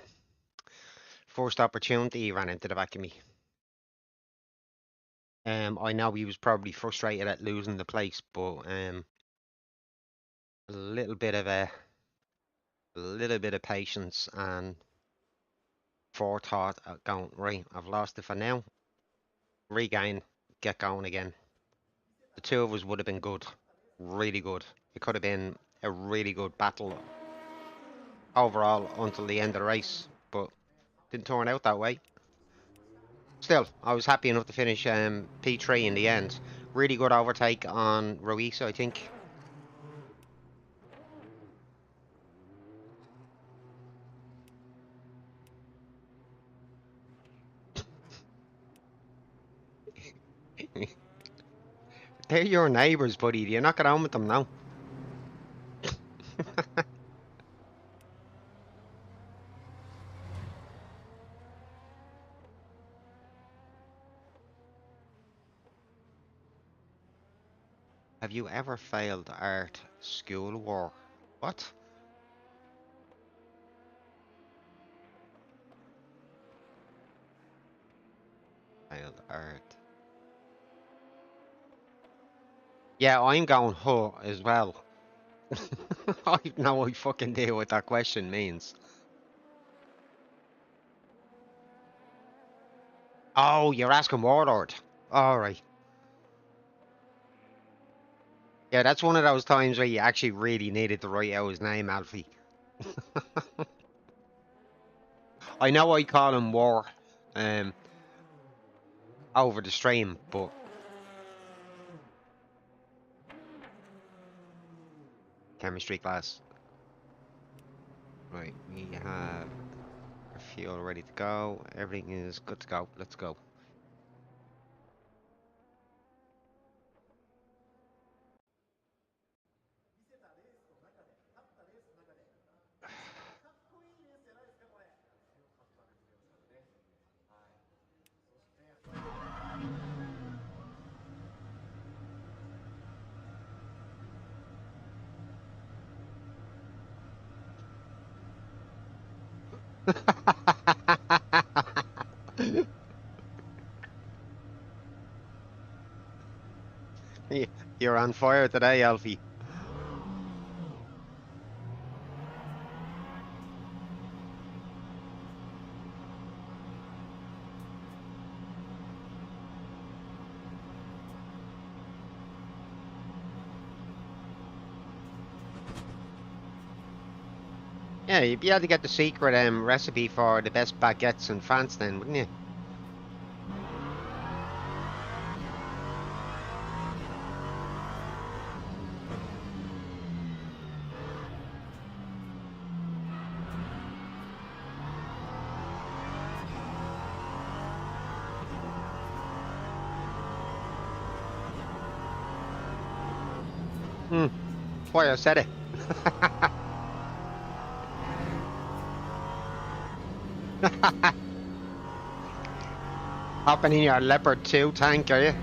first opportunity, he ran into the back of me. I know he was probably frustrated at losing the place, but a little bit of patience and forethought going, right, I've lost it for now. Regain, get going again. The two of us would have been good. Really good. It could have been a really good battle overall until the end of the race, but didn't turn out that way. Still, I was happy enough to finish P3 in the end. Really good overtake on Ruiz, I think. They're your neighbours, buddy. You're not get on with them now. Have you ever failed art school war? What? Failed art. Yeah, I'm going huh as well. I have no fucking idea what that question means. Oh, you're asking Warlord. Alright. Yeah, that's one of those times where you actually really needed to write out his name, Alfie. I know I call him War um, over the stream, but chemistry class. Right, we have our fuel ready to go. Everything is good to go. Let's go. You're on fire today, Alfie. Yeah, you'd be able to get the secret recipe for the best baguettes in France then, wouldn't you? Hmm. Why I said it. Hopping in your Leopard 2 tank, are you?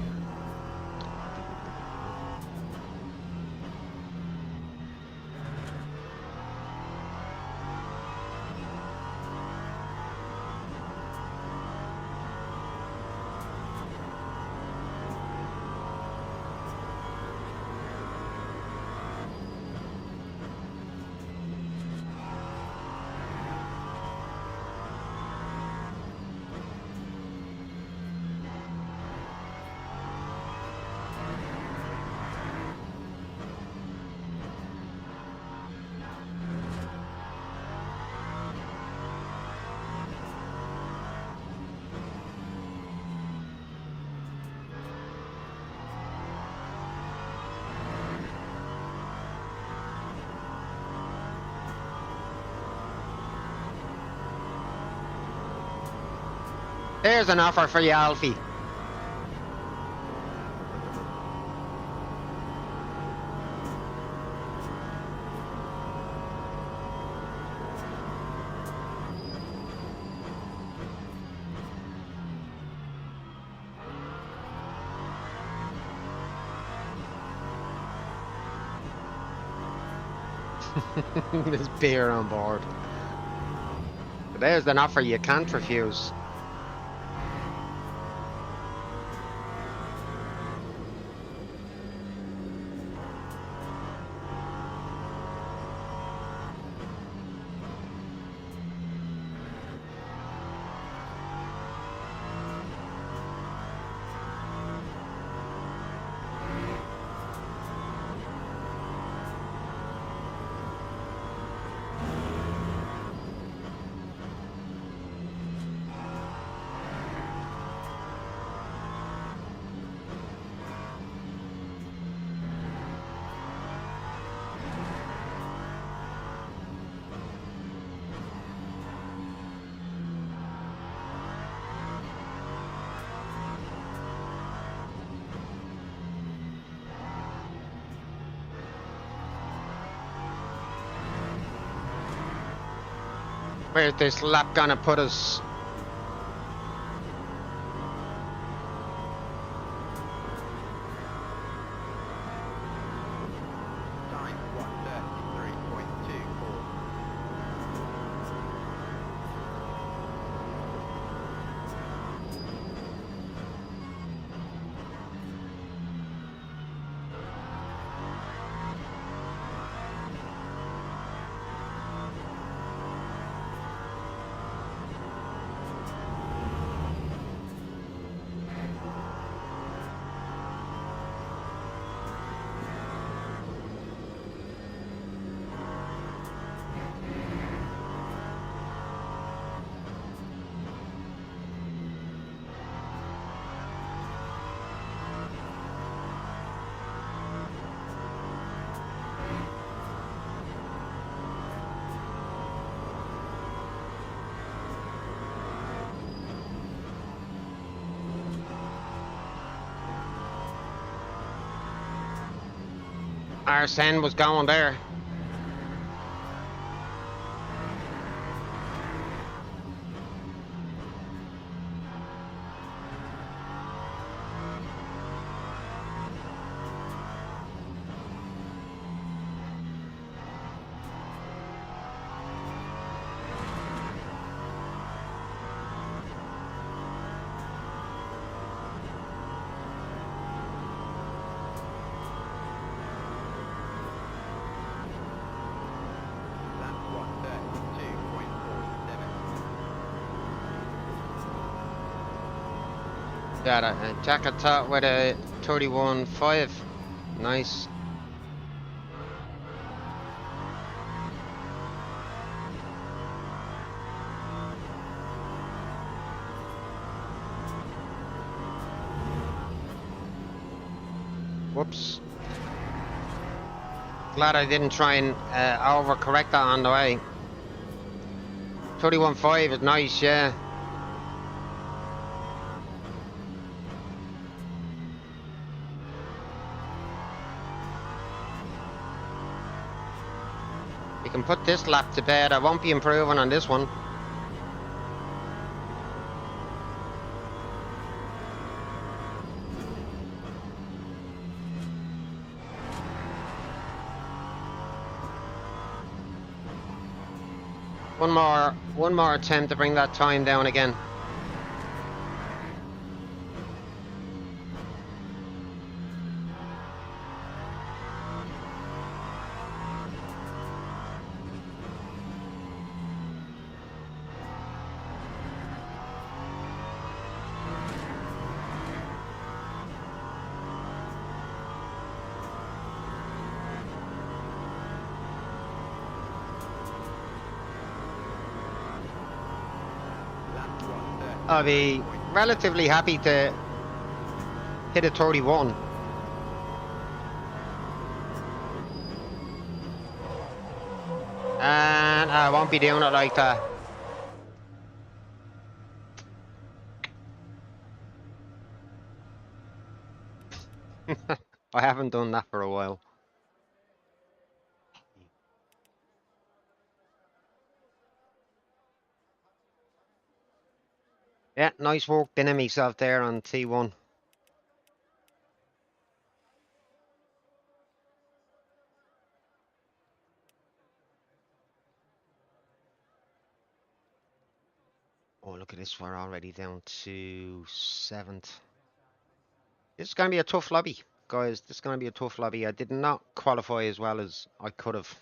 There's an offer for you, Alfie. There's beer on board. There's an offer you can't refuse. Where's this lap gonna put us? Time 1:33.24. Arsene was going there. Lap 1:32.47. Got a jacket top with a 31.5. Nice. Whoops. Glad I didn't try and overcorrect that on the way. 31.5 is nice, yeah. You can put this lap to bed. I won't be improving on this one. One more attempt to bring that time down again. I'll be relatively happy to hit a 31. And I won't be doing it like that. I haven't done that for a while. Yeah, nice work dinning myself there on T1. Oh, look at this. We're already down to 7th. This is going to be a tough lobby, guys. This is going to be a tough lobby. I did not qualify as well as I could have.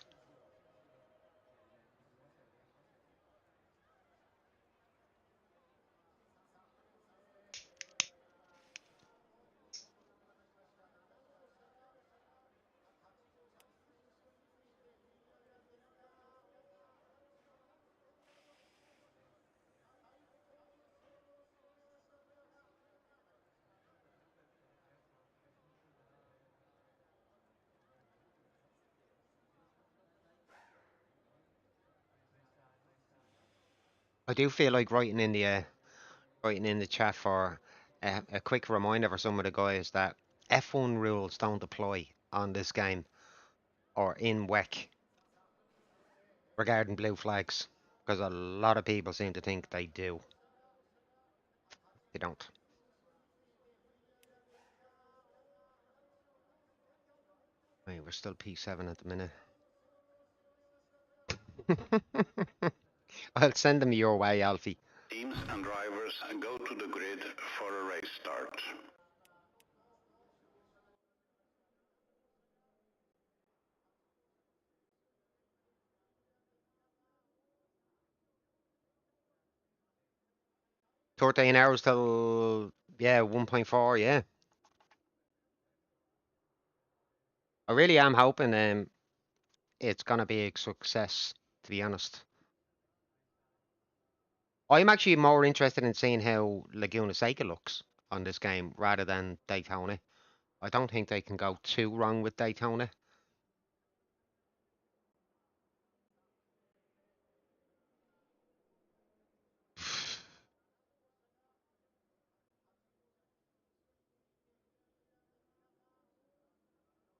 I do feel like writing in the chat for a quick reminder for some of the guys that F1 rules don't apply on this game or in WEC regarding blue flags, because a lot of people seem to think they do. They don't. Right, we're still P7 at the minute. I'll send them your way, Alfie. Teams and drivers go to the grid for a race start. Thirteen hours till, yeah, 1.4, yeah. I really am hoping it's gonna be a success, to be honest. I'm actually more interested in seeing how Laguna Seca looks on this game rather than Daytona. I don't think they can go too wrong with Daytona.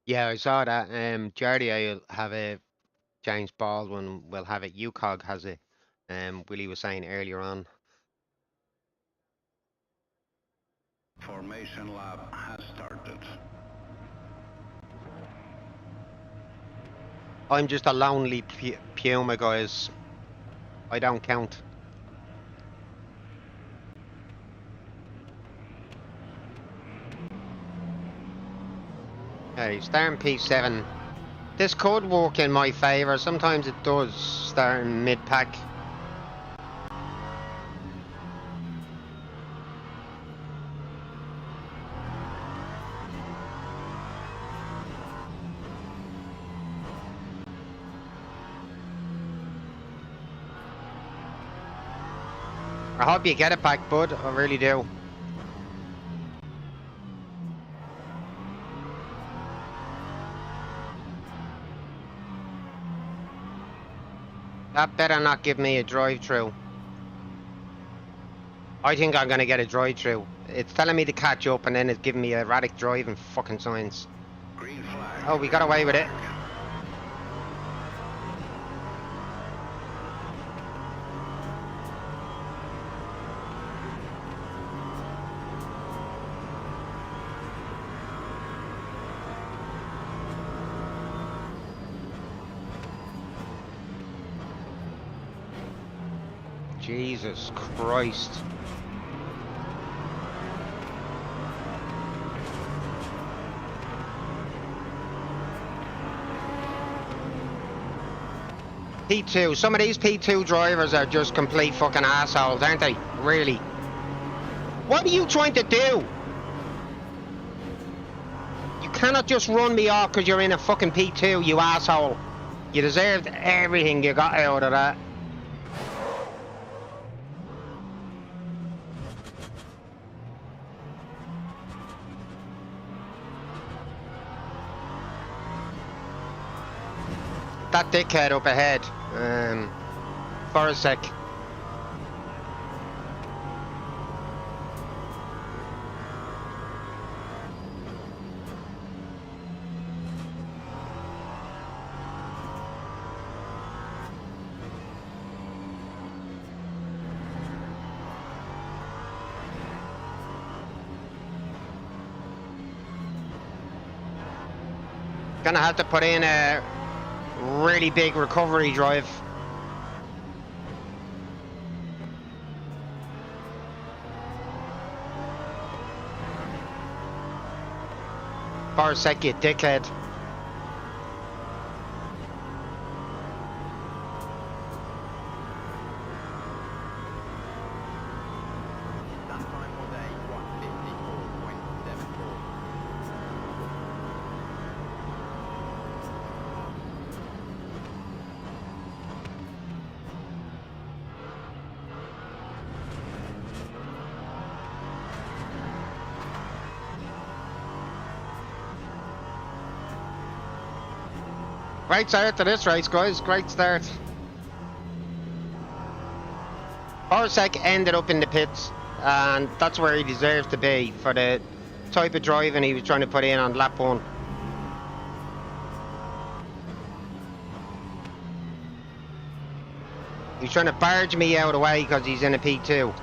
Yeah, I saw that. Jardy will have a James Baldwin will have it. UCOG has it. Willie was saying earlier on. Formation lap has started. I'm just a lonely Puma, guys. I don't count. Hey, starting P7. This could work in my favour. Sometimes it does, starting mid-pack. I hope you get it back, bud. I really do. That better not give me a drive-through. I think I'm gonna get a drive-through. It's telling me to catch up and then it's giving me erratic driving fucking signs. Green flag. Oh, we got away with it. Jesus Christ. P2. Some of these P2 drivers are just complete fucking assholes, aren't they? Really. What are you trying to do? You cannot just run me off because you're in a fucking P2, you asshole. You deserved everything you got out of that. That dickhead up ahead. For a sec. Gonna have to put in a really big recovery drive. For a sec, you dickhead. That time all day, 154.74. Great start to this race, guys. Great start. Borsec ended up in the pits, and that's where he deserves to be for the type of driving he was trying to put in on lap 1. He's trying to barge me out of the way because he's in a P2.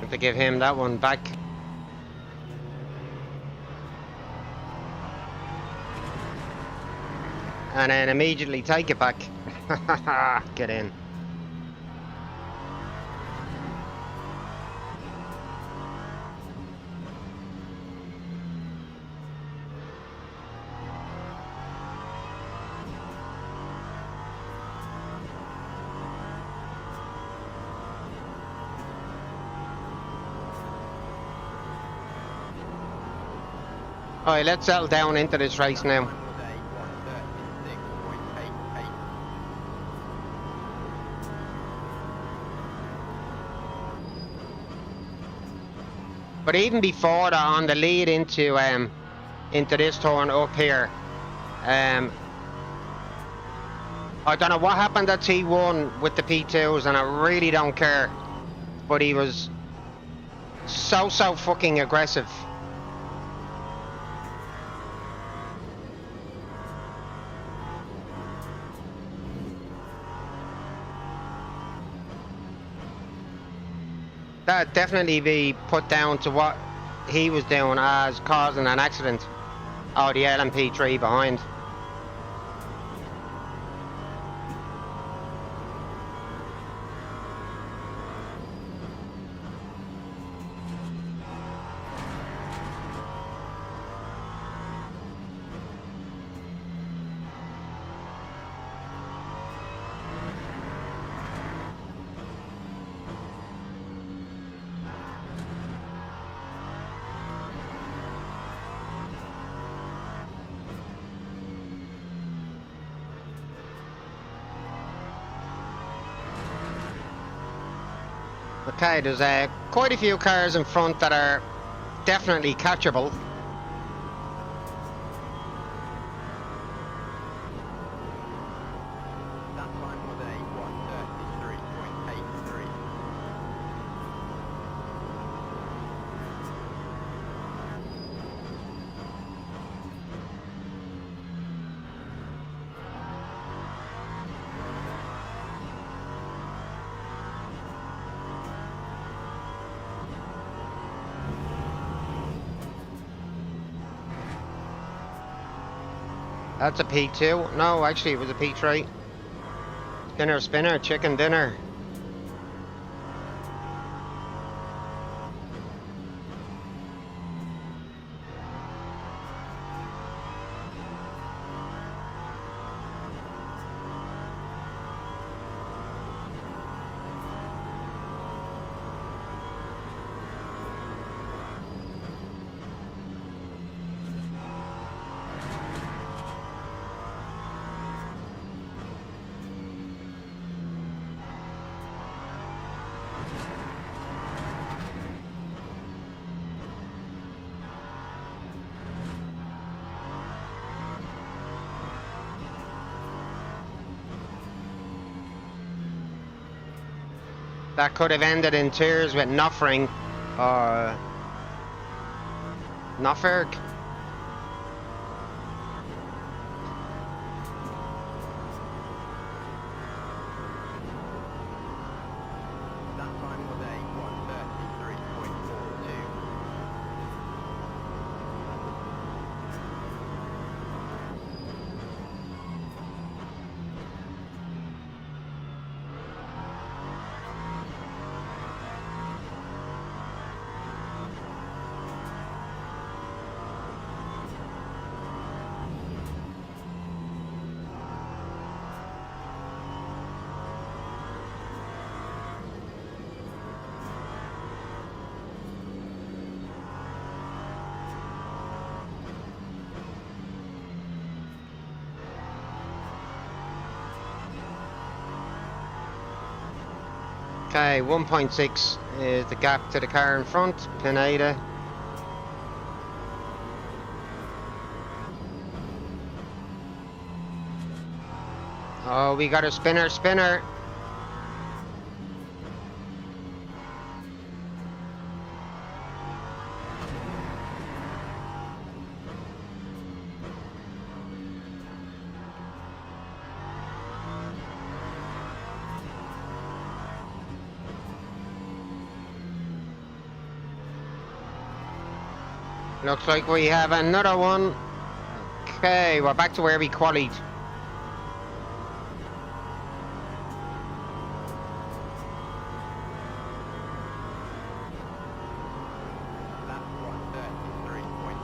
Have to give him that one back. And then immediately take it back. Get in. Alright, let's settle down into this race now. Time all day, 136.88. But even before that, on the lead into this turn up here, I don't know what happened at T1 with the P2s, and I really don't care. But he was so fucking aggressive. That'd definitely be put down to what he was doing as causing an accident. Oh, the LMP3 behind. Okay, there's quite a few cars in front that are definitely catchable. That time all day, 133.83. That's a P2. No, actually it was a P3. Dinner spinner, chicken dinner. That could have ended in tears with Noffring or Nofferg. Okay, 1.6 is the gap to the car in front, Pineda. Oh, we got a spinner. Looks like we have another one. Okay, we're back to where we qualied. Lap 1:33.47.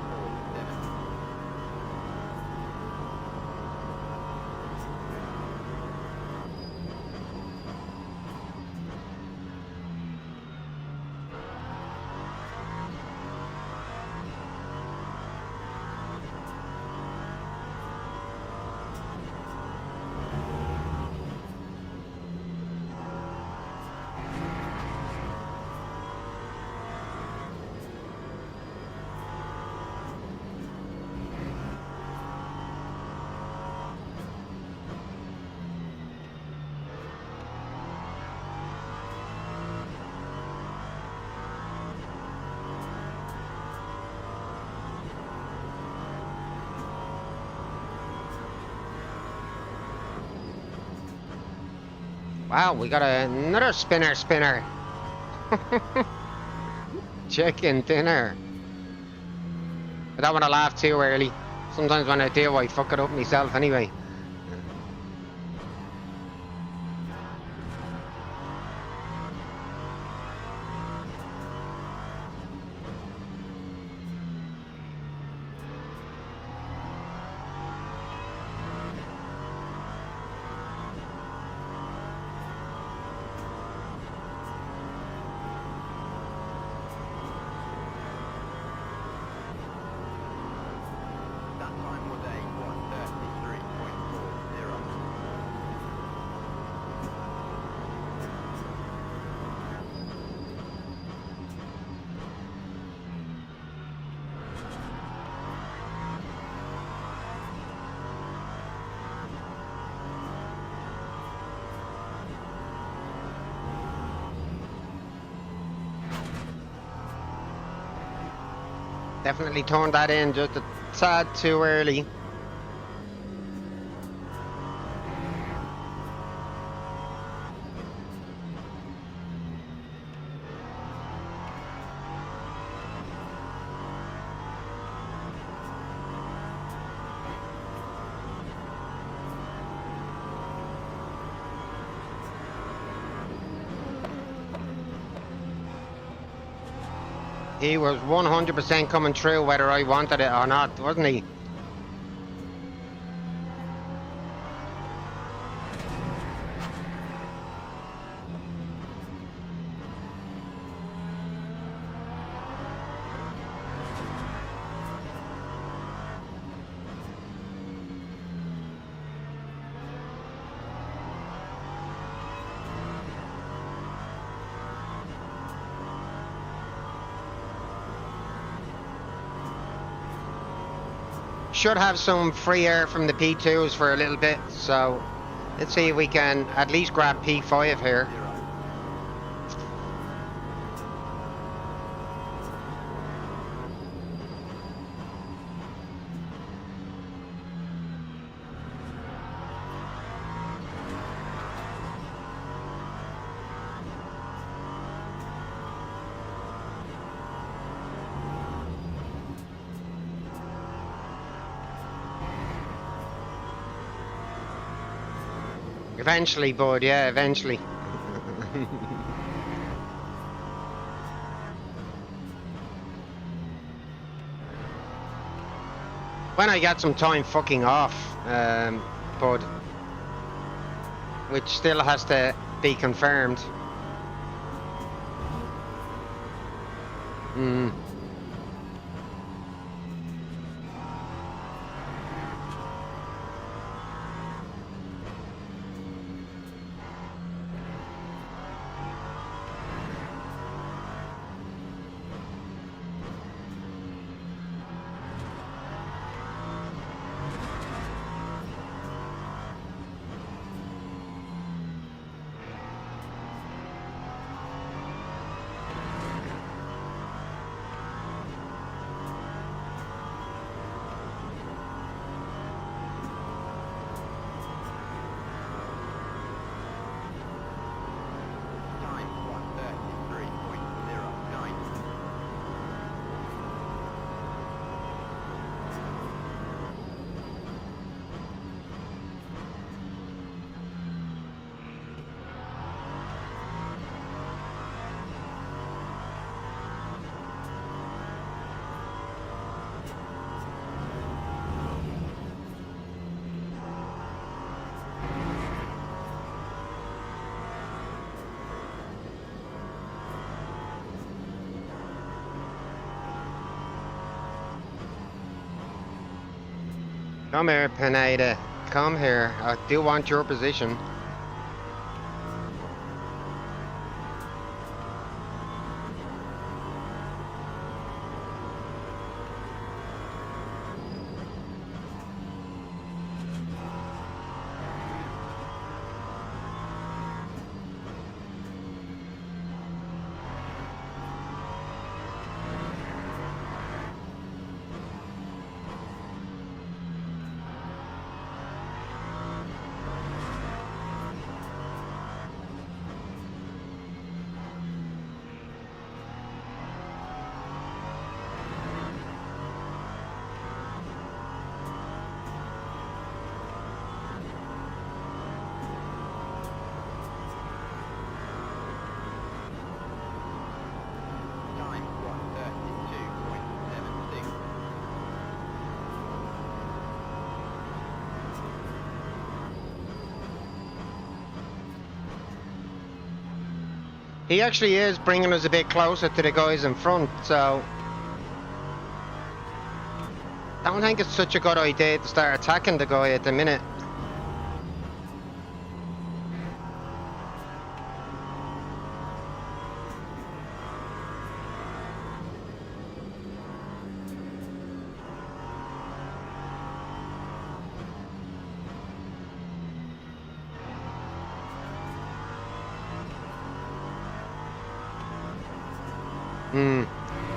Wow, we got another spinner. Chicken dinner. I don't want to laugh too early. Sometimes when I do, I fuck it up myself anyway. That time was a 1:33.40. Definitely turned that in just a tad too early. He was 100% coming through whether I wanted it or not, wasn't he? Should have some free air from the P2s for a little bit, so let's see if we can at least grab P5 here. Eventually, bud, yeah, eventually. When I get some time fucking off, bud. Which still has to be confirmed. Come here, Pineda. Come here. I do want your position. Time 1:32.76. He actually is bringing us a bit closer to the guys in front, so I don't think it's such a good idea to start attacking the guy at the minute.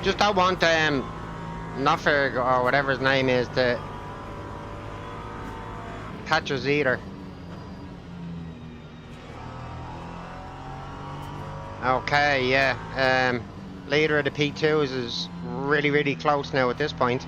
Just don't want Nufferg or whatever his name is to catch us either. Okay, yeah. Leader of the P2s is really, really close now at this point.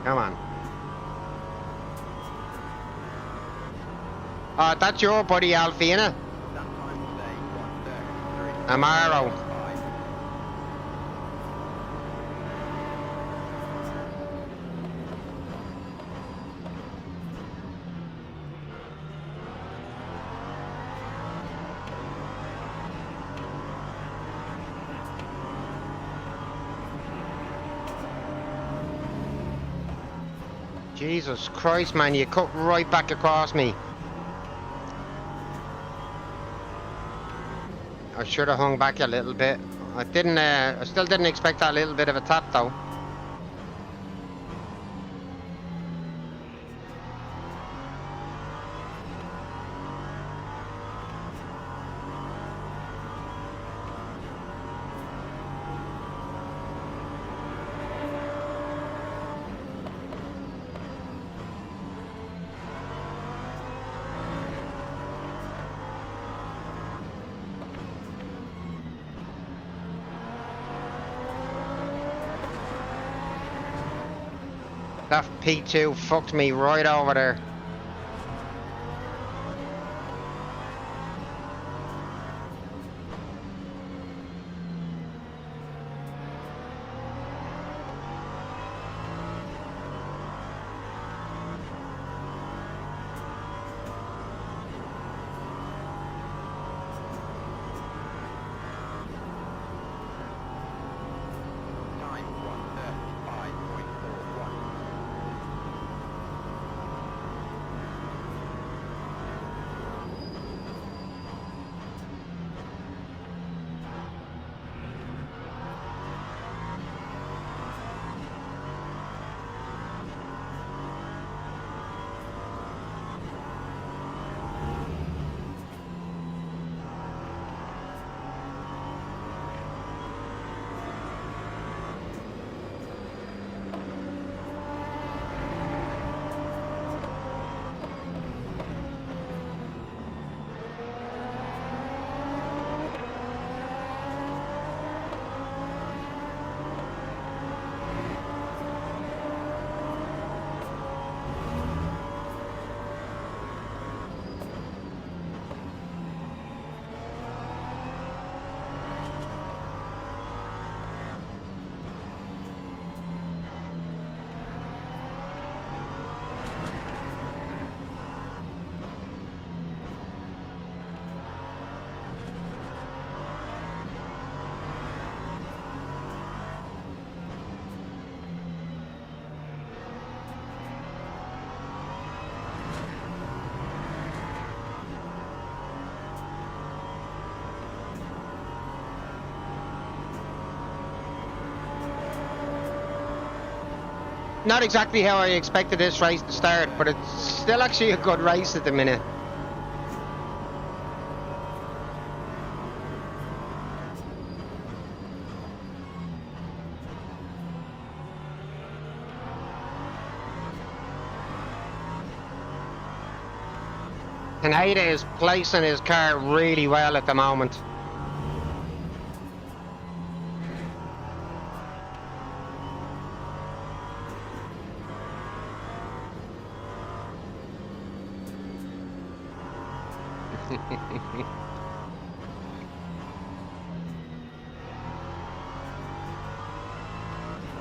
Come on. Oh, that's your buddy Alfina. That time was a 1:33. Amaro. 5. Jesus Christ, man, you cut right back across me. I should have hung back a little bit. I still didn't expect that little bit of a tap though. That P2 fucked me right over there. Time 1:35.41. Not exactly how I expected this race to start, but it's still actually a good race at the minute. Pineda is placing his car really well at the moment.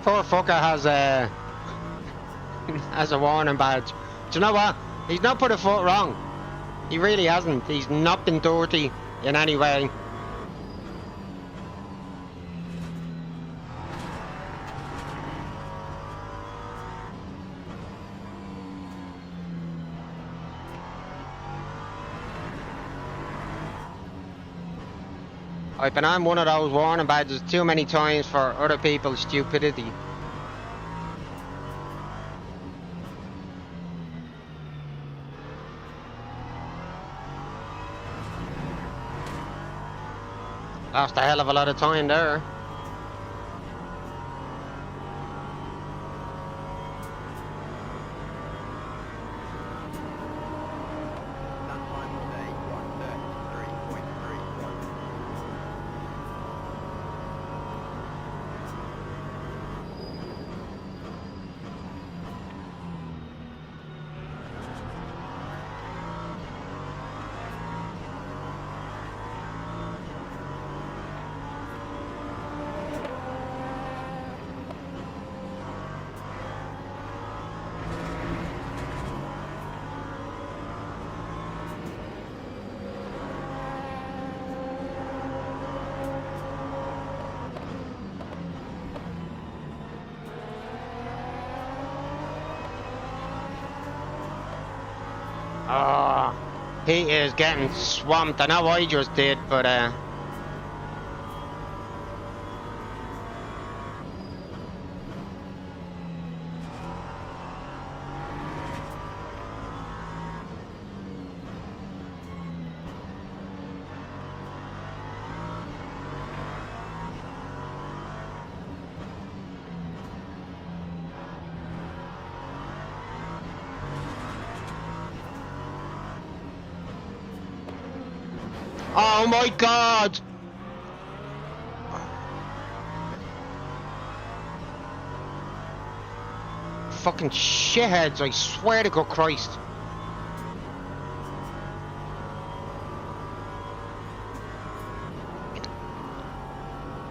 Poor fucker has a has a warning badge. Do you know what? He's not put a foot wrong. He really hasn't. He's not been dirty in any way. I've been on one of those warning badges too many times for other people's stupidity. Lost a hell of a lot of time there. That time today, 1:33.31. Oh, he is getting swamped. I know I just did, but oh my God! Fucking shitheads, I swear to God Christ.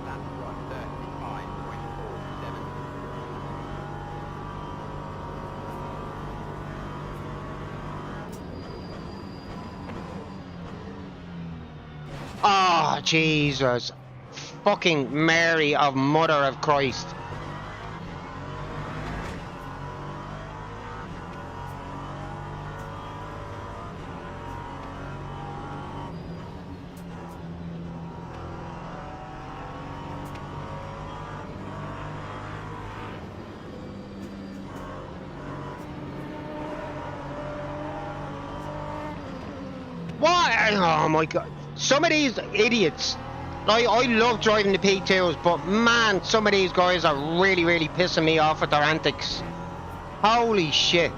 That's 1:35.47. Oh, Jesus. Fucking Mary of Mother of Christ. Why? Oh my God. Some of these idiots. I love driving the P2s, but man, some of these guys are really, really pissing me off with their antics. Holy shit.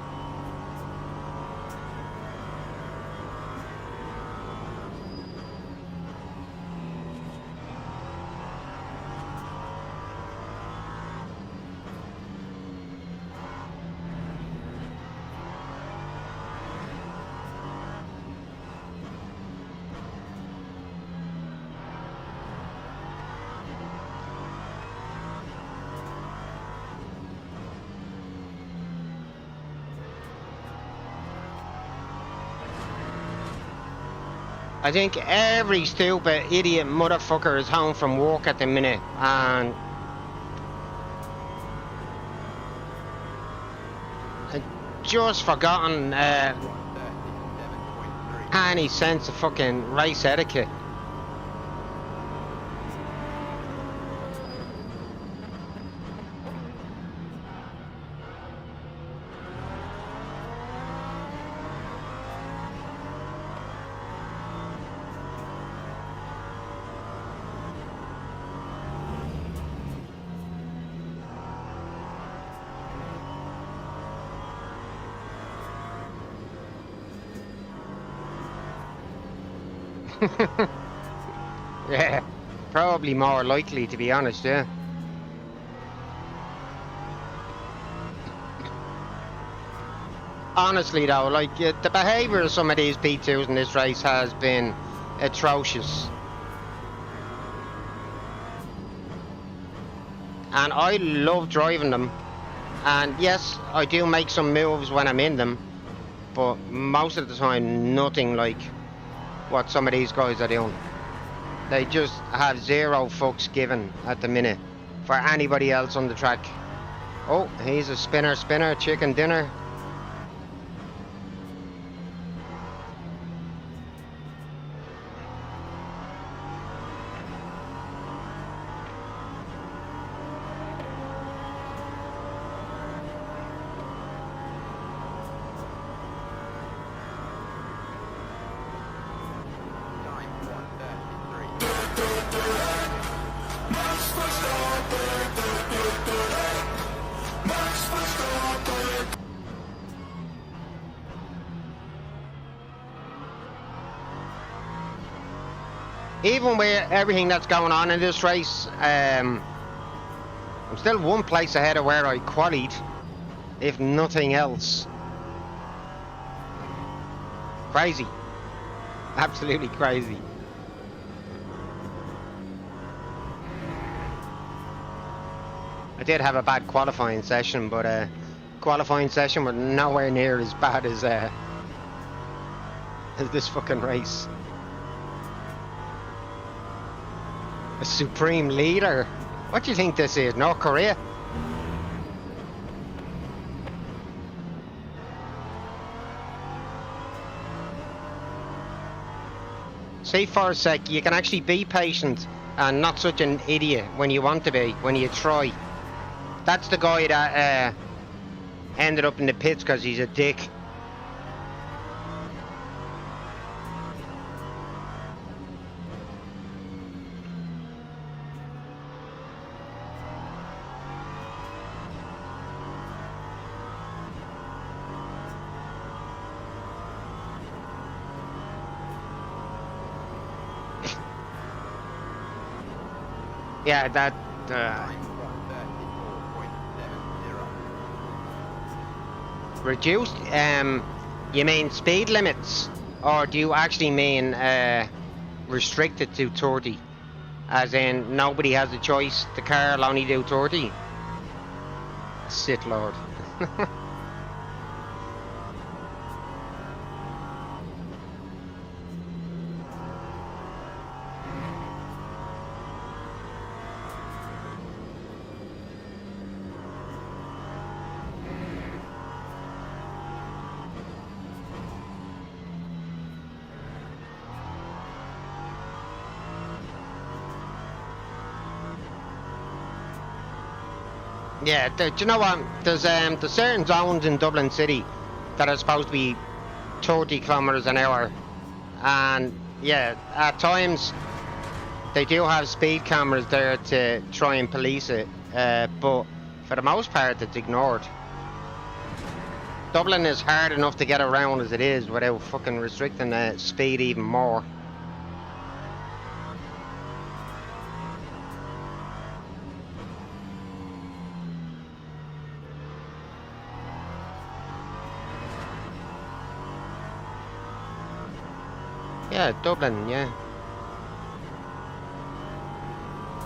I think every stupid idiot motherfucker is home from work at the minute and I've just forgotten 1:37.3. any sense of fucking race etiquette. Yeah, probably more likely, to be honest, yeah. Honestly though, like the behaviour of some of these P2s in this race has been atrocious. And I love driving them. And yes, I do make some moves when I'm in them, but most of the time nothing like what some of these guys are doing. They just have zero fucks given at the minute for anybody else on the track. Oh, he's a spinner, chicken dinner. Time 1:33. Even with everything that's going on in this race, I'm still one place ahead of where I qualied, if nothing else. Crazy. Absolutely crazy. I did have a bad qualifying session, but qualifying session was nowhere near as bad as this fucking race. A supreme leader? What do you think this is, North Korea? See, for a sec, you can actually be patient and not such an idiot when you want to be, when you try. That's the guy that ended up in the pits because he's a dick. Yeah, that... Time 1:34.70. reduced? You mean speed limits? Or do you actually mean restricted to 30? As in, nobody has a choice, the car will only do 30? Sith Lord. Yeah, do you know what? There's certain zones in Dublin City that are supposed to be 30 kilometers an hour, and yeah, at times they do have speed cameras there to try and police it, but for the most part it's ignored. Dublin is hard enough to get around as it is without fucking restricting speed even more. Yeah, Dublin, yeah.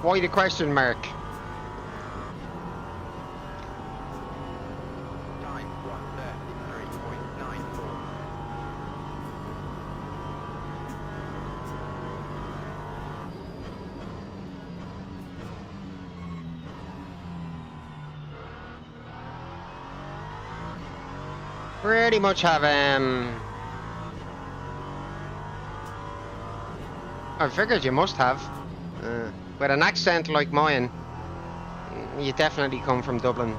Why the question mark? Time 1:33.94. Pretty much have I figured you must have. With an accent like mine, you definitely come from Dublin.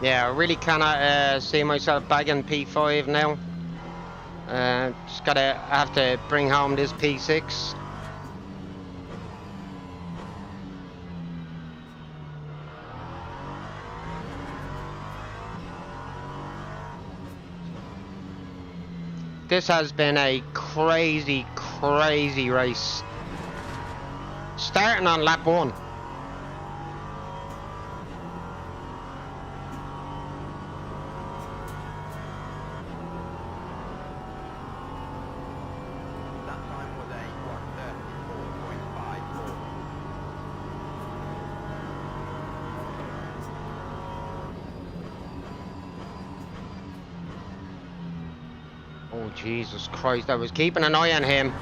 Yeah, I really cannot see myself bagging P5 now. Just gotta have to bring home this P6. This has been a crazy, crazy race. Starting on lap 1. That time was a 1:34.54. Oh, Jesus Christ, I was keeping an eye on him.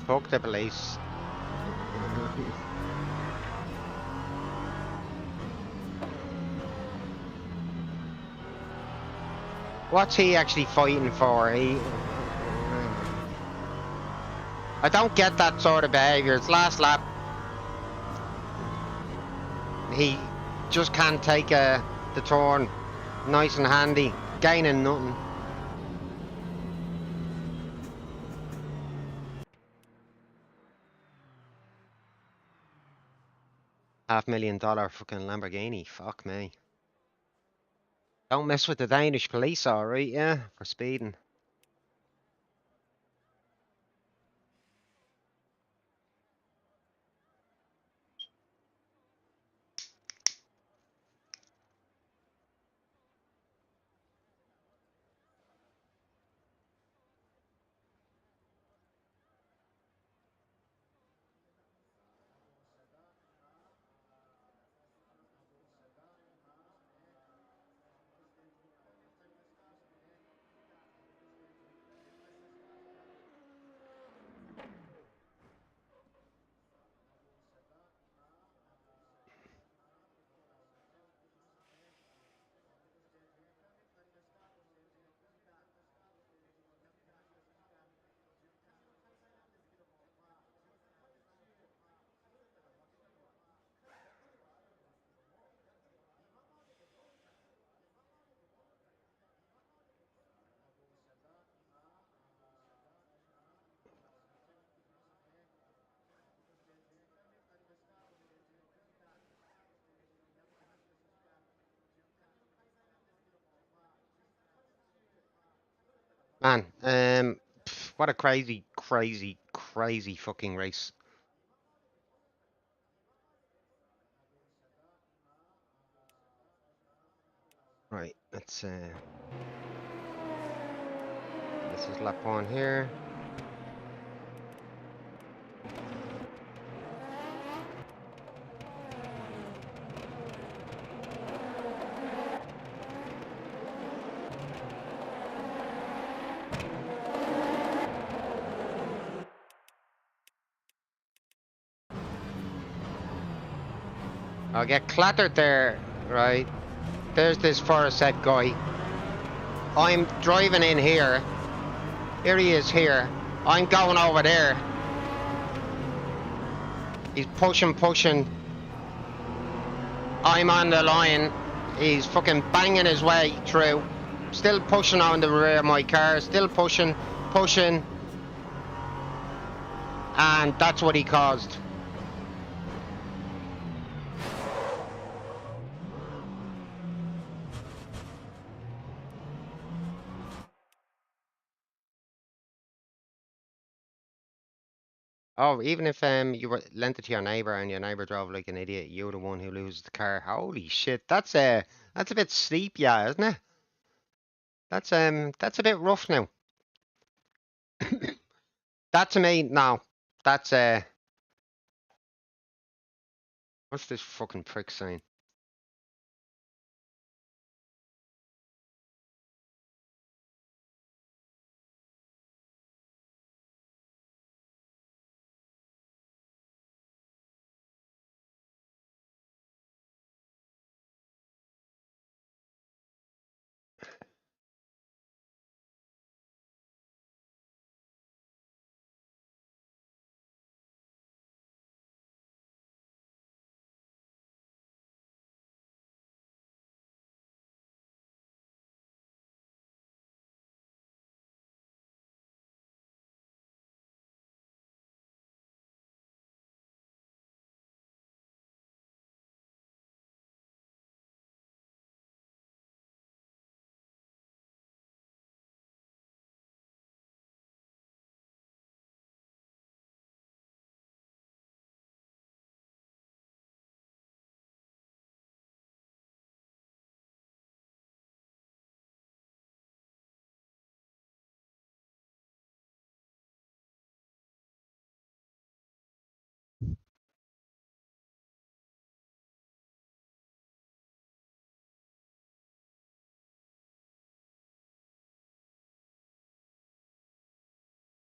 Fuck the police. What's he actually fighting for? I don't get that sort of behaviour. It's last lap. He just can't take the turn nice and handy. Gaining nothing. $500,000 fucking Lamborghini. Fuck me. Don't mess with the Danish police, alright, yeah? For speeding. Man, what a crazy, crazy, crazy fucking race. Right, let's this is lap 1 here. I'll get clattered there, right? There's this Forest Set guy. I'm driving in here. Here he is here. I'm going over there. He's pushing. I'm on the line. He's fucking banging his way through. Still pushing on the rear of my car. Still pushing. And that's what he caused. Oh, even if you were lent it to your neighbor and your neighbor drove like an idiot, you're the one who loses the car. Holy shit, that's a bit steep, yeah, isn't it? That's a bit rough now. That to me, no, that's what's this fucking prick saying?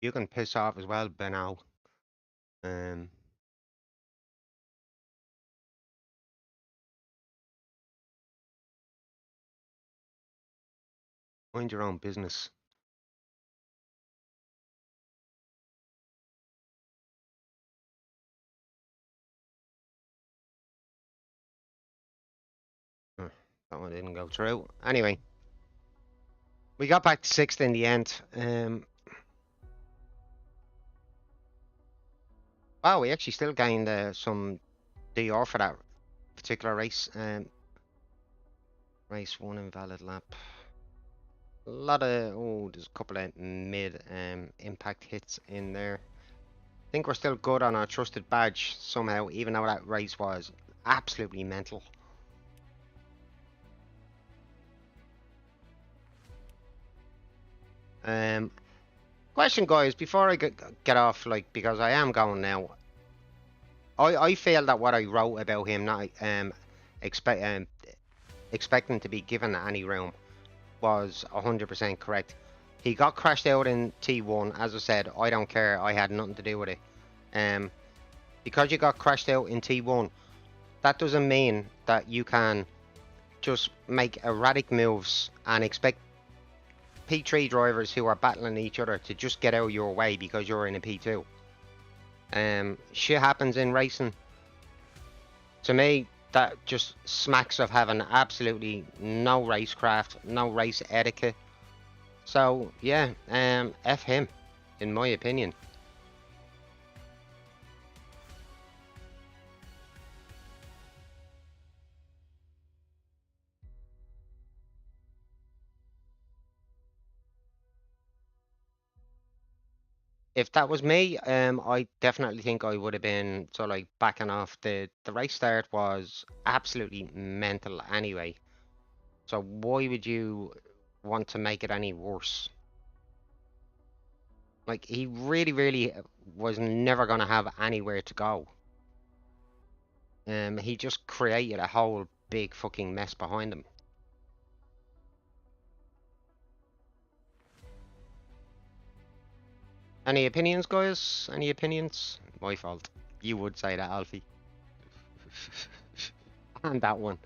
You can piss off as well, Benno. Um, Mind your own business. That one didn't go through. Anyway, we got back to sixth in the end. Wow, we actually still gained some DR for that particular race. Race one invalid lap. A lot of there's a couple of mid impact hits in there. I think we're still good on our trusted badge somehow, even though that race was absolutely mental. Question, guys, before I get off, like, because I am going now. I feel that what I wrote about him not expect expecting to be given any room was 100% correct. He got crashed out in T1. As I said, I don't care. I had nothing to do with it. Because you got crashed out in T1, that doesn't mean that you can just make erratic moves and expect P3 drivers who are battling each other to just get out of your way because you're in a P2. Shit happens in racing. To me, that just smacks of having absolutely no racecraft, no race etiquette. So yeah, F him, in my opinion. If that was me, I definitely think I would have been so like backing off. The race start was absolutely mental anyway. So why would you want to make it any worse? Like he really was never gonna have anywhere to go. He just created a whole big fucking mess behind him. Any opinions, guys? Any opinions? My fault. You would say that, Alfie. And that one.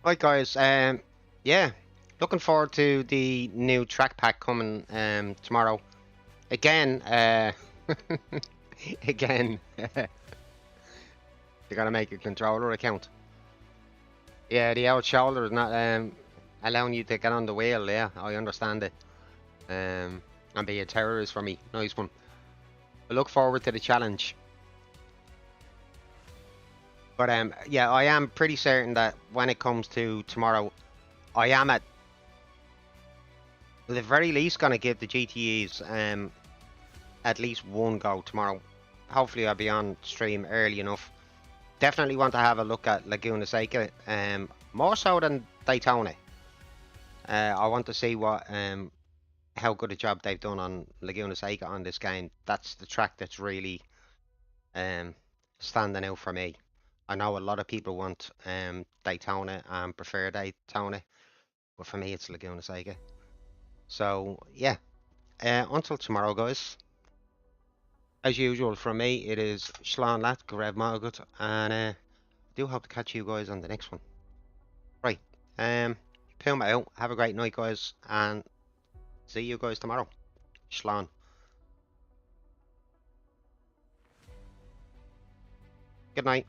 Right, guys. Yeah, looking forward to the new track pack coming tomorrow. Again, again, you gotta make a controller account. Yeah, the out shoulder is not allowing you to get on the wheel. Yeah, I understand it. And be a terrorist for me. Nice one. I look forward to the challenge. But yeah, I am pretty certain that when it comes to tomorrow, I am at the very least gonna give the GTEs at least one go tomorrow. Hopefully I'll be on stream early enough. Definitely want to have a look at Laguna Seca, more so than Daytona. I want to see what how good a job they've done on Laguna Seca on this game. That's the track that's really um, standing out for me. I know a lot of people want Daytona and prefer Daytona, but for me it's Laguna Seca. So yeah, until tomorrow, guys. As usual, from me, it is Shlán Lat, Garev Margut, and do hope to catch you guys on the next one. Right, Puma out. Have a great night, guys, and see you guys tomorrow. Shlán. Good night.